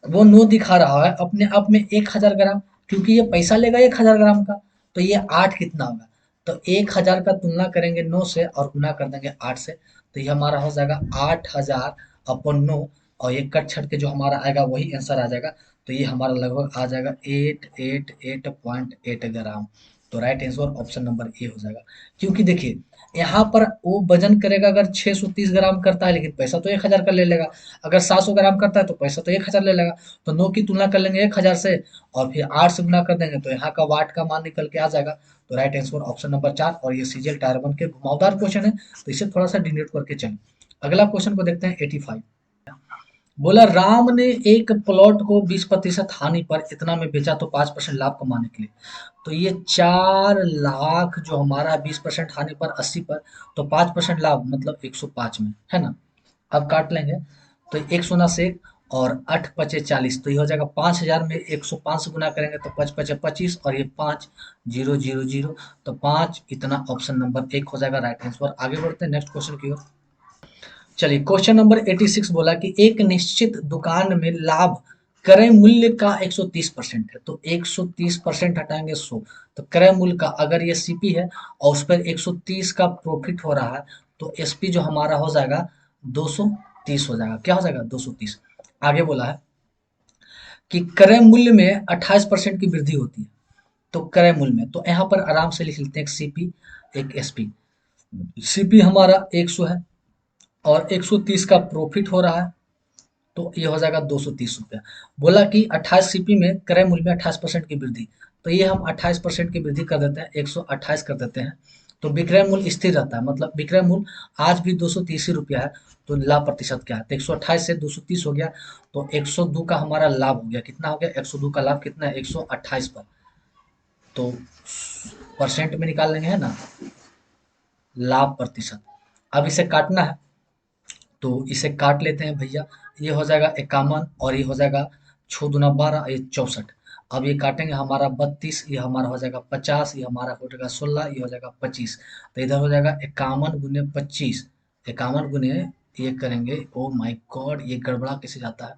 वो नो दिखा रहा है अपने आप में 1000 ग्राम, क्योंकि ये पैसा लेगा 1000 ग्राम का। तो ये 8 कितना होगा, तो 1000 का तुलना करेंगे 9 से और गुना कर देंगे 8 से, तो ये हमारा हो जाएगा 8000 अपन 9, और ये कट छट के जो हमारा आएगा वही आंसर आ जाएगा। तो ये हमारा लगभग आ जाएगा 888.8 ग्राम। तो right answer option number A हो जाएगा। क्योंकि देखिए यहाँ पर वो वजन करेगा अगर 630 ग्राम करता है, लेकिन पैसा तो 1000 का ले लेगा। अगर 700 ग्राम करता है तो पैसा तो 1000 ले लेगा। तो 9 की तुलना कर लेंगे 1000 से, और फिर 8 से गुना कर देंगे तो यहाँ का वाट का मान निकल के आ जाएगा। तो राइट आंसर ऑप्शन नंबर 4। और ये सीजीएल टायर 1 के घुमावदार क्वेश्चन है, तो इसे थोड़ा सा डिनोट करके चलें। अगला क्वेश्चन को देखते हैं 85। बोला राम ने एक प्लॉट को 20% हानि पर इतना में बेचा तो 5% लाभ कमाने के लिए। तो ये 4 लाख जो हमारा 20% हानि पर 80 पर, तो 5% लाभ मतलब 105 में, है ना। अब काट लेंगे, तो एक शून्य से एक, और 8 पचे 40, तो ये हो जाएगा 5000 में 105 से गुना करेंगे तो 5 पचे 25, और ये 5 0 0 0, तो 5 इतना ऑप्शन नंबर 1 हो जाएगा राइट आंसर। आगे बढ़ते हैं नेक्स्ट क्वेश्चन की ओर। चलिए क्वेश्चन नंबर 86 बोला कि एक निश्चित दुकान में लाभ क्रय मूल्य का 130% है, तो 130% हटाएंगे 100, तो क्रय मूल्य का अगर ये सीपी है और उस पर 130 का प्रॉफिट हो रहा है, तो एसपी जो हमारा हो जाएगा 230 हो जाएगा। क्या हो जाएगा 230। आगे बोला है कि क्रय मूल्य में 28% की वृद्धि होती है, तो क्रय मूल्य में, तो यहाँ पर आराम से लिख लेते हैं एक सीपी एक एसपी। सीपी हमारा 100 है और 130 का प्रॉफिट हो रहा है, तो ये हो जाएगा 230 रुपया। बोला कि 28 सीपी में क्रय मूल्य में 28% की वृद्धि, तो ये हम 28% की वृद्धि कर देते हैं, 128 कर देते हैं। तो विक्रय मूल्य स्थिर रहता है, मतलब विक्रय मूल्य आज भी 230 ही रुपया है। तो लाभ प्रतिशत क्या है, तो 128 से 230 हो गया, तो 102 का हमारा लाभ हो गया। कितना हो गया 102 का लाभ, कितना है 128 पर, तो परसेंट में निकाल लेंगे, है ना, लाभ प्रतिशत। अब इसे काटना है, तो इसे काट लेते हैं भैया। ये हो जाएगा 51 और ये हो जाएगा 6 दूना 12, ये 64। अब ये काटेंगे हमारा 32, ये हमारा हो जाएगा 50, ये हमारा हो जाएगा 16, ये हो जाएगा 25। तो इधर हो जाएगा 51 गुने 25, 51 गुने, ये करेंगे, ओ माय गॉड ये गड़बड़ा कैसे जाता है,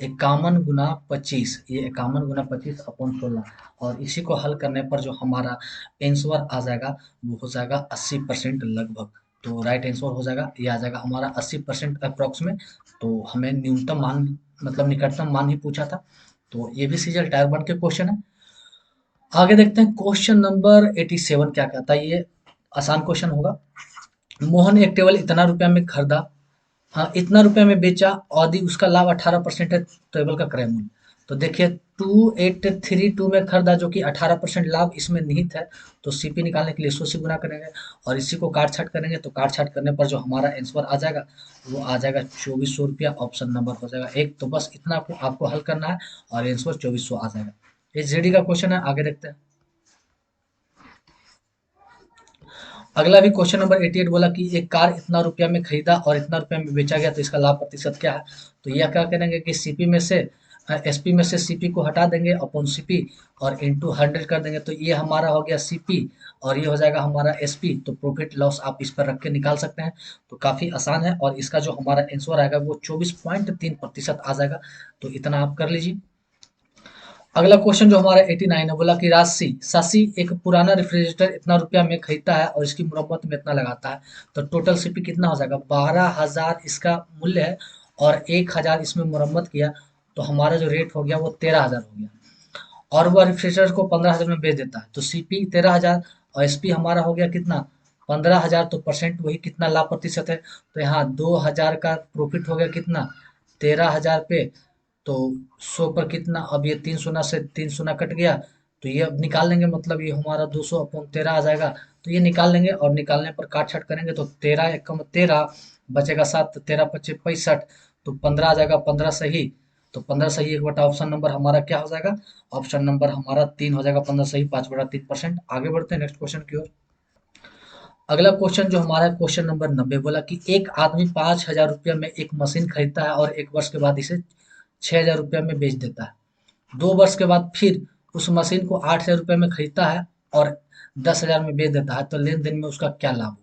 51 गुना 25, ये 51 गुना 25 अपॉन 16, और इसी को हल करने पर जो हमारा आंसर आ जाएगा वो हो जाएगा 80% लगभग। तो राइट आंसर हो जाएगा, ये आ जाएगा हमारा 80% अप्रॉक्स में। तो हमें न्यूनतम मान मतलब निकटतम मान ही पूछा था। तो ये भी सीजल टायर 1 के क्वेश्चन है। आगे देखते हैं क्वेश्चन नंबर 87 क्या कहता है, ये आसान क्वेश्चन होगा। मोहन एक टेबल इतना रुपया में खरीदा, हाँ इतना रुपये में बेचा, यदि उसका लाभ 18% है टेबल का क्रय मूल्य। तो देखिए 2832 में खरीदा जो कि 18% लाभ इसमें निहित है, तो सीपी निकालने के लिए 100 से गुना करेंगे और इसी को काट छाट करेंगे, तो काट छाट करने पर जो हमारा आंसर आ जाएगा वो आ जाएगा 2400 रुपया। ऑप्शन नंबर हो जाएगा 1। तो बस इतना आपको हल करना है और आंसर 2400 आ जाएगा। ये जेडी का क्वेश्चन है, आगे देखते हैं। अगला भी क्वेश्चन नंबर 88 बोला कि एक कार इतना रुपया में खरीदा और इतना रुपया में बेचा गया, तो इसका लाभ प्रतिशत क्या है। तो यह क्या करेंगे कि सीपी में से एसपी में से सीपी को हटा देंगे अपॉन सीपी और इंटू 100 कर देंगे, तो ये हमारा हो गया सीपी और ये हो जाएगा हमारा एसपी। तो प्रॉफिट लॉस आप इस पर रख के निकाल सकते हैं। तो काफ़ी आसान है और इसका जो हमारा आंसर आएगा वो 24.3% आ जाएगा। तो इतना आप कर लीजिए। अगला क्वेश्चन जो हमारा 89 है, बोला कि राशि शशि एक पुराना रेफ्रिजरेटर इतना रुपया में खरीदता है और इसकी मुरम्मत में इतना लगाता है, तो टोटल सीपी कितना हो जाएगा 12,000 इसका मूल्य है और 1000 इसमें मुरम्मत किया, तो हमारा जो रेट हो गया वो 13,000 हो गया। और वह रेफ्रिजरेटर को 15,000 में बेच देता है, तो सीपी 13,000 और एसपी हमारा हो गया कितना 15,000, तो परसेंट वही कितना लाभ प्रतिशत है, तो यहाँ 2,000 का प्रॉफिट हो गया कितना 13,000 पे, तो 100 पर कितना, अब ये 3 शून्य से 3 शून्य कट गया, तो ये अब निकाल लेंगे, मतलब ये हमारा 200 अपॉन 13 आ जाएगा। तो ये निकाल लेंगे और निकालने पर काट छाट करेंगे, तो 13 एकम 13 बचेगा 7, 13 पचे 65, तो 15 आ जाएगा, 15 सही तो 15 सही 1 बटा ऑप्शन नंबर हमारा क्या हो जाएगा? ऑप्शन नंबर हमारा 3 हो जाएगा। 15 सही 5/3%। आगे बढ़ते हैं नेक्स्ट क्वेश्चन की ओर। अगला क्वेश्चन जो हमारा है क्वेश्चन नंबर 90, बोला कि एक आदमी 5,000 रुपया में एक मशीन खरीदता है और 1 वर्ष के बाद इसे 6,000 रुपया में बेच देता है। 2 वर्ष के बाद फिर उस मशीन को 8,000 रुपये में खरीदता है और 10,000 में बेच देता है, तो लेन देन में उसका क्या लाभ हुआ?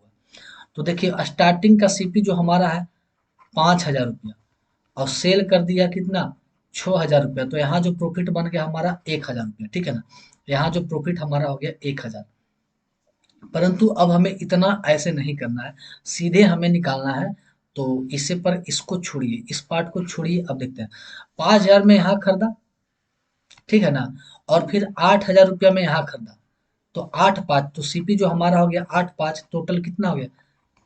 तो देखिए स्टार्टिंग का सीपी जो हमारा है 5,000 रुपया और सेल कर दिया कितना? 6,000 रुपया। तो यहाँ जो प्रॉफिट बन गया हमारा 1,000 रुपया, ठीक है ना। यहाँ जो प्रॉफिट हमारा हो गया 1,000। परंतु अब हमें इतना ऐसे नहीं करना है, सीधे हमें निकालना है। तो इसे पर इसको छोड़िए, इस पार्ट को छोड़िए। अब देखते हैं 5,000 में यहाँ खरीदा, ठीक है ना, और फिर 8,000 रुपया में यहाँ खरीदा। तो 8 5, तो सीपी जो हमारा हो गया 8 5, टोटल कितना हो गया?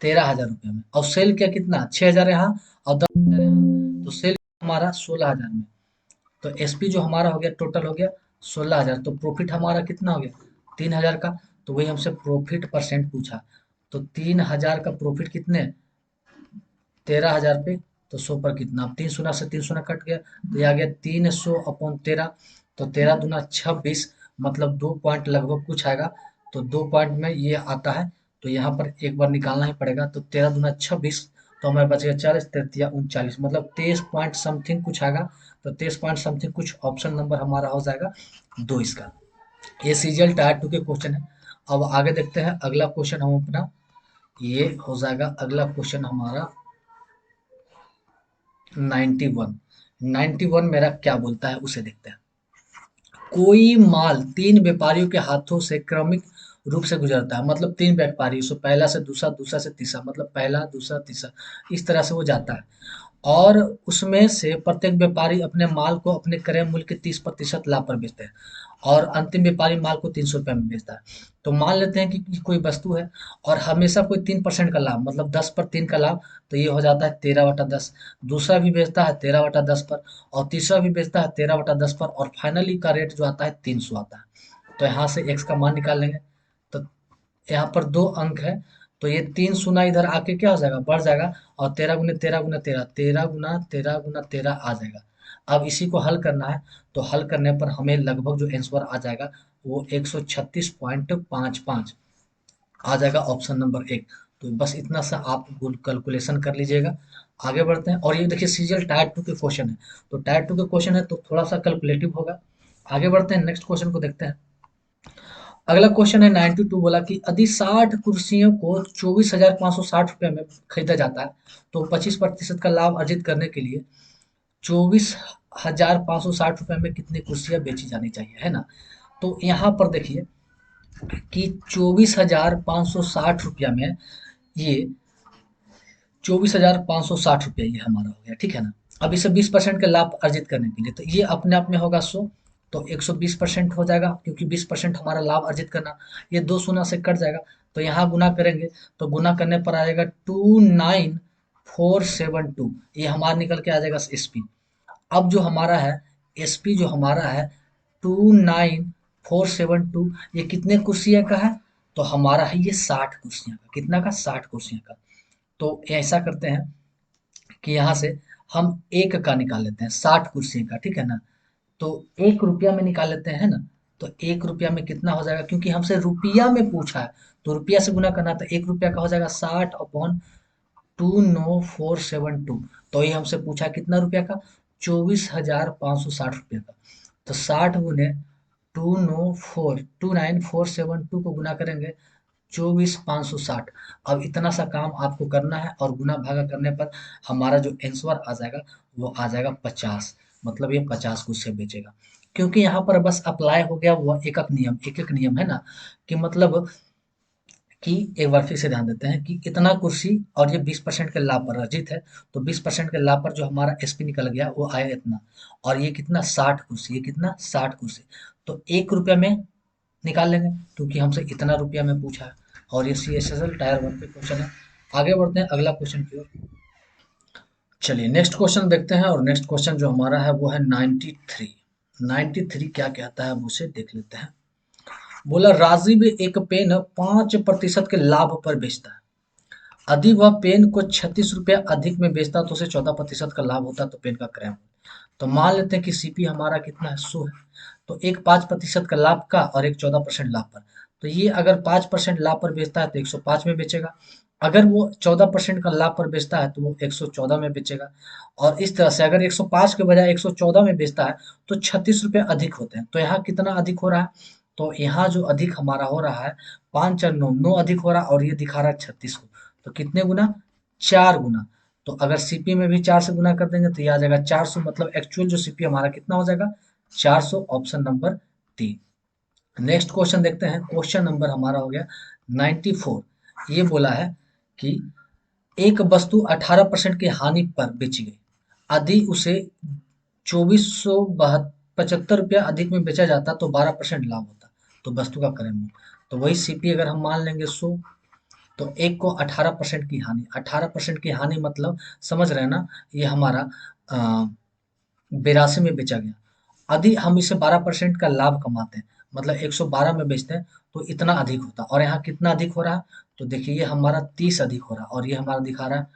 13,000 रुपया में। और सेल किया कितना? 6,000 यहाँ और 10,000 यहाँ, तो सेल हमारा 16,000 में। तो एसपी जो हमारा हो गया टोटल हो गया 16,000। तो प्रॉफिट हमारा कितना हो गया? 3,000 का। तो वही हमसे प्रॉफिट परसेंट पूछा। तो 3,000 का प्रॉफिट कितने? 13,000 पे। तो 100 पर कितना? अब 3 शून्य से 3 शून्य कट गया, तो ये आ गया 300/13। तो 13 दूना 26, मतलब 2 पॉइंट लगभग कुछ आएगा। तो 2 पॉइंट में ये आता है, तो यहाँ पर एक बार निकालना ही पड़ेगा। तो 13 दूना 26, तो हमारे बच गया 40, 33 39, मतलब 23 पॉइंट समथिंग कुछ आएगा। तो 23 पॉइंट समथिंग कुछ, ऑप्शन नंबर हमारा हो जाएगा 2 इसका। ये सीजीएल टायर 2 के क्वेश्चन है। अब आगे देखते हैं अगला क्वेश्चन हम अपना, ये हो जाएगा अगला क्वेश्चन हमारा 91। 91 मेरा क्या बोलता है उसे देखते हैं। कोई माल 3 व्यापारियों के हाथों से क्रमिक रूप से गुजरता है, मतलब 3 व्यापारी, सो पहला से दूसरा, दूसरा से तीसरा, मतलब पहला दूसरा तीसरा, इस तरह से वो जाता है। और उसमें से प्रत्येक व्यापारी अपने माल को अपने क्रय मूल्य के 30% लाभ पर बेचते हैं और अंतिम व्यापारी माल को 300 रुपये में बेचता है। तो मान लेते हैं कि कोई वस्तु है और हमेशा कोई 3% का लाभ, मतलब 10 पर 3 का लाभ, तो ये हो जाता है 13/10। दूसरा भी बेचता है 13/10 पर, और तीसरा भी बेचता है 13/10 पर, और फाइनली का रेट जो आता है 300 आता है। तो यहाँ से एक्स का मान निकाल लेंगे। तो यहाँ पर 2 अंक है, तो ये 3 शून्य इधर आके क्या हो जाएगा? बढ़ जाएगा, और 13 × 13 × 13, 13 × 13 आ जाएगा। अब इसी को हल करना है, तो हल करने पर हमें लगभग जो आंसर आ जाएगा वो 136.55 आ जाएगा, ऑप्शन नंबर 1। तो बस इतना सा आप कैलकुलेशन कर लीजिएगा। आगे बढ़ते हैं, और ये देखिए सीजीएल टायर 2 के क्वेश्चन है। तो टायर 2 के क्वेश्चन है तो थोड़ा सा कैलकुलेटिव होगा। आगे बढ़ते हैं नेक्स्ट क्वेश्चन को देखते हैं। अगला क्वेश्चन है 92, बोला कि यदि 60 कुर्सियों को 24,560 रुपये में खरीदा जाता है, तो 25% का लाभ अर्जित करने के लिए 24,560 रुपये में कितनी कुर्सियां बेची जानी चाहिए, है ना। तो यहाँ पर देखिए कि 24,560 रुपया में ये 24,560 रुपया ये हमारा हो गया, ठीक है ना। अब इसे 20% का लाभ अर्जित करने के लिए, तो ये अपने आप में होगा 100, तो 120% हो जाएगा, क्योंकि 20% हमारा लाभ अर्जित करना। ये 2 शून्य से कट जाएगा, तो यहाँ गुना करेंगे, तो गुना करने पर आ जाएगा 29472, ये हमारा निकल के आ जाएगा एसपी। अब जो हमारा है एसपी जो हमारा है 29472, ये कितने कुर्सियाँ का है? तो हमारा है ये 60 कुर्सियाँ का। कितना का? 60 कुर्सियाँ का। तो ऐसा करते हैं कि यहाँ से हम एक का निकाल लेते हैं, 60 कुर्सी का, ठीक है ना। तो 1 रुपया में निकाल लेते हैं, है ना। तो 1 रुपया में कितना हो जाएगा? क्योंकि हमसे रुपया में पूछा है, तो रुपया से गुना करना, तो 1 रुपया का हो जाएगा 60/29472। तो ये हमसे पूछा कितना रुपया का? 24,560 रुपये का। तो 60 × 29472 को गुना करेंगे 24,560। अब इतना सा काम आपको करना है, और गुना भागा करने पर हमारा जो आंसर आ जाएगा वो आ जाएगा 50, मतलब ये 50 कुर्सियाँ बेचेगा। क्योंकि यहाँ पर बस अप्लाई हो गया वो एक एक नियम है ना, कि मतलब कि एक बार फिर से ध्यान देते हैं कि इतना कुर्सी और ये 20% के लाभ पर अर्जित है। तो 20% के लाभ पर जो हमारा एसपी निकल गया वो आया इतना, और ये कितना? 60 कुर्सी। ये कितना? 60 कुर्सी। तो 1 रुपया में निकाल लेंगे, क्योंकि हमसे इतना रुपया में पूछा है, और ये C S S L tier 1 पे क्वेश्चन है। आगे बढ़ते हैं अगला क्वेश्चन की ओर। चलिए नेक्स्ट क्वेश्चन देखते हैं, और नेक्स्ट क्वेश्चन जो हमारा है वो है 93। 93 क्या कहता है उसे देख लेते हैं। बोला राजीव एक पेन 5% के लाभ पर बेचता है। यदि वह पेन को 36 रुपया अधिक में बेचता तो उसे 14% का लाभ होता, तो पेन का क्रय मूल्य। तो मान लेते हैं कि सीपी हमारा कितना है 100 है। तो एक 5% का लाभ का और एक 14% लाभ पर। तो ये अगर 5% लाभ पर बेचता है तो 105 में बेचेगा। अगर वो 14% का लाभ पर बेचता है तो वो 114 में बेचेगा। और इस तरह से अगर 105 के बजाय 114 में बेचता है तो 36 रुपये अधिक होते हैं। तो यहाँ कितना अधिक हो रहा है? तो यहाँ जो अधिक हमारा हो रहा है, 5 और 9, 9 अधिक हो रहा है और ये दिखा रहा है 36 को। तो कितने गुना? 4 गुना। तो अगर सीपी में भी 4 से गुना कर देंगे तो ये आ जाएगा 400, मतलब एक्चुअल जो सीपी हमारा कितना हो जाएगा? 400, ऑप्शन नंबर 3। नेक्स्ट क्वेश्चन देखते हैं। क्वेश्चन नंबर हमारा हो गया 94। ये बोला है कि एक वस्तु 18% की हानि पर बेची गई, यदि उसे 2475 रुपया अधिक में बेचा जाता तो 12% लाभ होता। तो वस्तु का क्रय मूल्य, तो वही सीपी अगर हम मान लेंगे 100, तो एक को 18% की हानि, 18% की हानि मतलब समझ रहे हैं ना, ये हमारा 82 में बेचा गया। यदि हम इसे 12% का लाभ कमाते हैं, मतलब 112 में बेचते हैं, तो इतना अधिक होता। और यहाँ कितना अधिक हो रहा है? तो देखिए ये हमारा 30 अधिक हो रहा है और ये हमारा दिखा रहा है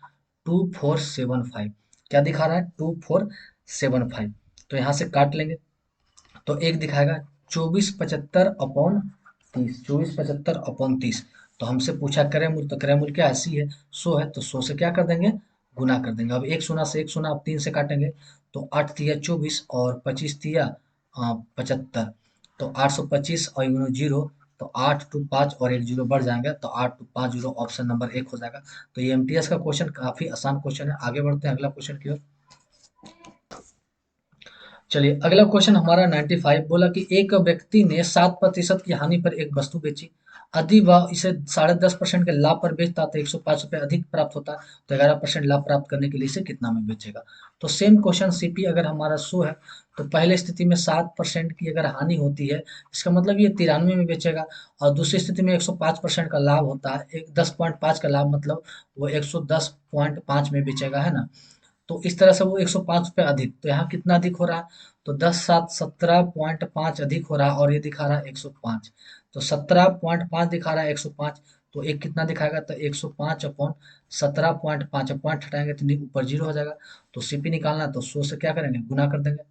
2475। क्या दिखा रहा है? 2475। तो यहाँ से काट लेंगे तो एक दिखाएगा 2475/30, 2475/30। तो हमसे पूछा क्रय मूल्य, तो क्रय मूल्य क्या है? 80 है, 100 है, तो 100 से क्या कर देंगे? गुना कर देंगे। अब एक शून्य से एक शून्य, अब 3 से काटेंगे तो 8 तिया 24 और 25 तिया 75। तो 825 और यूनो जीरो, तो 8 टू 5 और एक जीरो बढ़ जाएंगे, तो 8 टू 5 जीरो, ऑप्शन नंबर 1 हो जाएगा। तो ये एमटीएस का क्वेश्चन काफी आसान क्वेश्चन है। आगे बढ़ते हैं अगला क्वेश्चन की ओर। चलिए अगला क्वेश्चन हमारा 95। बोला कि एक व्यक्ति ने 7% की हानि पर एक वस्तु बेची, यदि वह इसे 10.5% के लाभ पर बेचता तो 105 रुपये अधिक प्राप्त होता। तो 11% लाभ प्राप्त करने के लिए इसे कितना में बेचेगा? तो सेम क्वेश्चन, सीपी अगर हमारा 100 है तो पहले स्थिति में 7% की अगर हानि होती है, इसका मतलब ये 93 में बेचेगा। और दूसरी स्थिति में 105% का लाभ होता है, एक 10.5 का लाभ, मतलब वो 110.5 में बेचेगा, है ना। तो इस तरह से वो 105 रुपये अधिक। तो यहाँ कितना अधिक हो रहा है? तो 10 7 17.5 अधिक हो रहा है और ये दिखा रहा है 105। तो 17.5 दिखा रहा है 105। तो एक कितना दिखाएगा? तो 105/17.5, पॉइंट हटाएंगे तो ऊपर जीरो हो जाएगा। तो सीपी निकालना है तो 100 से क्या करेंगे? गुना कर देंगे।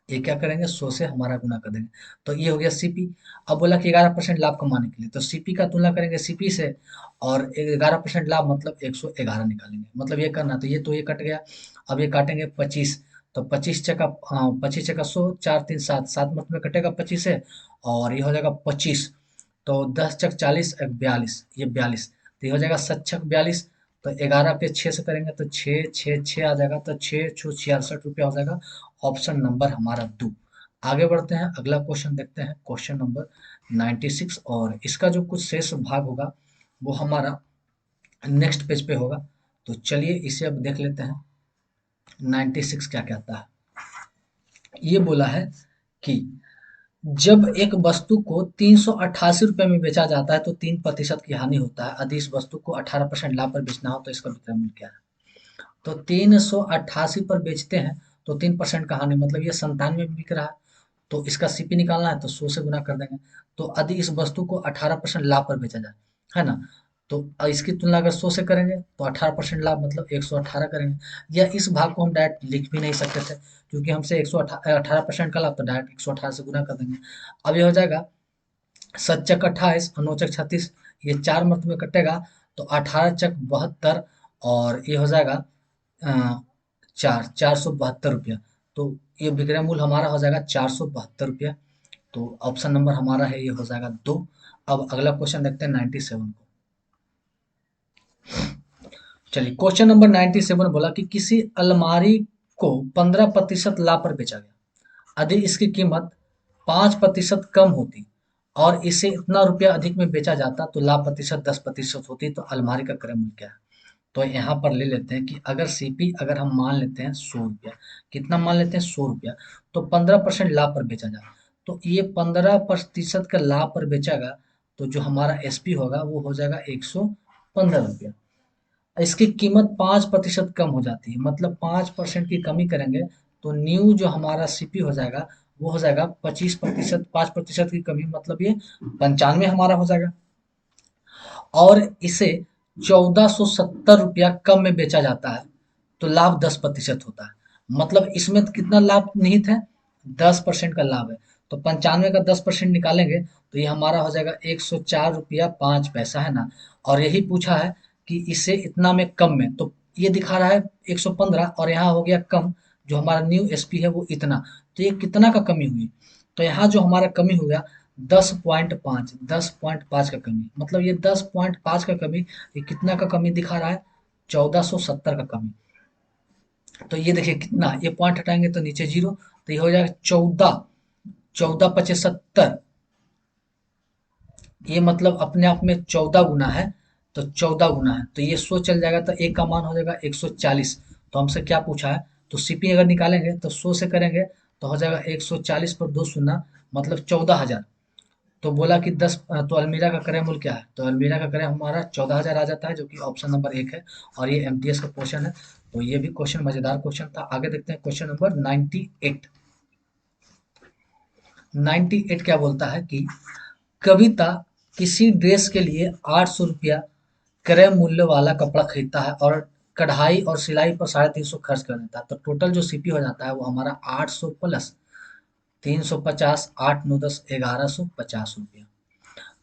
ये क्या करेंगे? 100 से हमारा गुना कर देंगे। तो ये हो गया सीपी। अब बोला कि 11% लाभ कमाने के लिए, तो सीपी का तुलना करेंगे सीपी से, और 11% लाभ मतलब 111 निकालेंगे, मतलब ये करना। तो ये कट गया। अब ये काटेंगे 25। तो 25 चका, हाँ 25 चका 100, 4 3 7, 7 मत में कटेगा 25 से, और ये हो जाएगा 25। तो 10 चक 40, 42, ये 42। तो ये हो जाएगा 7 छक 42। तो 11 पे 6 से करेंगे तो 6 6 6 आ जाएगा, तो 6 छू 66 रुपया हो जाएगा। ऑप्शन नंबर हमारा 2। आगे बढ़ते हैं, अगला क्वेश्चन देखते हैं, क्वेश्चन नंबर 96। और इसका जो कुछ शेष भाग होगा वो हमारा नेक्स्ट पेज पे होगा। तो चलिए इसे अब देख लेते हैं 96 क्या कहता है। ये बोला है कि जब एक वस्तु को 388 रुपये में बेचा जाता है तो 3% की हानि होता है, यदि इस वस्तु को 18% लाभ पर बेचना हो तो इसका विक्रय मूल्य क्या है? तो 388 पर बेचते हैं तो 3% का हानि, मतलब ये 97 में बिक रहा है। तो इसका सीपी निकालना है तो 100 से गुना कर देंगे। तो यदि इस वस्तु को 18% लाभ पर बेचा जाए, है ना, तो इसकी तुलना अगर 100 से करेंगे तो 18% लाभ मतलब 118 करेंगे। या इस भाग को हम डायरेक्ट लिख भी नहीं सकते थे, क्योंकि हमसे 118% का लाभ, तो डायरेक्ट 118 से गुना कर देंगे। अब ये हो जाएगा 7 चक 28 और 9 चक 36, ये 4 मत में कटेगा तो 18 चक 72, और ये हो जाएगा 472 रुपया। तो ये विक्रय मूल्य हमारा हो जाएगा 472 रुपया। तो ऑप्शन नंबर हमारा है ये हो जाएगा 2। अब अगला क्वेश्चन देखते हैं 97 को। चलिए क्वेश्चन नंबर 97 बोला कि किसी अलमारी को 15% लाभ पर बेचा गया, यदि इसकी कीमत 5% कम होती और इसे इतना रुपया अधिक में बेचा जाता तो लाभ प्रतिशत 10% होती। तो अलमारी का क्रय मूल्य क्या है? तो यहाँ पर ले लेते हैं कि अगर सीपी अगर हम मान लेते हैं 100 रुपया, कितना मान लेते हैं? 100 रुपया। तो 15% लाभ पर बेचा जाए, तो ये 15% का लाभ पर बेचेगा, तो जो हमारा एसपी होगा वो हो जाएगा 115 रुपया। इसकी कीमत 5% कम हो जाती है, मतलब 5% की कमी करेंगे तो न्यू जो हमारा सीपी हो जाएगा वो हो जाएगा 25%। 5% की कमी मतलब ये 95 हमारा हो जाएगा। और इसे 1470 रुपया कम में बेचा जाता है तो लाभ 10% होता है। मतलब इसमें तो कितना लाभ निहित है, 10% का लाभ है। तो 95 का 10% निकालेंगे तो ये हमारा हो जाएगा 104 रुपया 5 पैसा, है ना। और यही पूछा है कि इसे इतना में कम में, तो ये दिखा रहा है 115 और यहाँ हो गया कम, जो हमारा न्यू एसपी है वो इतना। तो ये कितना का कमी हुई, तो यहाँ जो हमारा कमी हो गया 10.5, 10.5 का कमी, मतलब ये 10.5 का कमी, ये कितना का कमी दिखा रहा है, 1470 का कमी। तो ये देखिए कितना, ये पॉइंट हटाएंगे तो नीचे जीरो, तो ये हो जाएगा 14, 14 पचे 70, ये मतलब अपने आप में 14 गुना है। तो 14 गुना है तो ये 100 चल जाएगा, तो एक का मान हो जाएगा 140। तो हमसे क्या पूछा है, तो सीपी अगर निकालेंगे तो 100 से करेंगे तो हो जाएगा 140 पर 2 शून्य, मतलब 14,000। तो बोला कि 10, तो अलमीरा का क्रय मूल्य क्या है, तो अलमीरा का क्रय हमारा 14,000 आ जाता है, जो कि ऑप्शन नंबर 1 है। और ये एमटीएस का क्वेश्चन है। तो ये भी क्वेश्चन मजेदार क्वेश्चन था। आगे देखते हैं क्वेश्चन नंबर 98। 98 क्या बोलता है कि कविता किसी ड्रेस के लिए 800 रुपया क्रय मूल्य वाला कपड़ा खरीदता है और कढ़ाई और सिलाई पर 350 खर्च कर देता है। तो टोटल जो सीपी हो जाता है वो हमारा 800 प्लस 350, 8 9 10 1150 रुपया।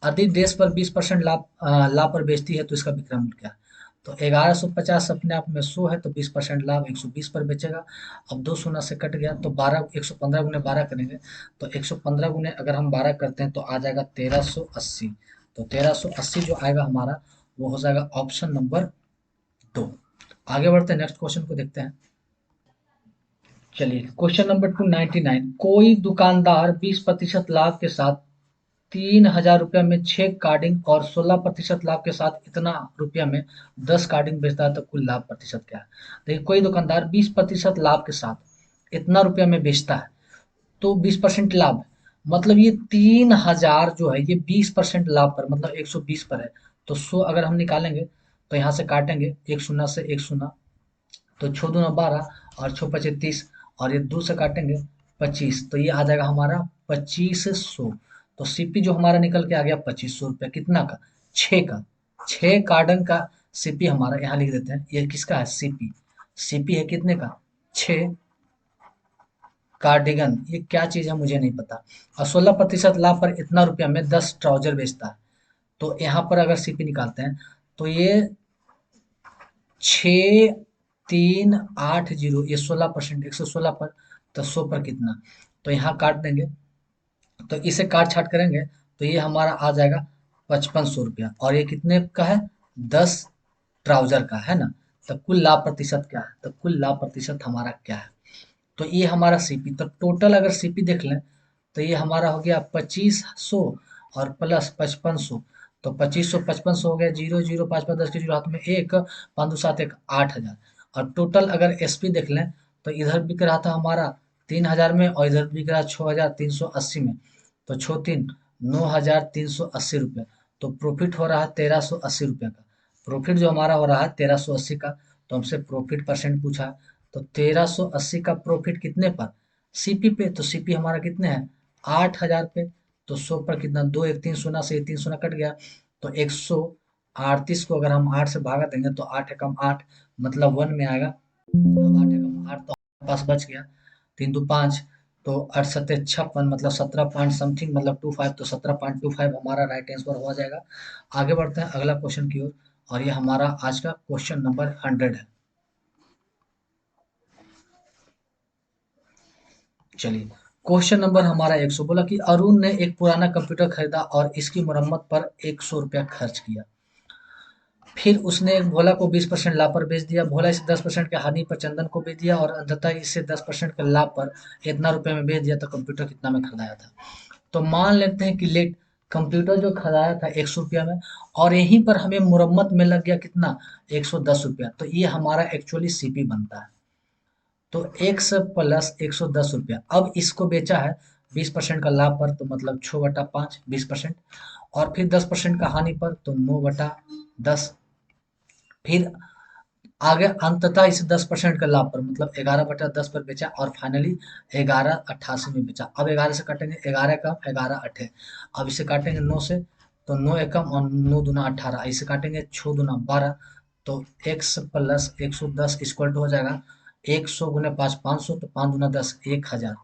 अधिक ड्रेस पर 20% लाभ पर बेचती है तो इसका विक्रय मूल्य क्या है। तो 1150 अपने आप में 100 है, तो 20% लाभ 120 पर बेचेगा। अब 2 शून्य से कट गया तो 12, 115 गुने 12 करेंगे, तो 115 गुने अगर हम 12 करते हैं तो आ जाएगा 1380। तो 1380 जो आएगा हमारा, वो हो जाएगा ऑप्शन नंबर 2। आगे बढ़ते हैं, नेक्स्ट क्वेश्चन को देखते हैं। चलिए क्वेश्चन नंबर 299, कोई दुकानदार 20% लाभ के साथ 3,000 रुपये में 6 कार्डिंग और 16% लाभ के साथ इतना रुपया में 10 कार्डिंग बेचता है, तो कुल लाभ प्रतिशत क्या है। देखिए कोई दुकानदार 20% लाभ के साथ इतना रुपया में बेचता है, तो 20% लाभ, मतलब ये 3,000 जो है ये 20% लाभ पर, मतलब 120 पर है। तो 100 अगर हम निकालेंगे तो यहाँ से काटेंगे एक शून्य से एक शून्य, तो 6 दूना 12 और 6 पचे 30, और ये 2 से काटेंगे 25, तो ये आ जाएगा हमारा 2500। तो सीपी जो हमारा निकल के आ गया 2500 रुपया, कितना का, 6 का, 6 कार्डन का सीपी हमारा यहाँ लिख देते हैं। ये किसका है, सीपी, सीपी है कितने का, 6 कार्डिगन, ये क्या चीज़ है मुझे नहीं पता। और 16% लाभ पर इतना रुपया में 10 ट्राउजर बेचता है। तो यहाँ पर अगर सीपी निकालते हैं तो ये 6380, ये 16%, 116 पर, तो 100 पर कितना, तो यहाँ काट देंगे, तो इसे काट छाट करेंगे तो ये हमारा आ जाएगा 5500 रुपया। और ये कितने का है, 10 ट्राउजर का, है ना। तो कुल लाभ प्रतिशत क्या है, तो कुल लाभ प्रतिशत हमारा क्या है, तो ये हमारा सीपी, तो टोटल अगर सीपी देख लें तो ये हमारा हो गया 2500 और प्लस 5500। तो 2500 5500 हो गया, जीरो जीरो 5 5 10 के जीरो हाथ में एक, 5 2 7 1 8,000। और टोटल अगर एसपी देख लें तो इधर बिक रहा था हमारा 3,000 में और इधर बिक रहा 6,380 में। तो छो तीन 9,380 रुपये। तो प्रॉफिट हो रहा है 1,380 रुपये का। प्रॉफिट जो हमारा हो रहा है 1,380 का। तो हमसे प्रॉफिट परसेंट पूछा, तो 1,380 का प्रॉफिट कितने पर, सीपी पे, तो सीपी हमारा कितने हैं, 8,000 पे। तो 100 पर कितना, दो एक तीन शून्य से ये तीन शून्य कट गया, तो 138 को अगर हम 8 से भागा देंगे तो 8 एकम 8, मतलब 1 में आएगा। अब 8 एकम 8 तो हमारे पास बच गया, 3 2 5, तो 8 7 56, मतलब 17 पॉइंट समथिंग, मतलब 25, तो 17.25 हमारा राइट आंसर हो जाएगा। आगे बढ़ते हैं अगला क्वेश्चन की ओर, और ये हमारा आज का क्वेश्चन नंबर 100 है। चलिए क्वेश्चन नंबर हमारा 100, बोला कि अरुण ने एक पुराना कंप्यूटर खरीदा और इसकी मरम्मत पर 100 रुपया खर्च किया। फिर उसने एक भोला को 20% लाभ पर बेच दिया, भोला इसे 10% के हानि पर चंदन को बेच दिया और अंततः इसे 10% के लाभ पर इतना रुपये में बेच दिया, तो कंप्यूटर कितना में खरीदाया था। तो मान लेते हैं कि लेट कंप्यूटर जो खरीदाया था 100 रुपया में, और यहीं पर हमें मुरम्मत में लग गया कितना, 110 रुपया। तो ये हमारा एक्चुअली सीपी बनता है। तो x प्लस 110 रुपया, अब इसको बेचा है 20% का लाभ पर, तो मतलब 6/5, 20%, और फिर 10% का हानि पर, तो 9/10, फिर आगे अंततः इसे 10% का लाभ पर, मतलब 11/10 पर बेचा, और फाइनली 1188 में बेचा। अब 11 से काटेंगे, 11 का 11 अठे, अब इसे काटेंगे 9 से, तो 9 एकम और 9 दूना 18, इसे काटेंगे 6 दूना 12, तो x प्लस 110 इक्वल टू हो जाएगा 100 गुने 5 500, तो 5 गुना 10 1000।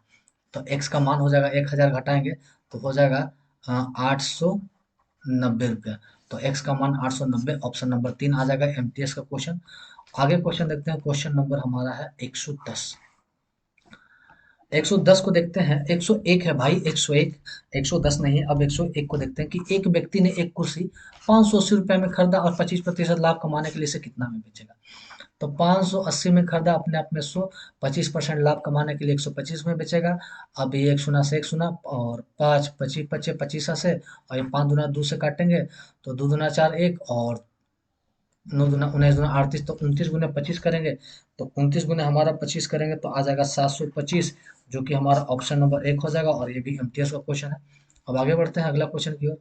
तो x का मान हो जाएगा 1000 घटाएंगे तो हो जाएगा 890 रुपया। तो x का मान 890, ऑप्शन नंबर 3 आ जाएगा एमटीएस का क्वेश्चन। आगे क्वेश्चन देखते हैं, क्वेश्चन नंबर हमारा है 110। 110 को देखते हैं, 101 है भाई, 101, 110 नहीं है। अब 101 को देखते हैं कि एक व्यक्ति ने एक कुर्सी 580 रुपये में खरीदा और 25% लाभ कमाने के लिए इसे कितना में बेचेगा। तो 580 में खरीदा, अपने आप में 100, 25% लाभ कमाने के लिए 125 में बेचेगा। अब ये एक शून्य से एक शून्य, और 5 25 25 25 से, और ये 5 दूना 2 से काटेंगे तो 2 दूना 4 1, और 9 दूना 19 दूना 38, तो 29 गुना 25 करेंगे, तो 29 गुना हमारा 25 करेंगे तो आ जाएगा 725, जो कि हमारा ऑप्शन नंबर 1 हो जाएगा, और ये भी एमटीएस का क्वेश्चन है। अब आगे बढ़ते हैं अगला क्वेश्चन की ओर।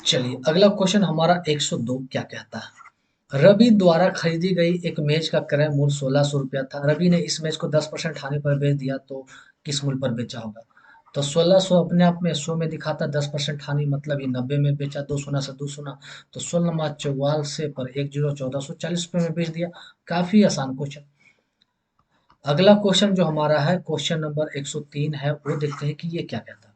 चलिए अगला क्वेश्चन हमारा 102 क्या कहता है। रवि द्वारा खरीदी गई एक मेज का क्रय मूल्य 1600 रुपया था। रवि ने इस मेज को 10% हानि पर बेच दिया, तो किस मूल्य पर बेचा होगा। तो 1600 अपने आप में 100 में दिखाता, 10% हानि मतलब ये 90 में बेचा, दो सोना से दो सोना, तो 16 × 44 पर 10 1440 रुपये में बेच दिया। काफी आसान क्वेश्चन। अगला क्वेश्चन जो हमारा है क्वेश्चन नंबर 103 है, वो देखते हैं कि ये क्या कहता है।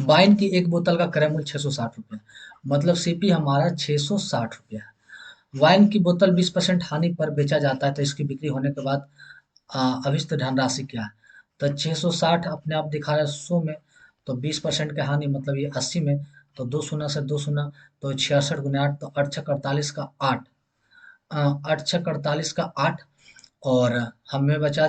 वाइन की एक बोतल का क्रय मूल्य 660 रुपया, मतलब सीपी हमारा 660 रुपया है। वाइन की बोतल 20% हानि पर बेचा जाता है, तो इसकी बिक्री होने के बाद अभिष्ट धनराशि क्या है। तो 660 अपने आप दिखा रहा है 100 में, तो 20% की हानि मतलब ये 80 में, तो दो शून्य से दो शून्य, तो 66 गुने 8, तो 8×6 = 48 का 8, 8×6 = 8, और हमें बचा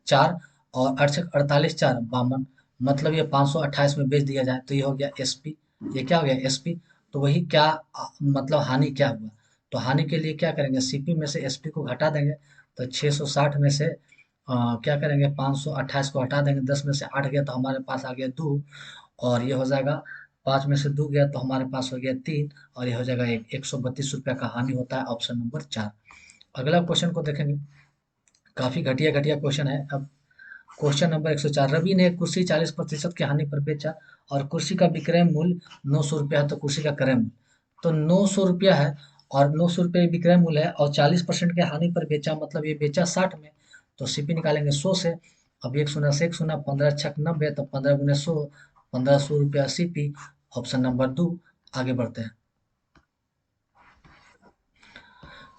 4, और 8×6 = 48, 4 52, मतलब ये 528 में बेच दिया जाए तो ये हो गया एसपी। ये क्या हो गया एसपी। तो वही क्या मतलब हानि क्या हुआ। तो हानि के लिए क्या करेंगे, सीपी में से एसपी को घटा देंगे, तो 660 में से क्या करेंगे 528 को हटा देंगे, 10 में से 8 गया तो हमारे पास आ गया 2, और ये हो जाएगा 5 में से 2 गया तो हमारे पास हो गया 3, और ये हो जाएगा 132 रुपया का हानि होता है, ऑप्शन नंबर 4। अगला क्वेश्चन को देखेंगे, काफी घटिया घटिया क्वेश्चन है। अब क्वेश्चन नंबर 104, रवि ने एक कुर्सी 40% की हानि पर बेचा और कुर्सी का विक्रय मूल्य 900 रुपया है, तो कुर्सी का क्रय मूल्य तो 900 रुपया है, और 900 रुपये विक्रय मूल्य है, और 40% के हानि पर बेचा मतलब ये बेचा 60 में, तो सीपी निकालेंगे 100 से। अब एक शून्य से एक शून्य, 15×6 = 90, तो 15 × 100, 1500 रुपया सीपी, ऑप्शन नंबर 2। आगे बढ़ते हैं।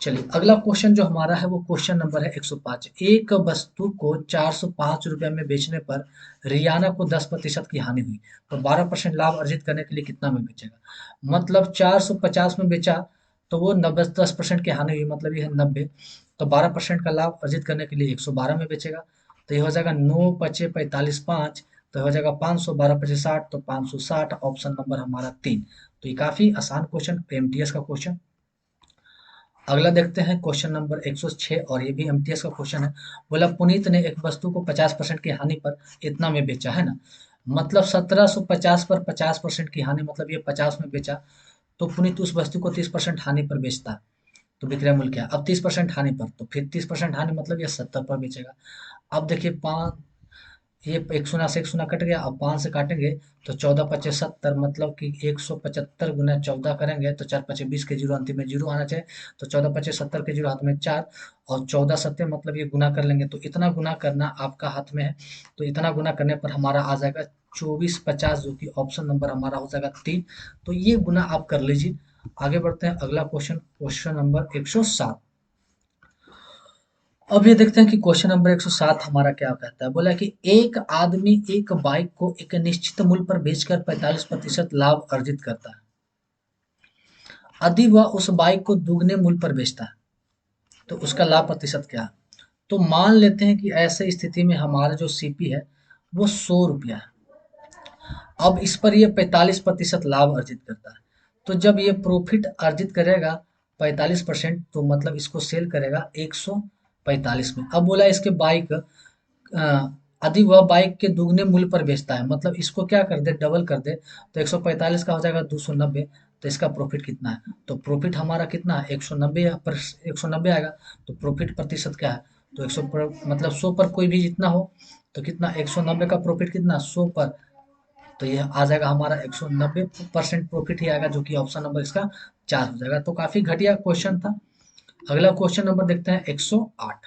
चलिए अगला क्वेश्चन जो हमारा है वो क्वेश्चन नंबर है 105। एक वस्तु को 405 रुपये में बेचने पर रियाना को 10% की हानि हुई, तो 12% लाभ अर्जित करने के लिए कितना में बेचेगा। मतलब 450 में बेचा, तो वो 90 10% की हानि हुई, मतलब ये है 90, तो 12% का लाभ अर्जित करने के लिए 112 में बेचेगा। तो ये हो जाएगा 9 × 5 = 45, 5, तो हो जाएगा 500, 12 × 5 = 60, तो 560, ऑप्शन नंबर हमारा 3। तो ये काफी आसान क्वेश्चन, एमटीएस का क्वेश्चन। अगला देखते हैं क्वेश्चन नंबर 106, और ये भी एमटीएस का क्वेश्चन है। बोला पुनीत ने एक वस्तु को 50% की हानि पर इतना में बेचा, है ना। मतलब 1750 पर 50% की हानि, मतलब ये 50 में बेचा, तो पुनीत उस वस्तु को 30% हानि पर बेचता है, तो विक्रय मूल्य क्या है। अब 30% हानि पर, तो फिर 30% हानि मतलब ये 70 पर बेचेगा। अब देखिए पाँच, ये एक शून्य से एक शून्य कट गया, अब 5 से काटेंगे तो 14×5 = 70, मतलब कि 175 गुना 14 करेंगे तो 4×5 = 20 के जीरो अंतिम में जीरो आना चाहिए, तो 14×5 = 70 के जीरो हाथ में 4, और 14×7 मतलब ये गुना कर लेंगे, तो इतना गुना करना आपका हाथ में है, तो इतना गुना करने पर हमारा आ जाएगा 2450, जो कि ऑप्शन नंबर हमारा हो जाएगा 3। तो ये गुना आप कर लीजिए। आगे बढ़ते हैं अगला क्वेश्चन, क्वेश्चन नंबर 107। अब ये देखते हैं कि क्वेश्चन नंबर 107 हमारा क्या कहता है। बोला कि एक आदमी एक बाइक को एक निश्चित मूल्य पर बेचकर 45% लाभ अर्जित करता है, यदि वह उस बाइक को दुगने मूल्य पर बेचता है तो उसका लाभ प्रतिशत क्या है। तो मान लेते हैं कि ऐसे स्थिति में हमारा जो सीपी है वो 100 रुपया है। अब इस पर ये 45% लाभ अर्जित करता है, तो जब ये प्रॉफिट अर्जित करेगा 45%, तो मतलब इसको सेल करेगा 145 में। अब बोला इसके बाइक यदि वह बाइक के दुगने मूल्य पर बेचता है, मतलब इसको क्या कर दे डबल कर दे, तो 145 का हो जाएगा 290, तो इसका प्रॉफिट कितना है। तो प्रॉफिट हमारा कितना है 190 पर 190 आएगा, तो प्रॉफिट प्रतिशत क्या है, तो 100 पर मतलब 100 पर कोई भी जितना हो, तो कितना 190 का प्रॉफिट कितना 100 पर, तो ये आ जाएगा हमारा 190% प्रॉफिट ही आएगा, जो कि ऑप्शन नंबर इसका 4 हो जाएगा। तो काफी घटिया क्वेश्चन था। अगला क्वेश्चन नंबर देखते हैं 108।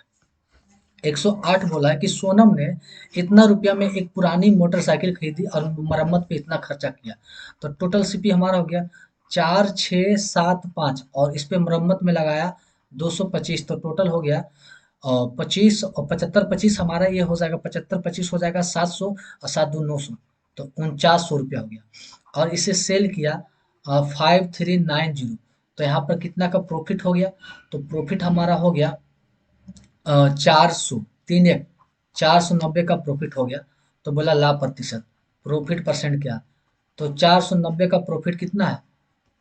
108 बोला है कि सोनम ने इतना रुपया में एक पुरानी मोटरसाइकिल खरीदी और मरम्मत पे इतना खर्चा किया। तो टोटल सीपी हमारा हो गया 4675 और इस पे मरम्मत में लगाया 225, तो टोटल हो गया 25 और 75 25 हमारा ये हो जाएगा, 75 25 हो जाएगा 700 और 7 दो 900, तो 4900 रुपया हो गया। और इसे सेल किया 5390, तो यहाँ पर कितना का प्रॉफिट हो गया? तो प्रॉफिट हमारा हो गया 400, 3 1 490 का प्रॉफिट हो गया। तो बोला लाभ प्रतिशत, प्रॉफिट परसेंट क्या? तो 490 का प्रॉफिट कितना है?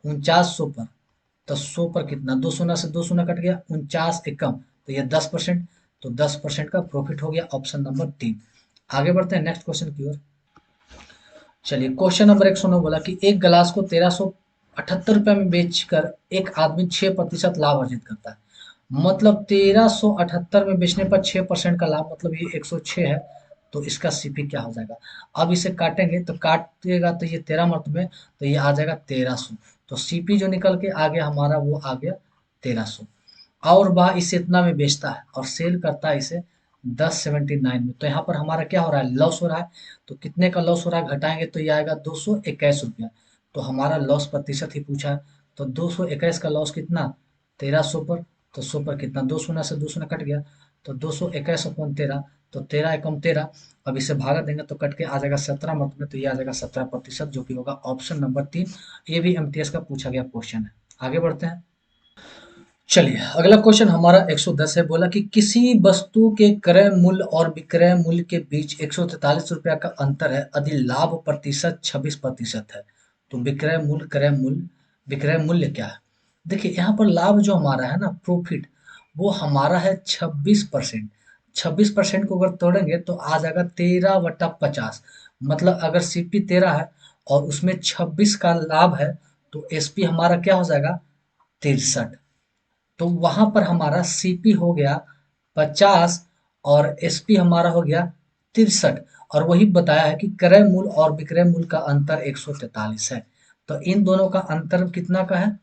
4900 पर। तो 100 पर कितना? दो शून्य से दो शून्य कट गया, 49 एकम, तो ये 10%। तो 10% का प्रॉफिट हो गया, ऑप्शन नंबर 3। आगे बढ़ते हैं नेक्स्ट क्वेश्चन की ओर। चलिए क्वेश्चन नंबर 109 बोला कि एक गिलास को 1378 रुपये में बेचकर एक आदमी 6% लाभ अर्जित करता है। मतलब 1378 में बेचने पर 6% का लाभ, मतलब ये 106 है। तो इसका सीपी क्या हो जाएगा? अब इसे काटेंगे, तो काटेगा तो ये 13 मर्द में, तो ये आ जाएगा 1300। तो सीपी जो निकल के आ गया हमारा, वो आ गया 1300। और वह इसे इतना में बेचता है और सेल करता है इसे 1079 में। तो यहाँ पर हमारा क्या हो रहा है? लॉस हो रहा है। तो कितने का लॉस हो रहा है? घटाएंगे तो ये आएगा 221 रुपया। तो हमारा लॉस प्रतिशत ही पूछा है। तो 221 का लॉस कितना? 1300 पर। तो 100 पर कितना? दो शून्य से दो शून्य कट गया, तो 221 अपॉन 13, तो 13 एकम 13। अब इसे भागा देंगे तो कट के आ जाएगा 17 मत में, तो ये आ जाएगा 17%, जो कि होगा ऑप्शन नंबर 3। ये भी एमटीएस का पूछा गया क्वेश्चन है। आगे बढ़ते हैं। चलिए अगला क्वेश्चन हमारा 110 है। बोला कि किसी वस्तु के क्रय मूल्य और विक्रय मूल्य के बीच 143 रुपया का अंतर है यदि लाभ प्रतिशत 26% है। तो विक्रय मूल्य, क्रय मूल्य, विक्रय मूल्य क्या है? देखिए यहाँ पर लाभ जो हमारा है ना, प्रॉफिट, वो हमारा है 26%। 26% को अगर तोड़ेंगे तो आ जाएगा 13/50। मतलब अगर सीपी 13 है और उसमें 26 का लाभ है, तो एसपी हमारा क्या हो जाएगा? 63। तो वहां पर हमारा सीपी हो गया 50 और एसपी हमारा हो गया 63। और वही बताया है कि क्रय मूल्य और विक्रय मूल्य का अंतर 143 है। तो इन दोनों का अंतर कितना का है?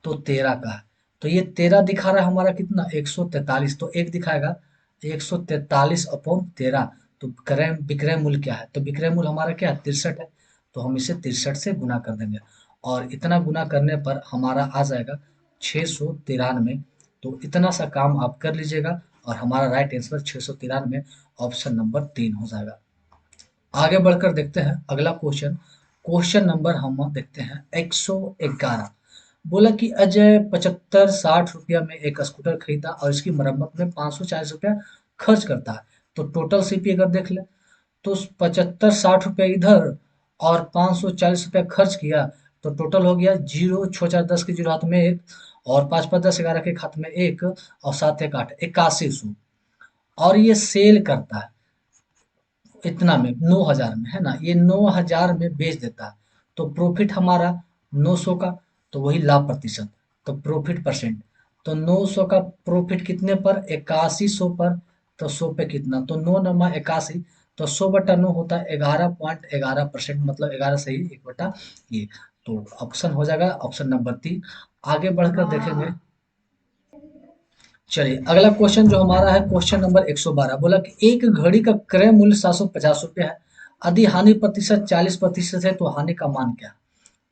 तो 13 का है। तो ये 13 दिखा रहा है हमारा कितना? 143। तो एक दिखाएगा 143 अपॉन 13। तो क्रय विक्रय मूल्य क्या है? तो विक्रय मूल्य हमारा क्या है? 63 है। तो हम इसे 63 से गुना कर देंगे और इतना गुना करने पर हमारा आ जाएगा 693। तो इतना सा काम आप कर लीजिएगा और हमारा राइट आंसर 693, ऑप्शन नंबर 3 हो जाएगा। आगे बढ़कर देखते हैं अगला क्वेश्चन। क्वेश्चन नंबर हम देखते हैं 111। बोला कि अजय 75-60 रुपया में एक स्कूटर खरीदा और इसकी मरम्मत में 540 रुपया खर्च करता है। तो टोटल सीपी अगर देख ले, तो 75-60 रुपया इधर और 540 रुपया खर्च किया, तो टोटल हो गया जीरो, छः चार 10 के जीरो हाथ में एक, और पाँच पाँच 10 11 के हाथ में एक, और सात एक 8, 8100। और ये सेल करता है इतना में, 9000 में, है ना? ये 9000 में बेच देता है। तो प्रॉफिट हमारा 900 का, तो वही लाभ प्रतिशत, तो प्रॉफिट परसेंट। तो 900 का प्रॉफिट कितने पर? 8100 पर। तो 100 पे कितना? तो 9 9 81, तो 100/9 होता है 11.11%, मतलब 11 से ही 1 बटा ये। तो ऑप्शन हो जाएगा ऑप्शन नंबर 3। आगे बढ़कर देखेंगे। चलिए अगला क्वेश्चन जो हमारा है क्वेश्चन नंबर 112। बोला कि एक घड़ी का क्रय मूल्य 750 रुपया है, यदि हानि प्रतिशत 40% है तो हानि का मान क्या है?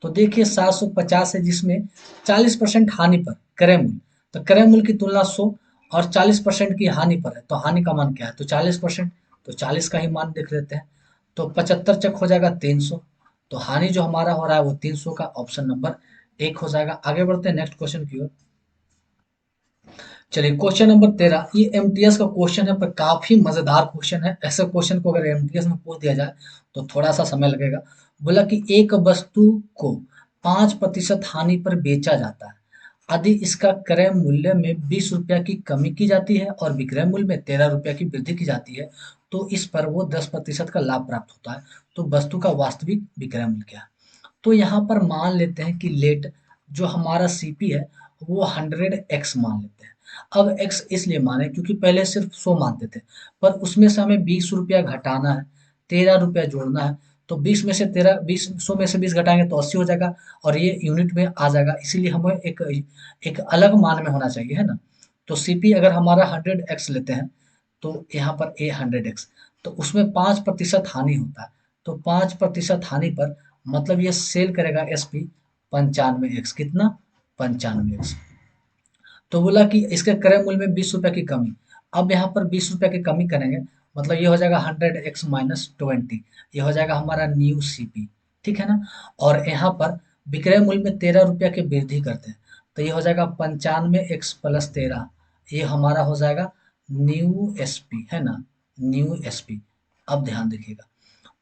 तो देखिए 750 है जिसमें 40% हानि पर क्रय मूल्य, तो क्रय मूल्य की तुलना 100 और 40% की हानि पर है, तो हानि का मान क्या है? तो 40%, तो 40 का ही मान देख लेते हैं। तो 75 चक हो जाएगा 300। तो हानि जो हमारा हो रहा है वो 300 का, ऑप्शन नंबर 1 हो जाएगा। आगे बढ़ते हैं नेक्स्ट क्वेश्चन की ओर। चलिए क्वेश्चन नंबर 13, ये एमटीएस का क्वेश्चन है पर काफी मजेदार क्वेश्चन है। ऐसे क्वेश्चन को अगर एमटीएस में पूछ दिया जाए तो थोड़ा सा समय लगेगा। बोला कि एक वस्तु को 5% हानि पर बेचा जाता है, यदि इसका क्रय मूल्य में 20 रुपया की कमी की जाती है और विक्रय मूल्य में 13 रुपया की वृद्धि की जाती है, तो इस पर वो 10% का लाभ प्राप्त होता है। तो वस्तु का वास्तविक विक्रय मूल्य क्या है? तो यहाँ पर मान लेते हैं कि लेट जो हमारा सीपी है वो 100x मान लेते हैं। अब x इसलिए माने क्योंकि पहले सिर्फ 100 मानते थे, पर उसमें से हमें 20 रुपया घटाना है, 13 रुपया जोड़ना है। तो 20 में से 13, 20, 100 में से 20 घटाएंगे तो 80 हो जाएगा और ये यूनिट में आ जाएगा, इसीलिए हमें एक एक अलग मान में होना चाहिए, है ना? तो सीपी अगर हमारा 100x लेते हैं, तो यहाँ पर ए 100x, तो उसमें 5% हानि होता है। तो 5% हानि पर मतलब ये सेल करेगा एसपी 95x, कितना? 95x। तो बोला कि इसके क्रय मूल्य में 20 रुपए की कमी। अब यहाँ पर 20 रुपए की कमी करेंगे, मतलब ये हो जाएगा 100x माइनस 20, ये हो जाएगा हमारा न्यू सीपी, ठीक है ना। और यहाँ पर विक्रय मूल्य में 13 रुपया की वृद्धि करते हैं, तो ये हो जाएगा 95x प्लस 13, ये हमारा हो जाएगा न्यू एसपी, है ना, न्यू एसपी। अब ध्यान देखिएगा,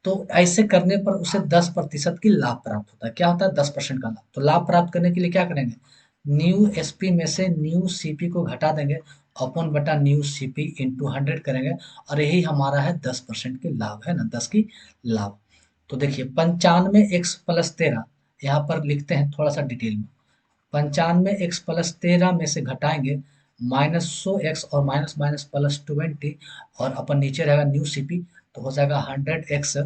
तो ऐसे करने पर उसे 10% की लाभ प्राप्त होता है। क्या होता है? 10% का लाभ। तो लाभ प्राप्त करने के लिए क्या करेंगे? न्यू एसपी में से न्यू सीपी को घटा देंगे, अपन बटा न्यू सीपी इंटू 100 करेंगे, और यही हमारा है 10% की लाभ, है ना, 10 की लाभ। तो देखिए 95x प्लस 13, यहाँ पर लिखते हैं थोड़ा सा डिटेल में। 95x+13 में से घटाएंगे -100x, और माइनस माइनस +20, और अपन नीचे रहेगा न्यू सीपी, तो हो जाएगा 100x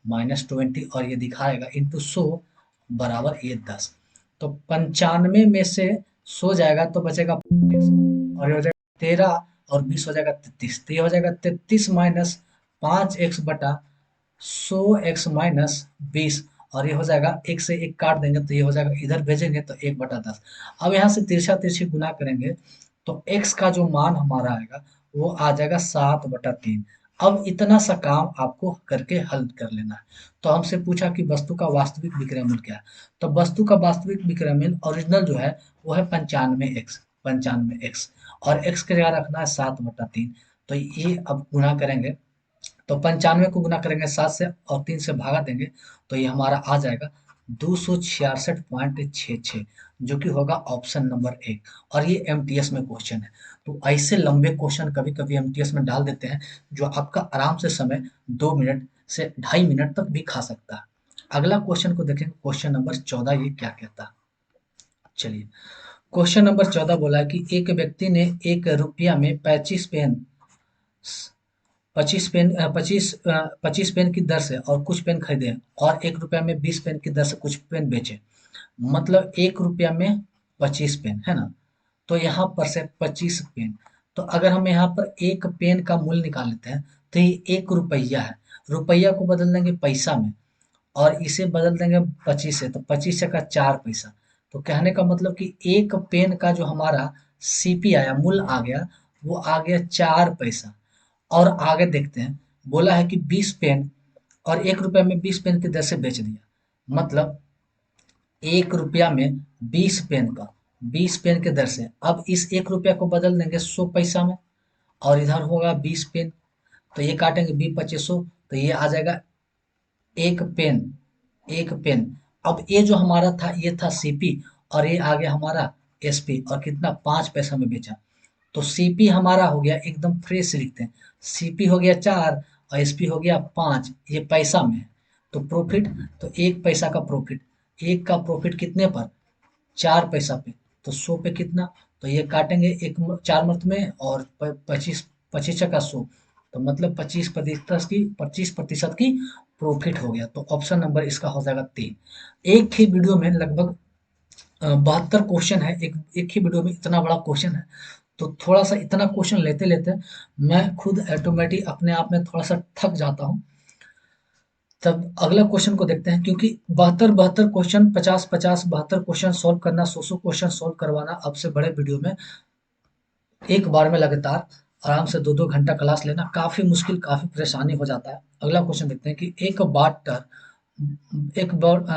माइनस 20, और ये दिखाएगा इंटू 100 बराबर ये 10। तो 95 में से 100 जाएगा तो बचेगा 5x, और ये हो जाएगा 13, और 20 हो जाएगा 33, तो ये हो जाएगा 33 माइनस 5x बटा 100x माइनस 20, और ये हो जाएगा, एक से एक काट देंगे तो ये हो जाएगा, इधर भेजेंगे तो 1/10। अब यहाँ से तिरछा तिरछी गुना करेंगे, तो x का जो मान हमारा आएगा वो आ जाएगा 7/3। अब इतना सा काम आपको करके हल कर लेना है। तो हमसे पूछा कि वस्तु का वास्तविक विक्रय मूल्य क्या है। तो वस्तु का वास्तविक विक्रय मूल्य ओरिजिनल जो है वो है 95x, 95x, और x की जगह रखना है 7/3। तो ये अब गुना करेंगे, तो 95 को गुना करेंगे 7 से, और 3 से भागा देंगे, तो ये हमारा आ जाएगा 266.66, जो कि होगा ऑप्शन नंबर 1। और ये एमटीएस में क्वेश्चन है। तो ऐसे लंबे क्वेश्चन कभी कभी एमटीएस में डाल देते हैं, जो आपका आराम से समय 2 मिनट से 2.5 मिनट तक भी खा सकता है। अगला क्वेश्चन को देखेंगे, क्वेश्चन नंबर 14, ये क्या कहता है। चलिए, क्वेश्चन नंबर 14 बोला है कि एक व्यक्ति ने 1 रुपया में 25 पेन की दर से और कुछ पेन खरीदे, और 1 रुपया में 20 पेन की दर से कुछ पेन बेचे। मतलब 1 रुपया में 25 पेन, है ना। तो यहाँ पर से 25 पेन, तो अगर हम यहाँ पर एक पेन का मूल्य निकाल लेते हैं, तो ये 1 रुपया है। रुपया को बदल देंगे पैसा में, और इसे बदल देंगे 25 से, तो 25 का 4 पैसा। तो कहने का मतलब कि एक पेन का जो हमारा सीपी आया, मूल्य आ गया, वो आ गया 4 पैसा। और आगे देखते हैं, बोला है कि 20 पेन, और 1 रुपया में 20 पेन की दर से बेच दिया। मतलब 1 रुपया में 20 पेन का, 20 पेन के दर से। अब इस 1 रुपया को बदल देंगे 100 पैसा में, और इधर होगा 20 पेन, तो ये काटेंगे 20 25 100, तो ये आ जाएगा एक पेन, एक पेन। अब ये जो हमारा था ये था सीपी, और ये आ गया हमारा एसपी, और कितना? 5 पैसा में बेचा। तो सीपी हमारा हो गया, एकदम फ्रेश लिखते हैं, सीपी हो गया 4 और एसपी हो गया 5, ये पैसा में है। तो प्रॉफिट, तो 1 पैसा का प्रॉफिट, एक का प्रॉफिट कितने पर? 4 पैसा पे। तो 100 पे कितना? तो ये काटेंगे एक 4 में, और 25, 25 का 100, तो मतलब 25% की प्रॉफिट हो गया। तो ऑप्शन नंबर इसका हो जाएगा 3। एक ही वीडियो में लगभग 72 क्वेश्चन है, एक एक ही वीडियो में इतना बड़ा क्वेश्चन है। तो थोड़ा सा इतना क्वेश्चन लेते लेते मैं खुद ऑटोमेटिक अपने आप में थोड़ा सा थक जाता हूँ। तब अगला क्वेश्चन को देखते हैं, क्योंकि 72 क्वेश्चन, 50 72 क्वेश्चन सॉल्व करना, 100 क्वेश्चन सॉल्व करवाना, अब से बड़े वीडियो में एक बार में लगातार आराम से 2-2 घंटा क्लास लेना काफ़ी मुश्किल, काफ़ी परेशानी हो जाता है। अगला क्वेश्चन देखते हैं कि एक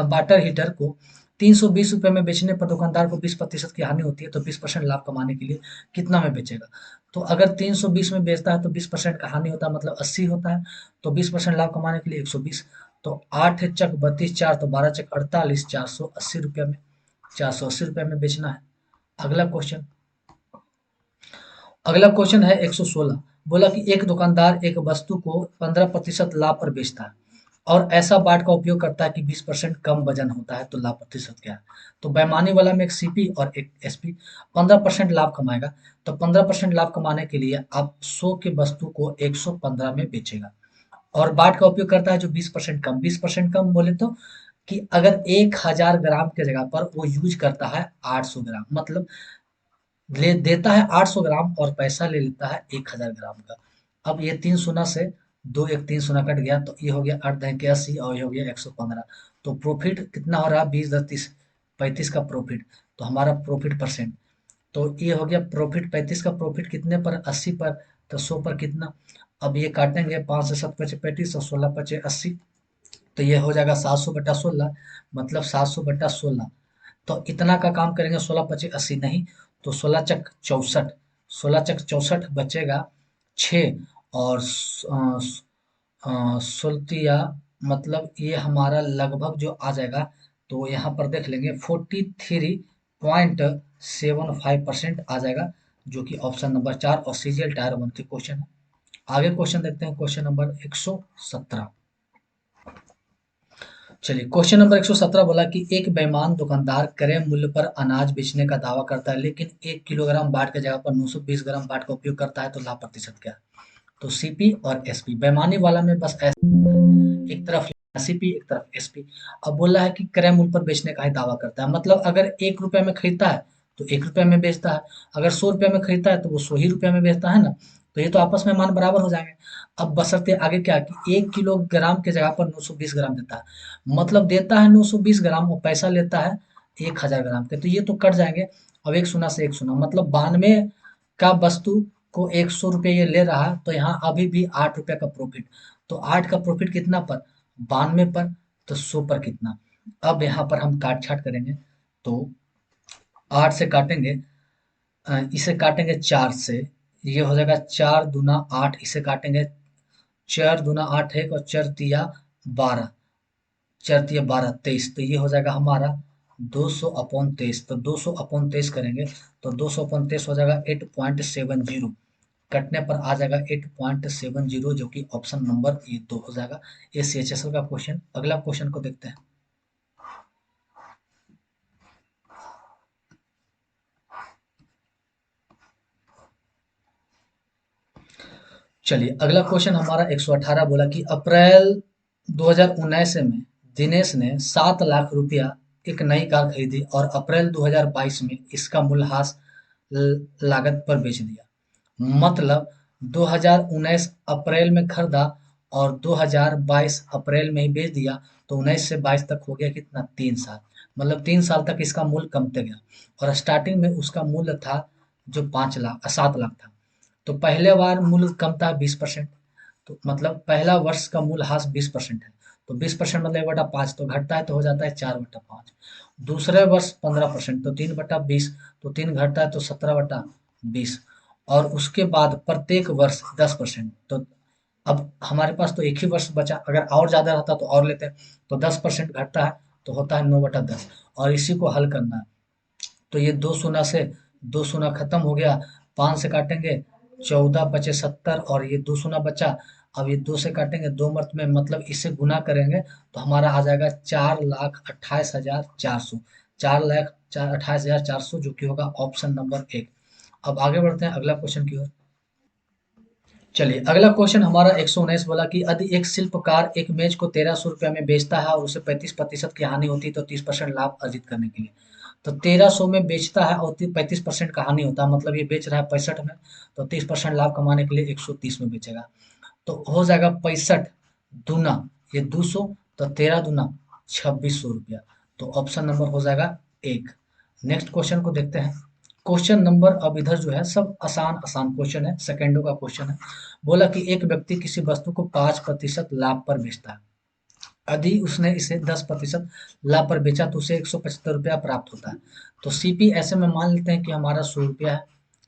वाटर हीटर को 320 रुपये में बेचने पर दुकानदार को 20% की हानि होती है, तो 20% लाभ कमाने के लिए कितना में बेचेगा। तो अगर 320 में बेचता है तो 20% का हानि होता है, मतलब 80 होता है। तो 20% लाभ कमाने के लिए 120, तो 8 चक 32 4, तो 12 चक 48, 480 रुपये में, 480 रुपये में बेचना है। अगला क्वेश्चन, अगला क्वेश्चन है 116। बोला कि एक दुकानदार एक वस्तु को 15% लाभ पर बेचता है, और ऐसा बाट का उपयोग करता है कि 20% कम वजन होता है, तो लाभ प्रतिशत क्या है। तो बैमानी वाला में एक सीपी और एक एसपी 15% लाभ कमाएगा। तो 15% लाभ कमाने के लिए आप 100 की वस्तु को 115 में बेचेगा, और बाट का उपयोग करता है जो 20% कम, 20% कम बोले तो कि अगर 1000 ग्राम के जगह पर वो यूज करता है 800 ग्राम, मतलब ले देता है 800 ग्राम और पैसा ले लेता है 1000 ग्राम का। अब ये तीन शून्य से दो एक तीन शून्य कट गया तो ये हो गया 8 × 80 और ये हो गया 115। तो प्रॉफिट कितना हो रहा है 20 × 30 35 का प्रॉफिट। तो हमारा प्रॉफिट परसेंट, तो ये हो गया प्रॉफिट 35 का प्रॉफिट कितने पर 80 पर, तो 100 पर कितना। अब ये काटेंगे 5 से 7 पचे 35 और 16 पचे 80, तो ये हो जाएगा 700/16, मतलब 700/16। तो इतना का काम करेंगे 16 × 25 = 80 नहीं, तो 16 × 64, 16 × 64 बचेगा 6 और सुलतिया, मतलब ये हमारा लगभग जो आ जाएगा, तो यहाँ पर देख लेंगे 43.75% आ जाएगा, जो कि ऑप्शन नंबर 4 और सीजीएल टायर 1 के क्वेश्चन है। आगे क्वेश्चन देखते हैं, क्वेश्चन नंबर 117। चलिए क्वेश्चन नंबर 117 बोला कि एक बेईमान दुकानदार क्रय मूल्य पर अनाज बेचने का दावा करता है, लेकिन 1 किलोग्राम बाट की जगह पर 920 ग्राम बाट का उपयोग करता है, तो लाभ प्रतिशत क्या है। तो सीपी और एसपी, बेईमानी वाला में बस एक तरफ सीपी एक तरफ एसपी। अब बोल रहा है कि क्रय मूल्य पर बेचने का ही दावा करता है, मतलब अगर 1 रुपये में खरीदता है तो 1 रुपये में बेचता है, अगर 100 रुपये में खरीदता है तो वो 100 ही रुपये में बेचता है ना। तो ये तो आपस में मान बराबर हो जाएंगे। अब बशर्ते आगे क्या कि 1 किलोग्राम की जगह पर 920 ग्राम देता है, मतलब देता है 920 ग्राम और पैसा लेता है 1000 ग्राम के, तो ये तो कट जाएंगे। अब एक शून्य से एक शून्य, मतलब 92 का वस्तु को 100 रुपये ये ले रहा है, तो यहाँ अभी भी 8 रुपये का प्रॉफिट। तो 8 का प्रॉफिट कितना पर 92 पर, तो 100 पर कितना। अब यहाँ पर हम काट छाट करेंगे, तो 8 से काटेंगे, इसे काटेंगे 4 से, ये हो जाएगा 4 दूना 8, इसे काटेंगे 4 दूना 8 है और 4 तिया 12, 4 तिया 12 23, तो ये हो जाएगा हमारा 200/23। तो 200/23 करेंगे तो 200/23 हो जाएगा 8.70, कटने पर आ जाएगा 8.70, जो कि ऑप्शन नंबर ए 2 हो जाएगा। ये सीएचएसएल का क्वेश्चन। अगला क्वेश्चन को देखते हैं। चलिए अगला क्वेश्चन हमारा 118 बोला कि अप्रैल 2019 में दिनेश ने 7 लाख रुपया एक नई कार खरीदी और अप्रैल 2022 में इसका मूल्यह्रास लागत पर बेच दिया। मतलब 2019 अप्रैल में खरीदा और 2022 अप्रैल में ही बेच दिया, तो 19 से 22 तक हो गया कितना 3 साल, मतलब 3 साल तक इसका मूल्य कमते गया। और स्टार्टिंग में उसका मूल्य था जो 5 लाख 7 लाख था। तो पहले बार मूल्य कम था 20%, तो मतलब पहला वर्ष का मूल्यह्रास 20% है, तो 20% मतलब 1/5, तो घटता है तो हो जाता है 4/5। दूसरे वर्ष 15%, तो 3/20, तो 3 घटता है तो 17/20। और उसके बाद प्रत्येक वर्ष 10%, तो अब हमारे पास तो एक ही वर्ष बचा, अगर और ज़्यादा रहता तो और लेते, तो 10% घटता है तो होता है 9/10, और इसी को हल करना है। तो ये दो शून्य से दो शून्य खत्म हो गया, 5 से काटेंगे 14 × 25 = 70 और ये दो शून्य बचा। अब ये 2 से काटेंगे 2 मर्त में, मतलब इससे गुना करेंगे तो हमारा आ जाएगा 4,28,400, 4,28,400, जो कि होगा ऑप्शन नंबर 1। अब आगे बढ़ते हैं अगला क्वेश्चन की ओर। चलिए अगला क्वेश्चन हमारा 119 बोला कि यदि एक शिल्पकार एक मेज को 1300 रुपये में बेचता है और उसे 35% की हानि होती है, तो 30% लाभ अर्जित करने के लिए। तो 1300 में बेचता है और 35% का हानि होता है, मतलब ये बेच रहा है 65 में, तो 30% लाभ कमाने के लिए 130 में बेचेगा। तो हो जाएगा 65 दूना ये 200, तो 13 दूना 2600 रुपया। तो ऑप्शन नंबर हो जाएगा 1। नेक्स्ट क्वेश्चन को देखते हैं। क्वेश्चन नंबर अब इधर जो है सब आसान आसान क्वेश्चन है, सेकेंडों का क्वेश्चन है। बोला कि एक व्यक्ति किसी वस्तु को 5% लाभ पर बेचता है, यदि उसने इसे 10% लाभ पर बेचा तो उसे 175 रुपया प्राप्त होता है। तो सीपी ऐसे में मान लेते हैं कि हमारा 100 रुपया है,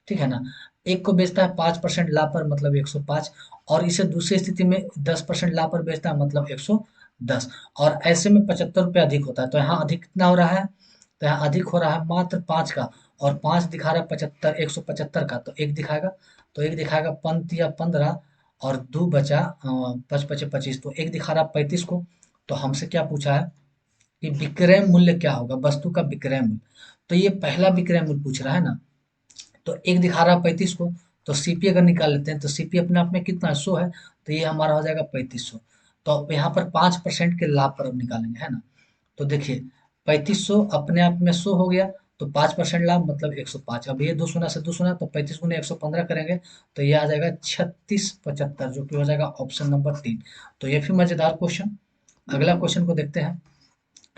ठीक है ना। एक को बेचता है 5% लाभ पर, मतलब 105, और इसे दूसरी स्थिति में 10% लाभ पर बेचता है, मतलब 110, और ऐसे में 75 रुपया अधिक होता है। तो यहाँ अधिक कितना हो रहा है, तो यहाँ अधिक हो रहा है मात्र 5 का, और 5 दिखा रहा है 75 175 का, तो एक दिखाएगा, तो एक दिखाएगा 5 या 15 और 2 बचा 5 × 5 = 25, तो एक दिखा रहा 35 को। तो हमसे क्या पूछा है कि विक्रय मूल्य क्या होगा, वस्तु का विक्रय मूल्य। तो ये पहला विक्रय मूल्य पूछ रहा है ना, तो एक दिखा रहा है 35 को, तो सीपी अगर निकाल लेते हैं तो सीपी अपने आप में कितना है 100 है, तो ये हमारा हो जाएगा 3500। तो अब यहाँ पर 5% के लाभ पर अब निकालेंगे, है ना। तो देखिए 3500 अपने आप में 100 हो गया, तो 5% लाभ मतलब 105। अब ये 2 शून्य से 2 शून्य, तो 35 गुने 115 करेंगे तो ये आ जाएगा 3675, जो कि हो जाएगा ऑप्शन नंबर 3। तो ये भी मजेदार क्वेश्चन। अगला क्वेश्चन को देखते हैं।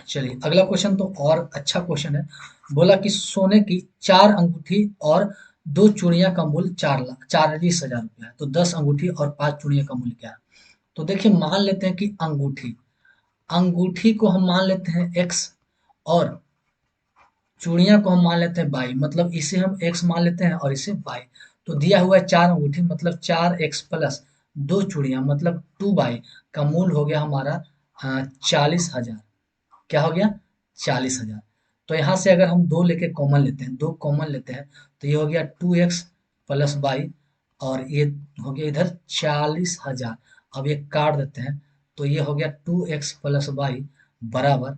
चलिए अगला क्वेश्चन तो और अच्छा क्वेश्चन है। बोला कि सोने की 4 अंगूठी और 2 चूड़ियां का मूल्य 40,000 रुपया है। तो 10 अंगूठी और 5 चूड़ियां का मूल्य क्या है? तो देखिए मान लेते हैं कि अंगूठी अंगूठी को हम मान लेते हैं एक्स, और चूड़ियां को हम मान लेते हैं बाई, मतलब इसे हम एक्स मान लेते हैं और इसे बाई। तो दिया हुआ है 4 अंगूठी मतलब 4x प्लस 2 चूड़ियां मतलब 2 बाई का मूल हो गया हमारा 40,000। क्या हो गया? 40,000। तो यहाँ से अगर हम दो लेके कॉमन लेते हैं, दो कॉमन लेते हैं, तो ये हो गया 2x प्लस बाई, और ये हो गया इधर 40,000। अब ये काट देते हैं, तो ये हो गया 2x प्लस बाई बराबर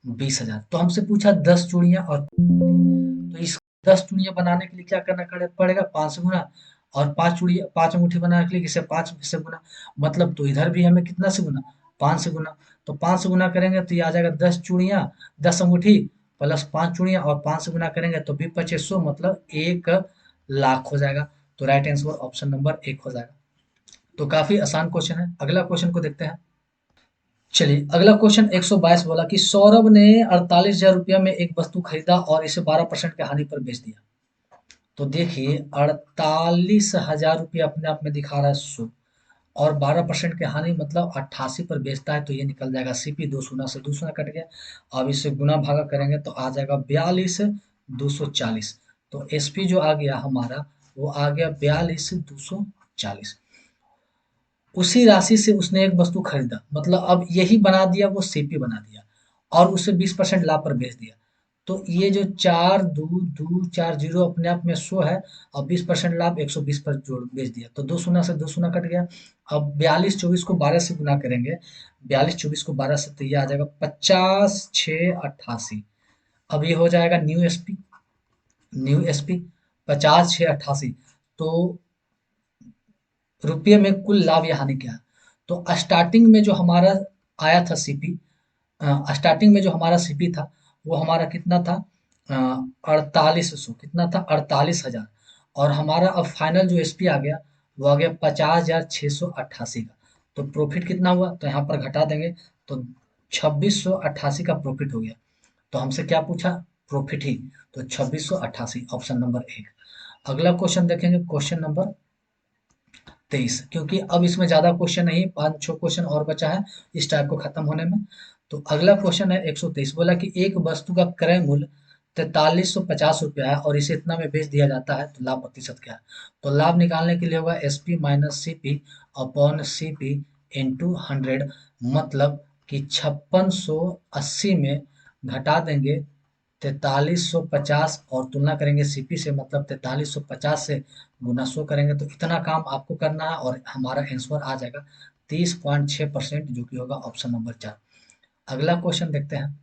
20,000। तो हमसे पूछा 10 चूड़ियां और, तो इस 10 चूड़ियां बनाने के लिए क्या करना पड़ेगा? 5 से गुना। और 5 अंगूठी बनाने के लिए इसे 5 से गुना, मतलब तो इधर भी हमें कितना से गुना? 5 से गुना। तो 5 से गुना करेंगे तो ये आ जाएगा 10 चूड़ियां, 10 अंगूठी प्लस 5 चूड़ियां, और 5 से गुना करेंगे तो भी 2500 मतलब 1 लाख हो जाएगा। तो राइट आंसर ऑप्शन नंबर 1 हो जाएगा। तो काफी आसान क्वेश्चन है। अगला क्वेश्चन को देखते हैं। चलिए अगला क्वेश्चन 122 बोला कि सौरभ ने 48,000 रुपया में एक वस्तु खरीदा और इसे 12% के हानि पर बेच दिया। तो देखिए 48,000 रुपया अपने आप में दिखा रहा है 100, और 12% के हानि मतलब 88 पर बेचता है, तो ये निकल जाएगा सीपी। 2 शून्य कट गया। अब इसे गुना भागा करेंगे तो आ जाएगा 42,240। तो एसपी जो आ गया हमारा, वो आ गया 42,240। उसी राशि से उसने एक वस्तु खरीदा, मतलब अब यही बना दिया, वो सीपी बना दिया, और उसे 20% लाभ पर बेच दिया। तो ये जो चार दो दो चार जीरो अपने आप में 100 है, और 20% लाभ 120 पर जोड़ बेच दिया, तो 2 शून्य से 2 शून्य कट गया। अब 42 24 को 12 से गुना करेंगे, 42 24 को 12 से, तो ये आ जाएगा 50,688। अब ये हो जाएगा न्यू एसपी 50,688। तो रुपये में कुल लाभ या हानि क्या है? तो स्टार्टिंग में जो हमारा आया था सीपी, स्टार्टिंग में जो हमारा सीपी था, वो हमारा कितना था? 4800। कितना था? 48,000। और हमारा अब फाइनल जो एसपी आ गया, वो आ गया 50,688 का। तो प्रॉफिट कितना हुआ? तो यहाँ पर घटा देंगे, तो 2688 का प्रॉफिट हो गया। तो हमसे क्या पूछा? प्रॉफिट ही। तो 2688 ऑप्शन नंबर 1। अगला क्वेश्चन देखेंगे, क्वेश्चन नंबर 23, क्योंकि अब इसमें ज्यादा क्वेश्चन नहीं, 5 6 क्वेश्चन और बचा है इस टाइप को खत्म होने में। तो अगला क्वेश्चन है 123। बोला कि एक वस्तु का क्रय मूल्य 4350 रुपया है और इसे इतना में बेच दिया जाता है, तो लाभ प्रतिशत क्या है? तो लाभ निकालने के लिए होगा SP minus CP upon CP into 100, मतलब कि 5680 में घटा देंगे 4350 और तुलना करेंगे सीपी से, मतलब 4350 से गुना 100 करेंगे, तो इतना काम आपको करना है और हमारा आंसर आ जाएगा 30.6%, जो कि होगा ऑप्शन नंबर 4। अगला क्वेश्चन देखते हैं।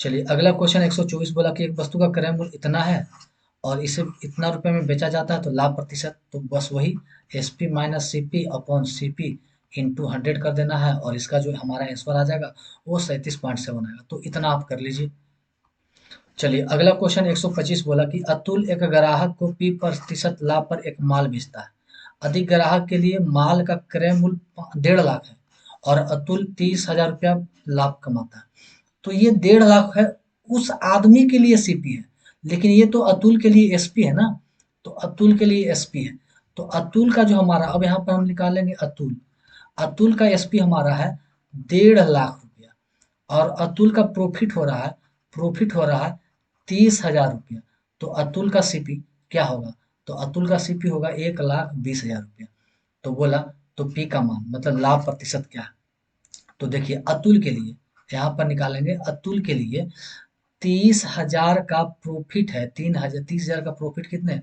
चलिए अगला क्वेश्चन 124। बोला कि एक वस्तु का क्रय मूल्य इतना है और इसे इतना रुपए में बेचा जाता है, तो लाभ प्रतिशत, तो बस वही S P minus C P upon C P into 100 कर देना है, और इसका जो हमारा आंसर आ जाएगा वो 37.7 आएगा। तो इतना आप कर लीजिए। चलिए अगला क्वेश्चन 125। बोला कि अतुल एक ग्राहक को पी प्रतिशत लाभ पर एक माल बेचता है। अधिक ग्राहक के लिए माल का क्रय मूल्य 1.5 लाख है और अतुल 30,000 रुपया लाभ कमाता है। तो ये 1.5 लाख है, उस आदमी के लिए सीपी है, लेकिन ये तो अतुल के लिए एसपी है ना। तो अतुल के लिए एसपी है। तो अतुल का जो हमारा, अब यहाँ पर हम निकालेंगे अतुल। अतुल का एसपी हमारा है 1.5 लाख रुपया, और अतुल का प्रॉफिट हो रहा है 30,000 रुपया। तो अतुल का सीपी क्या होगा? तो अतुल का सीपी होगा 1,20,000 रुपया। तो बोला, तो पी का मान मतलब लाभ प्रतिशत क्या है? तो देखिए अतुल के लिए यहाँ पर निकालेंगे। अतुल के लिए 30,000 का प्रॉफिट है, 30,000 का प्रॉफिट कितने?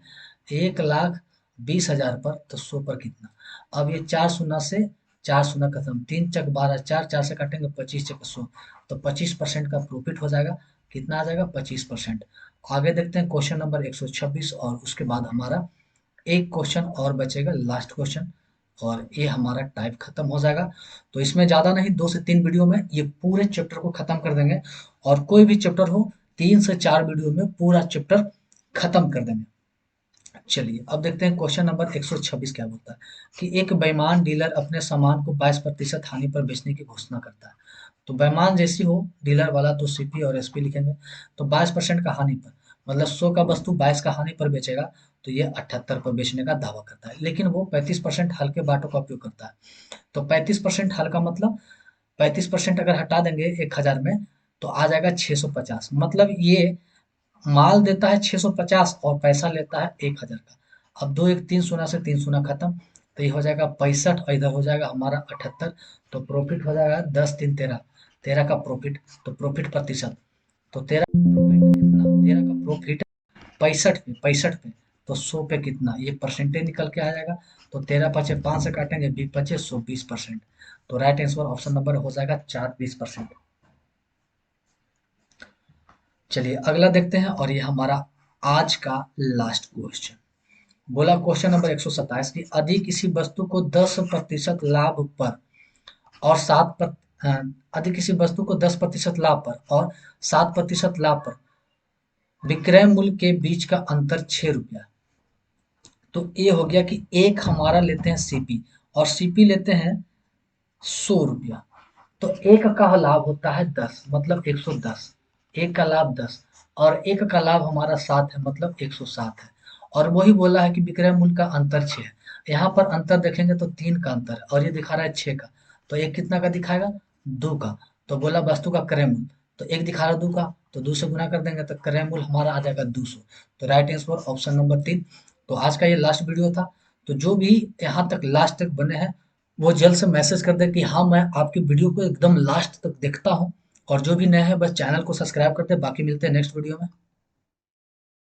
1,20,000 पर, तो 100 पर कितना? अब ये 4 शून्य से 4 शून्य खत्म, 3 चक 12, 4 4 से काटेंगे, 25 चक 100, तो 25% का प्रॉफिट हो जाएगा। कितना आ जाएगा? 25%। आगे देखते हैं क्वेश्चन नंबर 126, और उसके बाद हमारा एक क्वेश्चन और बचेगा, लास्ट क्वेश्चन। और ये हमारा टाइप खत्म हो जाएगा। तो इसमें ज़्यादा नहीं, 2 से 3 वीडियो में ये पूरे चैप्टर को खत्म कर देंगे, और कोई भी चैप्टर हो 3 से 4 वीडियो में पूरा चैप्टर खत्म कर देंगे। चलिए अब देखते हैं क्वेश्चन नंबर 126 क्या बोलता है कि एक बेईमान डीलर अपने सामान को 22% हानि पर बेचने की घोषणा करता है। तो बेईमान जैसी हो डीलर वाला तो सीपी और एसपी लिखेंगे। तो 22% का हानि पर, मतलब 100 का वस्तु 22 का हानि पर बेचेगा, तो ये 78 पर बेचने का दावा करता है, लेकिन वो 35% हल्के बाटों का उपयोग करता है। तो 35% हल्का मतलब 35% अगर हटा देंगे 1000 में, तो आ जाएगा 650। मतलब ये माल देता है 650 और पैसा लेता है 1000 का। अब दो एक तीन शून्य से तीन शून्य खत्म, तो ये हो जाएगा 65 और इधर हो जाएगा हमारा 78। तो प्रॉफिट हो जाएगा 10 3 13, 13 का प्रॉफिट। तो प्रॉफिट प्रतिशत, तो 13 प्रॉफिट कितना, 13 का प्रॉफिट 65 पे तो 100 पे कितना, ये परसेंटेज निकल के आ जाएगा। तो 13 × 5 से काटेंगे, 20 × 5 120%। तो राइट आंसर ऑप्शन नंबर हो जाएगा 4 20%। चलिए अगला देखते हैं, और ये हमारा आज का लास्ट क्वेश्चन। बोला क्वेश्चन नंबर 127 की यदि किसी वस्तु को 10% लाभ पर और यदि किसी वस्तु को 10% लाभ पर और 7% लाभ पर विक्रय मूल्य के बीच का अंतर 6 रुपया। तो ये हो गया कि एक हमारा लेते हैं सीपी, और सीपी लेते हैं 100 रुपया। तो एक का लाभ होता है 10, मतलब 110। एक का लाभ 10 और एक का लाभ हमारा 7 है, मतलब 107 है। और वही बोला है कि विक्रय मूल्य का अंतर 6 है। यहाँ पर अंतर देखेंगे तो 3 का अंतर है, और ये दिखा रहा है 6 का। तो एक कितना का दिखाएगा, 2 का। तो बोला वस्तु का क्रय मूल्य, तो एक दिखा रहा है 2 का, तो 2 से गुना कर देंगे तो क्रय मूल्य हमारा आ जाएगा 200। तो राइट आंसर ऑप्शन नंबर 3। तो आज का ये लास्ट वीडियो था। तो जो भी यहाँ तक लास्ट तक बने हैं, वो जल्द से मैसेज कर दे कि हाँ मैं आपकी वीडियो को एकदम लास्ट तक देखता हूँ। और जो भी नए हैं बस चैनल को सब्सक्राइब करते हैं। बाकी मिलते हैं नेक्स्ट वीडियो में।